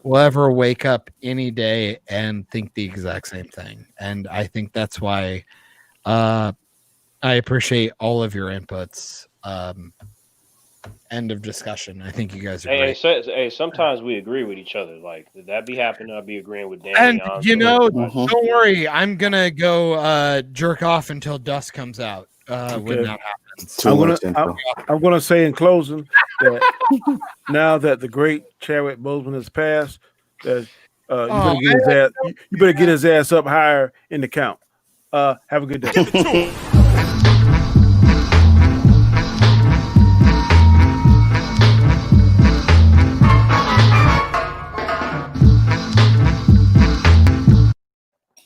will ever wake up any day and think the exact same thing. And I think that's why I appreciate all of your inputs. End of discussion. I think you guys are great. Hey, sometimes we agree with each other. Like, did that be happening? I'd be agreeing with Danny. And Anzo, you know, Mhm. don't worry. I'm gonna go jerk off until dust comes out. When that happens. Too much info. I'm gonna say in closing that now that the great Chadwick Boseman has passed, that you better get his ass up higher in the count. Have a good day.